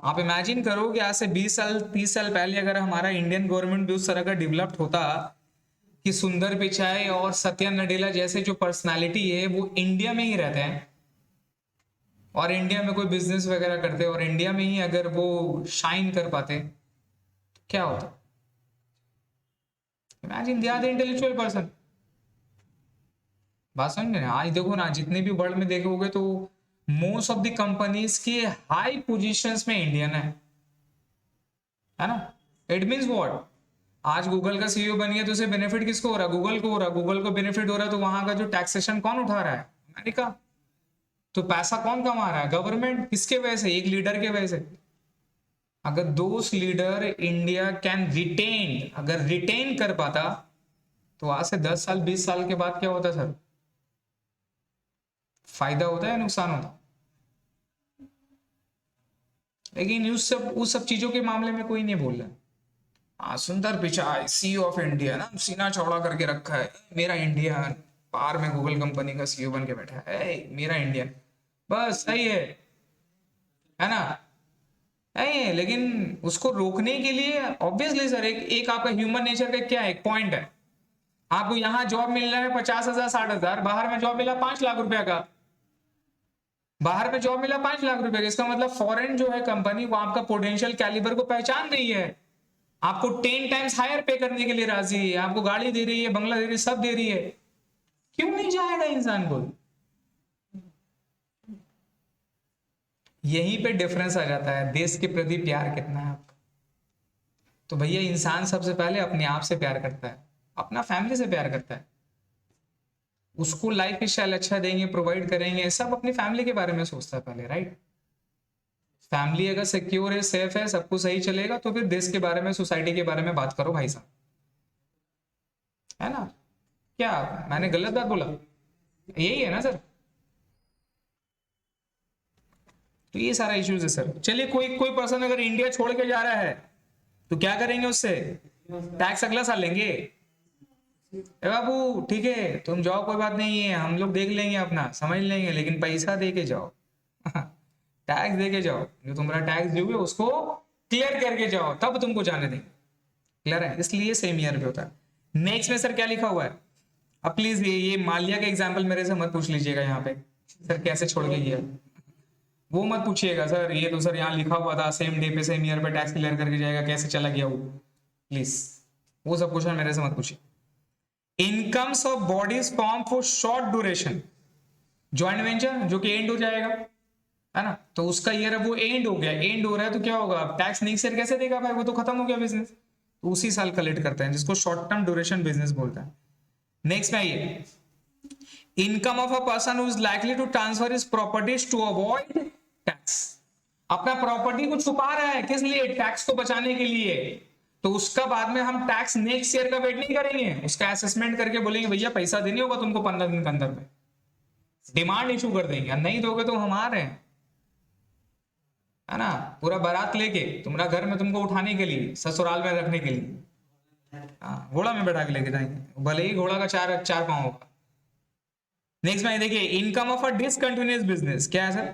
आप इमेजिन करो कि आज से 20 साल 30 साल पहले अगर हमारा इंडियन गवर्नमेंट भी उस तरह का डेवलप्ड होता कि सुंदर पिचाई और सत्या नडेला जैसे जो पर्सनालिटी है वो इंडिया में ही रहते हैं और इंडिया में कोई बिजनेस वगैरह करते और इंडिया में ही अगर वो शाइन कर पाते तो क्या होता? Imagine they are the intellectual person. बात समझ में? आज देखो ना, जितने भी वर्ल्ड में देखोगे तो मोस्ट ऑफ द कंपनीज के हाई पोजीशंस में इंडियन है ना? It means what? आज गूगल का सीईओ बन गया तो उसे बेनिफिट किसको हो रहा? गूगल को हो रहा। गूगल को बेनिफिट हो रहा तो वहां का जो टैक्सेशन कौन उठा रहा है? अमेरिका। तो पैसा कौन कमा रहा है? गवर्नमेंट। किसके वजह से? एक लीडर के वजह से। अगर दोस्त लीडर इंडिया कैन रिटेन, अगर रिटेन कर पाता तो आज से 10 साल 20 साल के बाद क्या होता सर? फायदा होता है, नुकसान होता? लेकिन उस सब चीजों के मामले में कोई नहीं बोल रहा। हाँ, सुंदर पिचाई सीईओ ऑफ इंडिया ना, सीना चौड़ा करके रखा है, मेरा इंडिया पार में गूगल कंपनी का सीईओ बन के बैठा है, मेरा इंडिया बस सही है ना? नहीं है, लेकिन उसको रोकने के लिए ऑब्वियसली सर एक आपका ह्यूमन नेचर का क्या है, एक पॉइंट है। आपको यहाँ जॉब मिल रहा है 50,000 60,000, बाहर में जॉब मिला 5 लाख रुपया का, बाहर में जॉब मिला 5 लाख रुपए का। इसका मतलब फॉरेन जो है कंपनी वो आपका पोटेंशियल कैलिबर को पहचान रही है, आपको 10 टाइम्स हायर पे करने के लिए राजी है, आपको गाड़ी दे रही है, बंगला दे रही है, सब दे रही है। क्यों नहीं जाएगा इंसान को? यहीं पे डिफरेंस आ जाता है, देश के प्रति प्यार कितना है आपका। तो भैया इंसान सबसे पहले अपने आप से प्यार करता है, अपना फैमिली से प्यार करता है, उसको लाइफ स्टाइल अच्छा देंगे, प्रोवाइड करेंगे, सब अपनी फैमिली के बारे में सोचता है पहले, राइट? फैमिली अगर सिक्योर है, सेफ है, सब कुछ सही चलेगा तो फिर देश के बारे में, सोसाइटी के बारे में बात करो भाई साहब, है ना? क्या मैंने गलत बात बोला? यही है ना सर? तो ये सारा इश्यूज है सर। चलिए कोई पर्सन अगर इंडिया छोड़ के जा रहा है तो क्या करेंगे उससे? टैक्स अगला साल लेंगे। बाबू ठीक है तुम जाओ, कोई बात नहीं है, हम लोग देख लेंगे, अपना समझ लेंगे, लेकिन पैसा दे के जाओ टैक्स दे के जाओ, जो तुम्हारा टैक्स ड्यू है उसको क्लियर करके जाओ, तब तुमको जाने देंगे। क्लियर है? इसलिए सेम ईयर पे होता है। नेक्स्ट में सर क्या लिखा हुआ है? अब प्लीज ये माल्या का एग्जाम्पल मेरे से मत पूछ लीजिएगा यहाँ पे, सर कैसे छोड़ के गया वो मत पूछिएगा सर, ये तो सर यहाँ लिखा हुआ था सेम डे पे सेम ईयर पे टैक्स क्लियर करके जाएगा, कैसे चला गया वो, प्लीज वो सब क्वेश्चन मेरे से मत पूछिए। Incomes of bodies form for short duration, joint venture जो कि एंड हो जाएगा, है ना? तो उसका ईयर अब वो एंड हो गया, एंड हो रहा है तो क्या होगा? टैक्स नेक्स्ट ईयर कैसे देगा भाई, वो तो खत्म हो गया बिजनेस, तो उसी साल कलेक्ट करते हैं, जिसको शॉर्ट टर्म ड्यूरेशन बिजनेस बोलता है। नेक्स्ट में आइए, income of a person who is likely to transfer his properties to avoid tax, अपना प्रॉपर्टी को छुपा रहा है, किस लिए? टैक्स को बचाने के लिए। तो उसका बाद में हम टैक्स नेक्स्ट ईयर का वेट नहीं करेंगे, उसका असेसमेंट करके बोलेंगे भैया पैसा देने होगा तुमको 15 दिन के अंदर में, डिमांड इशू कर देंगे, नहीं दोगे तो हम आ रहे हैं, है ना? पूरा बारात लेके तुम्हारा घर में तुमको उठाने के लिए, ससुराल में रखने के लिए, हाँ घोड़ा में बैठा के लेके जाएंगे, भले ही घोड़ा का चार पांव होगा। नेक्स्ट में देखिए, income of a discontinuous business, क्या है सर?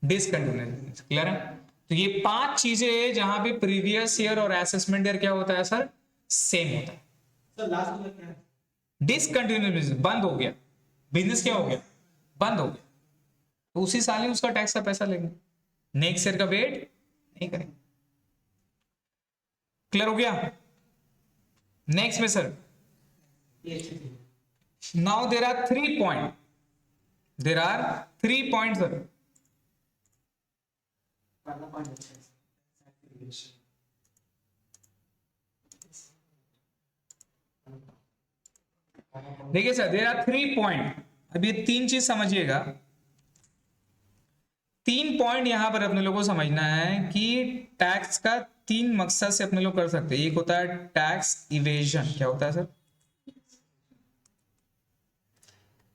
Discontinuous business. क्लियर है? तो ये 5 चीजें हैं जहां पे प्रीवियस ईयर और असेसमेंट ईयर क्या होता है सर? सेम होता है। सर लास्ट में क्या है? डिसकंटिन्यूअस बिजनेस बंद हो गया, बिजनेस क्या हो गया? बंद हो गया, तो उसी साल ही उसका टैक्स का पैसा लेंगे, नेक्स्ट ईयर का वेट नहीं करेंगे। क्लियर हो गया? नेक्स्ट में sir, now there are 3 point, there are 3 point sir. पहला पॉइंट अच्छा है, देखिए सर, देर आर 3 पॉइंट। अब ये 3 चीज समझिएगा, 3 पॉइंट यहां पर अपने लोगों को समझना है कि टैक्स का 3 मकसद से अपने लोग कर सकते हैं। एक होता है टैक्स इवेजन, क्या होता है सर?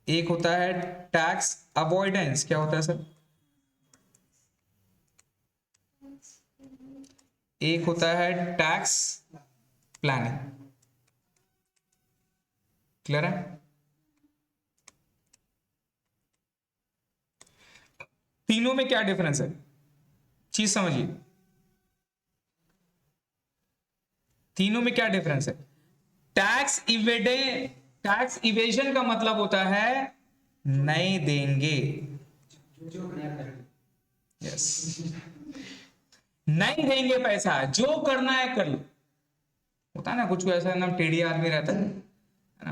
एक होता है टैक्स अवॉइडेंस, क्या होता है सर? एक होता है टैक्स प्लानिंग। क्लियर है? तीनों में क्या डिफरेंस है, चीज समझिए। तीनों में क्या डिफरेंस है? टैक्स इवेजन का मतलब होता है नहीं देंगे। जो नया करेंगे। यस, नहीं देंगे पैसा, जो करना है कर लो। होता है ना कुछ ऐसा एकदम टेढ़ी आदमी रहता है ना,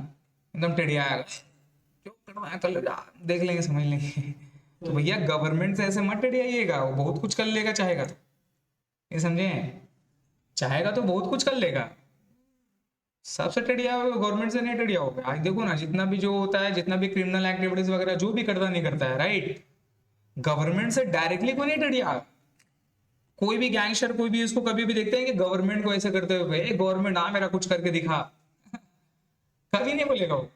एकदम टेढ़िया आएगा, जो करना है कर लो, देख लेंगे समझ लेंगे। तो भैया गवर्नमेंट से ऐसे मत टेढ़ियाइएगा, वो बहुत कुछ कर लेगा चाहेगा तो, ये समझे? चाहेगा तो बहुत कुछ कर लेगा। सबसे टेढ़िया गवर्नमेंट से नहीं टेढ़िया होगा। आज देखो ना, जितना भी जो होता है, जितना भी क्रिमिनल एक्टिविटीज वगैरह जो भी करता नहीं करता है, राइट, गवर्नमेंट से डायरेक्टली कोई नहीं टेढ़िया। कोई भी गैंगस्टर कोई भी इसको कभी भी देखते हैं कि गवर्नमेंट को ऐसे करते हुए, गवर्नमेंट आ मेरा कुछ करके दिखा, कभी नहीं बोलेगा वो,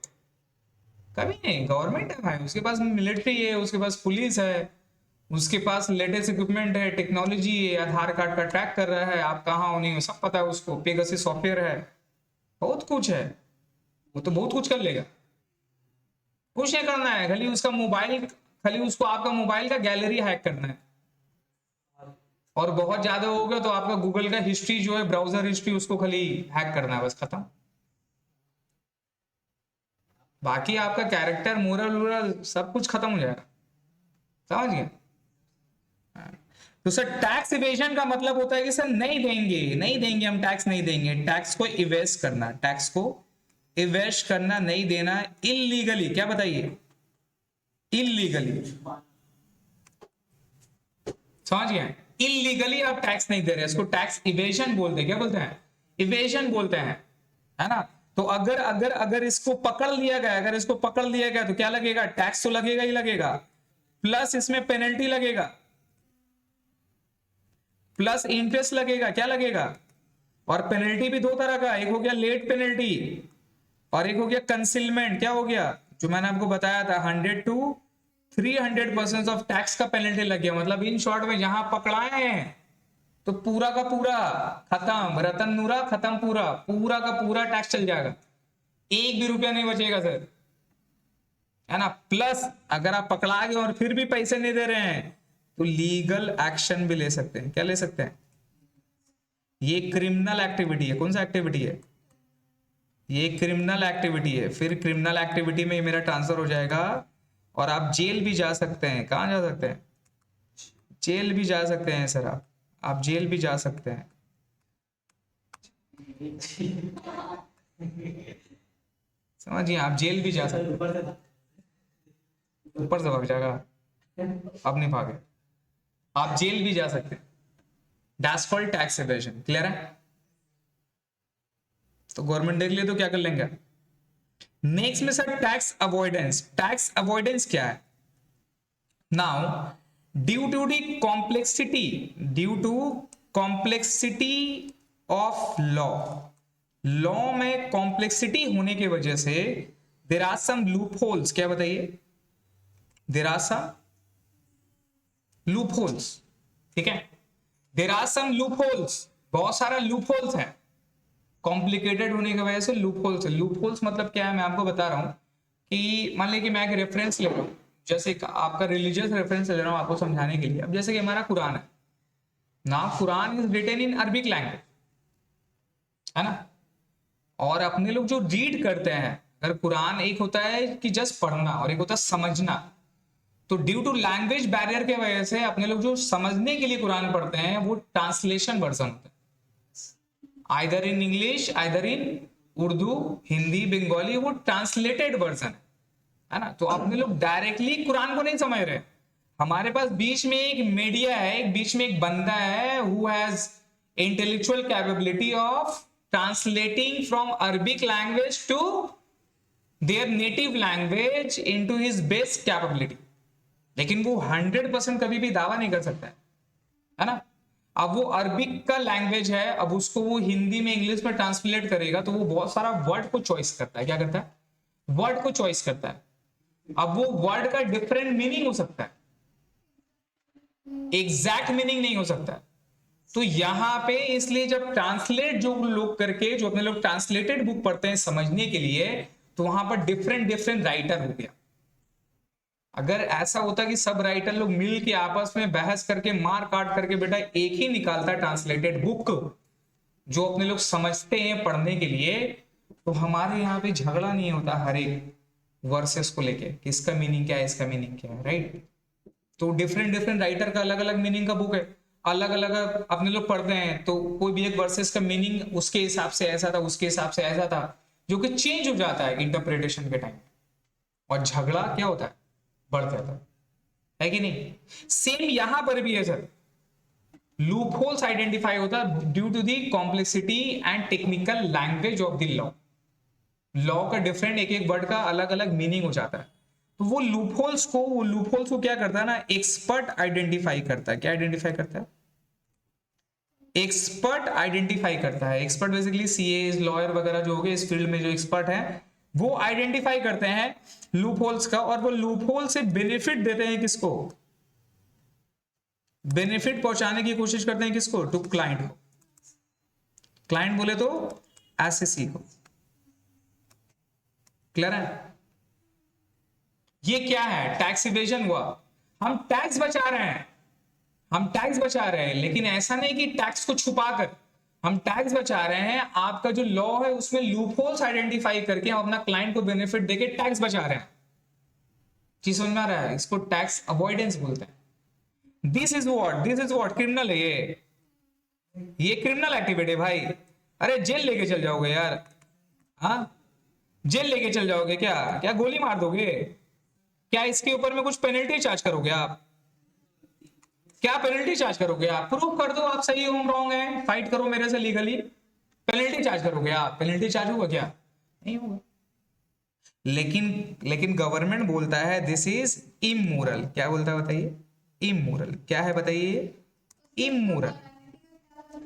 कभी नहीं। गवर्नमेंट है भाई, उसके पास मिलिट्री है, उसके पास पुलिस है, उसके पास लेटेस्ट इक्विपमेंट है, टेक्नोलॉजी है, आधार कार्ड का ट्रैक कर रहा है, आप कहाँ हो नहीं हो सब पता है उसको, पेगासस सॉफ्टवेयर है, बहुत कुछ है, वो तो बहुत कुछ कर लेगा। कुछ नहीं करना है, खाली उसका मोबाइल, खाली उसको आपका मोबाइल का गैलरी हैक करना है, और बहुत ज्यादा हो गया तो आपका गूगल का हिस्ट्री जो है, ब्राउजर हिस्ट्री, उसको खाली हैक करना है, बस खत्म। बाकी आपका कैरेक्टर, मोरल वोरल सब कुछ खत्म हो जाएगा, समझ गए? तो सर टैक्स इवेजन का मतलब होता है कि सर नहीं देंगे, नहीं देंगे, हम टैक्स नहीं देंगे। टैक्स को इवेस्ट करना, टैक्स को इवेस्ट करना, नहीं देना, इलीगली। क्या बताइए? इलीगली, समझ गए? इलीगली आप टैक्स नहीं दे रहे, इसको टैक्स इवेजन बोलते हैं। क्या बोलते हैं? इवेजन बोलते हैं, है ना? तो अगर अगर अगर इसको पकड़ लिया गया, अगर इसको पकड़ लिया गया तो क्या लगेगा? टैक्स तो लगेगा ही लगेगा, प्लस इसमें पेनल्टी लगेगा, प्लस इंटरेस्ट लगेगा। क्या लगेगा? और पेनल्टी भी दो तरह का, एक हो गया लेट पेनल्टी और एक हो गया कंसीलमेंट। क्या हो गया? जो मैंने आपको बताया था, 100 to 300% ऑफ टैक्स का पेनल्टी लग गया। मतलब इन शॉर्ट में जहां पकड़ाए हैं तो पूरा का पूरा खत्म, रतन नूरा खत्म, पूरा पूरा का पूरा टैक्स चल जाएगा, एक भी रुपया नहीं बचेगा सर, है ना? प्लस अगर आप पकड़ा गए और फिर भी पैसे नहीं दे रहे हैं तो लीगल एक्शन भी ले सकते हैं। क्या ले सकते हैं? ये क्रिमिनल एक्टिविटी है। कौन सा एक्टिविटी है? ये क्रिमिनल एक्टिविटी है। फिर क्रिमिनल एक्टिविटी में मेरा ट्रांसफर हो जाएगा और आप जेल भी जा सकते हैं। कहां जा सकते हैं? जेल भी जा सकते हैं सर, आप जेल भी जा सकते हैं। समझिए, आप जेल भी जा सकते हैं। ऊपर से भाग जाएगा, अब नहीं भागे, आप जेल भी जा सकते हैं। That's called tax evasion. Clear है? तो गवर्नमेंट देख ले तो क्या कर लेंगे। नेक्स्ट में sir tax avoidance. Tax avoidance क्या है? Now due to the complexity, due to complexity of law, law में कॉम्प्लेक्सिटी होने की वजह से there are some loopholes. क्या बताइए? There are some loopholes, ठीक है? There are some loopholes, बहुत सारा लूप होल्स है। कॉम्प्लिकेटेड होने की वजह से लूप होल्स है। लूप होल्स मतलब क्या है, मैं आपको बता रहा हूं कि मान लीजिए कि मैं एक रेफरेंस ले रहा हूं, जैसे आपका रिलीजियस रेफरेंस ले रहा हूं आपको समझाने के लिए। अब जैसे कि हमारा कुरान है ना, Quran is written in Arabic language, है ना? और अपने लोग जो रीड करते हैं, अगर कुरान, एक होता है कि जस्ट पढ़ना और एक होता है समझना। तो ड्यू टू लैंग्वेज बैरियर के वजह से अपने लोग जो समझने के लिए कुरान पढ़ते हैं वो ट्रांसलेशन वर्जन होता है, either in English, either in Urdu, Hindi, Bengali, वो ट्रांसलेटेड वर्जन है ना? तो अपने लोग डायरेक्टली कुरान को नहीं समझ रहे। हमारे पास बीच में एक मीडिया है, एक बीच में एक बंदा है who has intellectual capability of translating from Arabic language to their native language into his best capability. लेकिन वो 100% कभी भी दावा नहीं कर सकता है ना? अब वो अरबिक का लैंग्वेज है, अब उसको वो हिंदी में, इंग्लिश में ट्रांसलेट करेगा तो वो बहुत सारा वर्ड को चॉइस करता है। क्या करता है? वर्ड को चॉइस करता है। अब वो वर्ड का डिफरेंट मीनिंग हो सकता है, एग्जैक्ट मीनिंग नहीं हो सकता है। तो यहाँ पे इसलिए जब ट्रांसलेट जो लोग करके जो अपने लोग ट्रांसलेटेड बुक पढ़ते हैं समझने के लिए, तो वहां पर डिफरेंट डिफरेंट राइटर हो गया। अगर ऐसा होता कि सब राइटर लोग मिल के आपस में बहस करके मार काट करके बेटा एक ही निकालता ट्रांसलेटेड बुक जो अपने लोग समझते हैं पढ़ने के लिए, तो हमारे यहाँ पे झगड़ा नहीं होता हर एक वर्सेस को लेके कि इसका मीनिंग क्या है, इसका मीनिंग क्या है, राइट। तो डिफरेंट डिफरेंट राइटर का अलग अलग मीनिंग का बुक है, अलग अलग अपने लोग पढ़ते हैं, तो कोई भी एक वर्सेस का मीनिंग उसके हिसाब से ऐसा था, उसके हिसाब से ऐसा था, जो कि चेंज हो जाता है इंटरप्रिटेशन के टाइम, और झगड़ा क्या होता है, बढ़ जाता है कि नहीं। सेम यहां पर भी है सर, लूप होल्स आइडेंटिफाई होता है due to the complexity and technical language of the law का डिफरेंट एक एक वर्ड का अलग अलग मीनिंग हो जाता है। तो वो लूप होल्स को क्या करता है ना, एक्सपर्ट आइडेंटिफाई करता है। क्या आइडेंटिफाई करता है? एक्सपर्ट आइडेंटिफाई करता है। एक्सपर्ट बेसिकली सीए लॉयर वगैरह जो हो गए इस फील्ड में जो एक्सपर्ट है, वो आइडेंटिफाई करते हैं लूप होल्स का, और वो लूप होल से बेनिफिट देते हैं किसको, बेनिफिट पहुंचाने की कोशिश करते हैं किसको, टू क्लाइंट को। क्लाइंट बोले तो एसएससी को। क्लियर है? ये क्या है, टैक्स इवेजन हुआ। हम टैक्स बचा रहे हैं, हम टैक्स बचा रहे हैं, लेकिन ऐसा नहीं कि टैक्स को छुपाकर हम टैक्स बचा रहे हैं। आपका जो लॉ है उसमें लूप होल्स आइडेंटिफाई करके हम अपना क्लाइंट को बेनिफिट देके टैक्स बचा रहे हैं। चीज समझ में आ रहा है? इसको टैक्स अवॉइडेंस बोलते हैं। दिस इज व्हाट क्रिमिनल है ये क्रिमिनल एक्टिविटी भाई। अरे जेल लेके चल जाओगे यार, हाँ जेल लेके चल जाओगे क्या? क्या गोली मार दोगे क्या? इसके ऊपर में कुछ पेनल्टी चार्ज करोगे आप? क्या पेनल्टी चार्ज करोगे आप? प्रूफ कर दो आप सही हो, रॉन्ग है, फाइट करो मेरे से लीगली, पेनल्टी चार्ज करोगे आप? पेनल्टी चार्ज होगा क्या? नहीं होगा। लेकिन गवर्नमेंट बोलता है दिस इज इमोरल। क्या बोलता है बताइए? इमोरल। क्या है बताइए? इमोरल।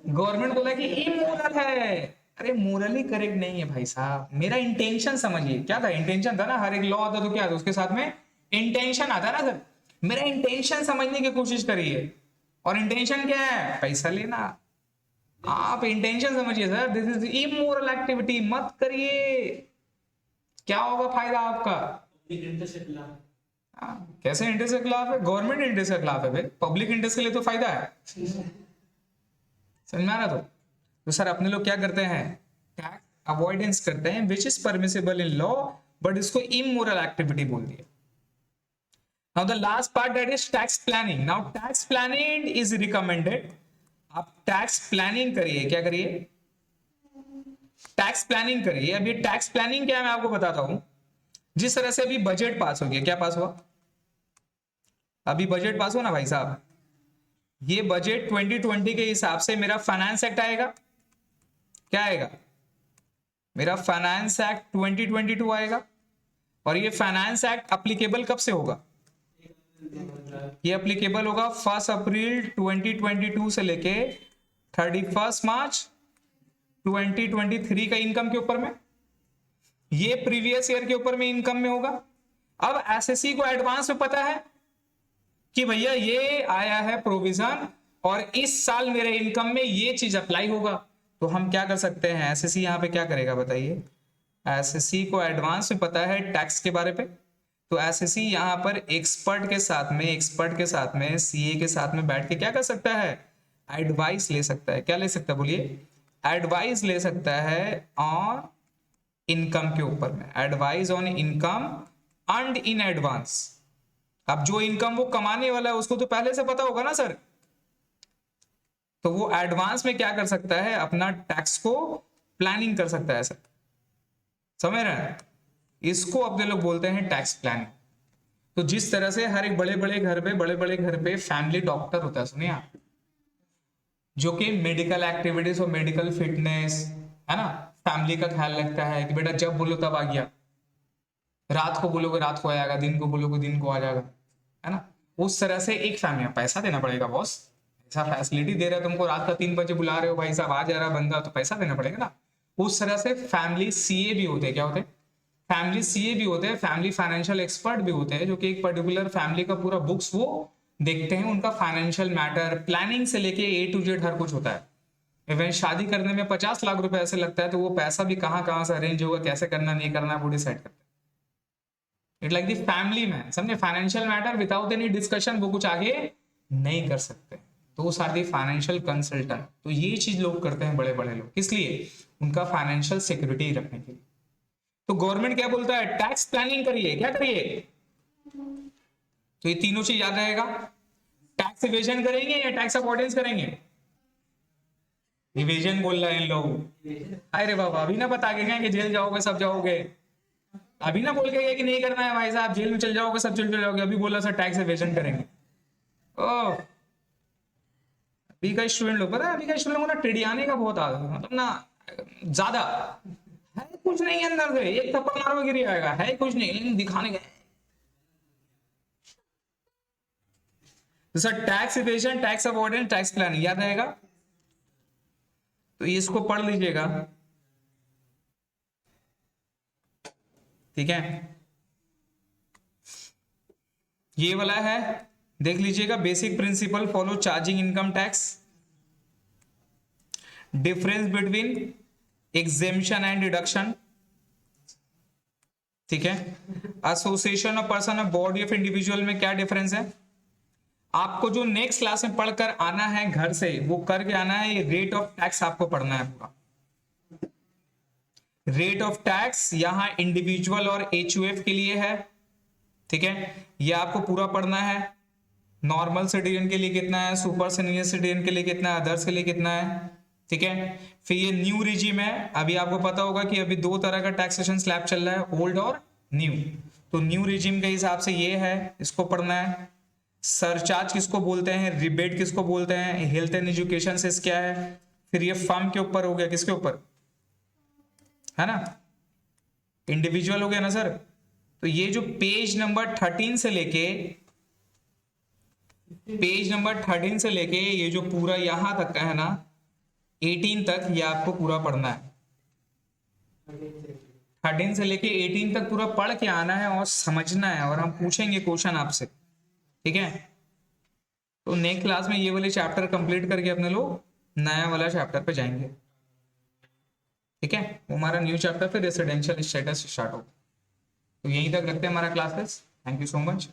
गवर्नमेंट बोला कि इमोरल है। अरे मोरली करेक्ट नहीं है भाई साहब, मेरा इंटेंशन समझिए। क्या था इंटेंशन? था ना, हर एक लॉ आता तो क्या था उसके साथ में इंटेंशन आता ना सर। मेरा इंटेंशन समझने की कोशिश करिए, और इंटेंशन क्या है? पैसा लेना। आप इंटेंशन समझिए sir, this is immoral activity, मत करिए। क्या होगा फायदा आपका? कैसे इंटरेस्ट के खिलाफ है? गवर्नमेंट इंटरेस्ट के खिलाफ है भाई, पब्लिक इंटरेस्ट के लिए तो फायदा है। समझ में आ रहा? तो सर अपने लोग क्या करते हैं, टैक्स अवॉइडेंस करते हैं, which is permissible in law, but इसको इमोरल एक्टिविटी बोल दिया। Now the last part that is tax planning. Now tax planning is recommended. आप टैक्स प्लानिंग करिए। क्या करिए? टैक्स प्लानिंग करिए। अब ये टैक्स प्लानिंग क्या है मैं आपको बताता हूं। जिस तरह से अभी बजट पास हो गया, क्या पास हुआ? अभी बजट पास हुआ ना भाई साहब, ये बजट 2020 के हिसाब से मेरा फाइनेंस एक्ट आएगा। क्या आएगा? मेरा फाइनेंस एक्ट 2022 आएगा। और ये फाइनेंस एक्ट अप्लीकेबल कब से होगा? ये अप्लीकेबल होगा 1 अप्रैल 2022 से लेके 31 मार्च 2023 का इनकम के ऊपर में। ये प्रीवियस ईयर के ऊपर में इनकम में होगा। अब एसएससी को एडवांस में पता है कि भैया ये आया है प्रोविजन, और इस साल मेरे इनकम में ये चीज अप्लाई होगा। तो हम क्या कर सकते हैं, एसएससी यहाँ पे क्या करेगा बताइए? एसएससी को एडवांस में पता है टैक्स के बारे पे, तो एसएससी यहाँ पर एक्सपर्ट के साथ में सीए के साथ में बैठ के क्या कर सकता है? एडवाइस ले सकता है। क्या ले सकता है बोलिए? एडवाइस ले सकता है ऑन इनकम के ऊपर में। Advice on income earned in advance. अब जो इनकम वो कमाने वाला है उसको तो पहले से पता होगा ना सर, तो वो एडवांस में क्या कर सकता है? अपना टैक्स को प्लानिंग कर सकता है सर। समझ रहे हैं? इसको अपने लोग बोलते हैं टैक्स प्लानिंग। तो जिस तरह से हर एक बड़े बड़े घर पे फैमिली डॉक्टर होता है, सुनिए आप, जो कि मेडिकल एक्टिविटीज और मेडिकल फिटनेस है ना, फैमिली का ख्याल रखता है कि बेटा जब बोलो तब आ गया, रात को बोलोगे रात को आ जाएगा, दिन को बोलोगे दिन को आ जाएगा, है ना। उस तरह से एक फैमिली, पैसा देना पड़ेगा बॉस, ऐसा फैसिलिटी दे रहा है तुमको, रात का 3 बजे बुला रहे हो भाई साहब, आ जा रहा बंदा, तो पैसा देना पड़ेगा ना। उस तरह से फैमिली सीए भी होते हैं। क्या होते हैं? फैमिली सीए भी होते हैं, फैमिली फाइनेंशियल एक्सपर्ट भी होते हैं, जो कि एक पर्टिकुलर फैमिली का पूरा बुक्स वो देखते हैं उनका फाइनेंशियल मैटर, प्लानिंग से लेके A to Z हर कुछ होता है। इवन शादी करने में 50 लाख रुपए ऐसे लगता है, तो वो पैसा भी कहाँ कहाँ से अरेंज होगा, कैसे करना नहीं करना, वो डिसाइड करते हैं। It like the family man, समझे, financial matter without any discussion वो कुछ आगे नहीं कर सकते। तो आर दी फाइनेंशियल कंसल्टेंट। तो ये चीज लोग करते हैं बड़े बड़े लोग, किस लिए? उनका फाइनेंशियल सिक्योरिटी रखने के लिए। तो गवर्नमेंट क्या बोलता है? टैक्स प्लानिंग करिए, क्या करिए? तो ये तीनों चीज याद रहेगा। टैक्स इवेजन करेंगे या टैक्स अवॉइडेंस करेंगे? इवेजन बोल रहे हैं इन लोग। अरे बाबा, अभी ना बता के गए कि जेल जाओगे सब जाओगे, अभी ना बोल के गए कि नहीं करना है भाई साहब, जेल में चल जाओगे सब चल जाओगे, अभी बोला सर टैक्स इवेजन करेंगे। ओ अभी का स्टूडेंट लोग, पता है अभी का स्टूडेंट लोग ना टिडियाने का बहुत आदत है, मतलब ना ज्यादा है कुछ नहीं, अंदर से एक थप्पड़ मारो गिर जाएगा, है कुछ नहीं लेकिन दिखाने गए। तो sir tax evasion, tax avoidance, tax planning याद रहेगा। तो इसको पढ़ लीजिएगा, ठीक है। ये वाला है, देख लीजिएगा, basic principle follow charging income tax, difference between exemption and deduction, ठीक है। एसोसिएशन ऑफ पर्सन और बॉडी ऑफ इंडिविजुअल में क्या डिफरेंस है? आपको जो नेक्स्ट क्लास में पढ़कर आना है घर से, वो करके आना है। ये रेट ऑफ टैक्स आपको पढ़ना है पूरा। रेट ऑफ टैक्स यहां इंडिविजुअल और HUF के लिए है, ठीक है, ये आपको पूरा पढ़ना है। नॉर्मल सिटीजन के लिए कितना है, सुपर सीनियर सिटीजन के लिए कितना है, अदर्स के लिए कितना है, ठीक है। फिर ये न्यू रिजीम है, अभी आपको पता होगा कि अभी दो तरह का टैक्सेशन स्लैब चल रहा है, ओल्ड और न्यू। तो न्यू रिजीम के हिसाब से ये है, इसको पढ़ना है। सरचार्ज किसको बोलते हैं, रिबेट किसको बोलते हैं, हेल्थ एंड एजुकेशन से क्या है। फिर ये फर्म के ऊपर हो गया, किसके ऊपर है ना, इंडिविजुअल हो गया ना सर। तो ये जो पेज नंबर 13 से लेके ये जो पूरा यहां तक का है ना 18 तक, ये आपको पूरा पढ़ना है। 13 से लेके 18 तक पूरा पढ़ के आना है और समझना है, और हम पूछेंगे क्वेश्चन आपसे, ठीक है। तो नेक्स्ट क्लास में ये वाले चैप्टर कंप्लीट करके अपने लोग नया वाला चैप्टर पे जाएंगे, ठीक है। वो हमारा न्यू चैप्टर फिर रेसिडेंशियल स्टेटस स्टार्ट होगा। तो यहीं तक रखते हैं हमारा classes. Thank you so much.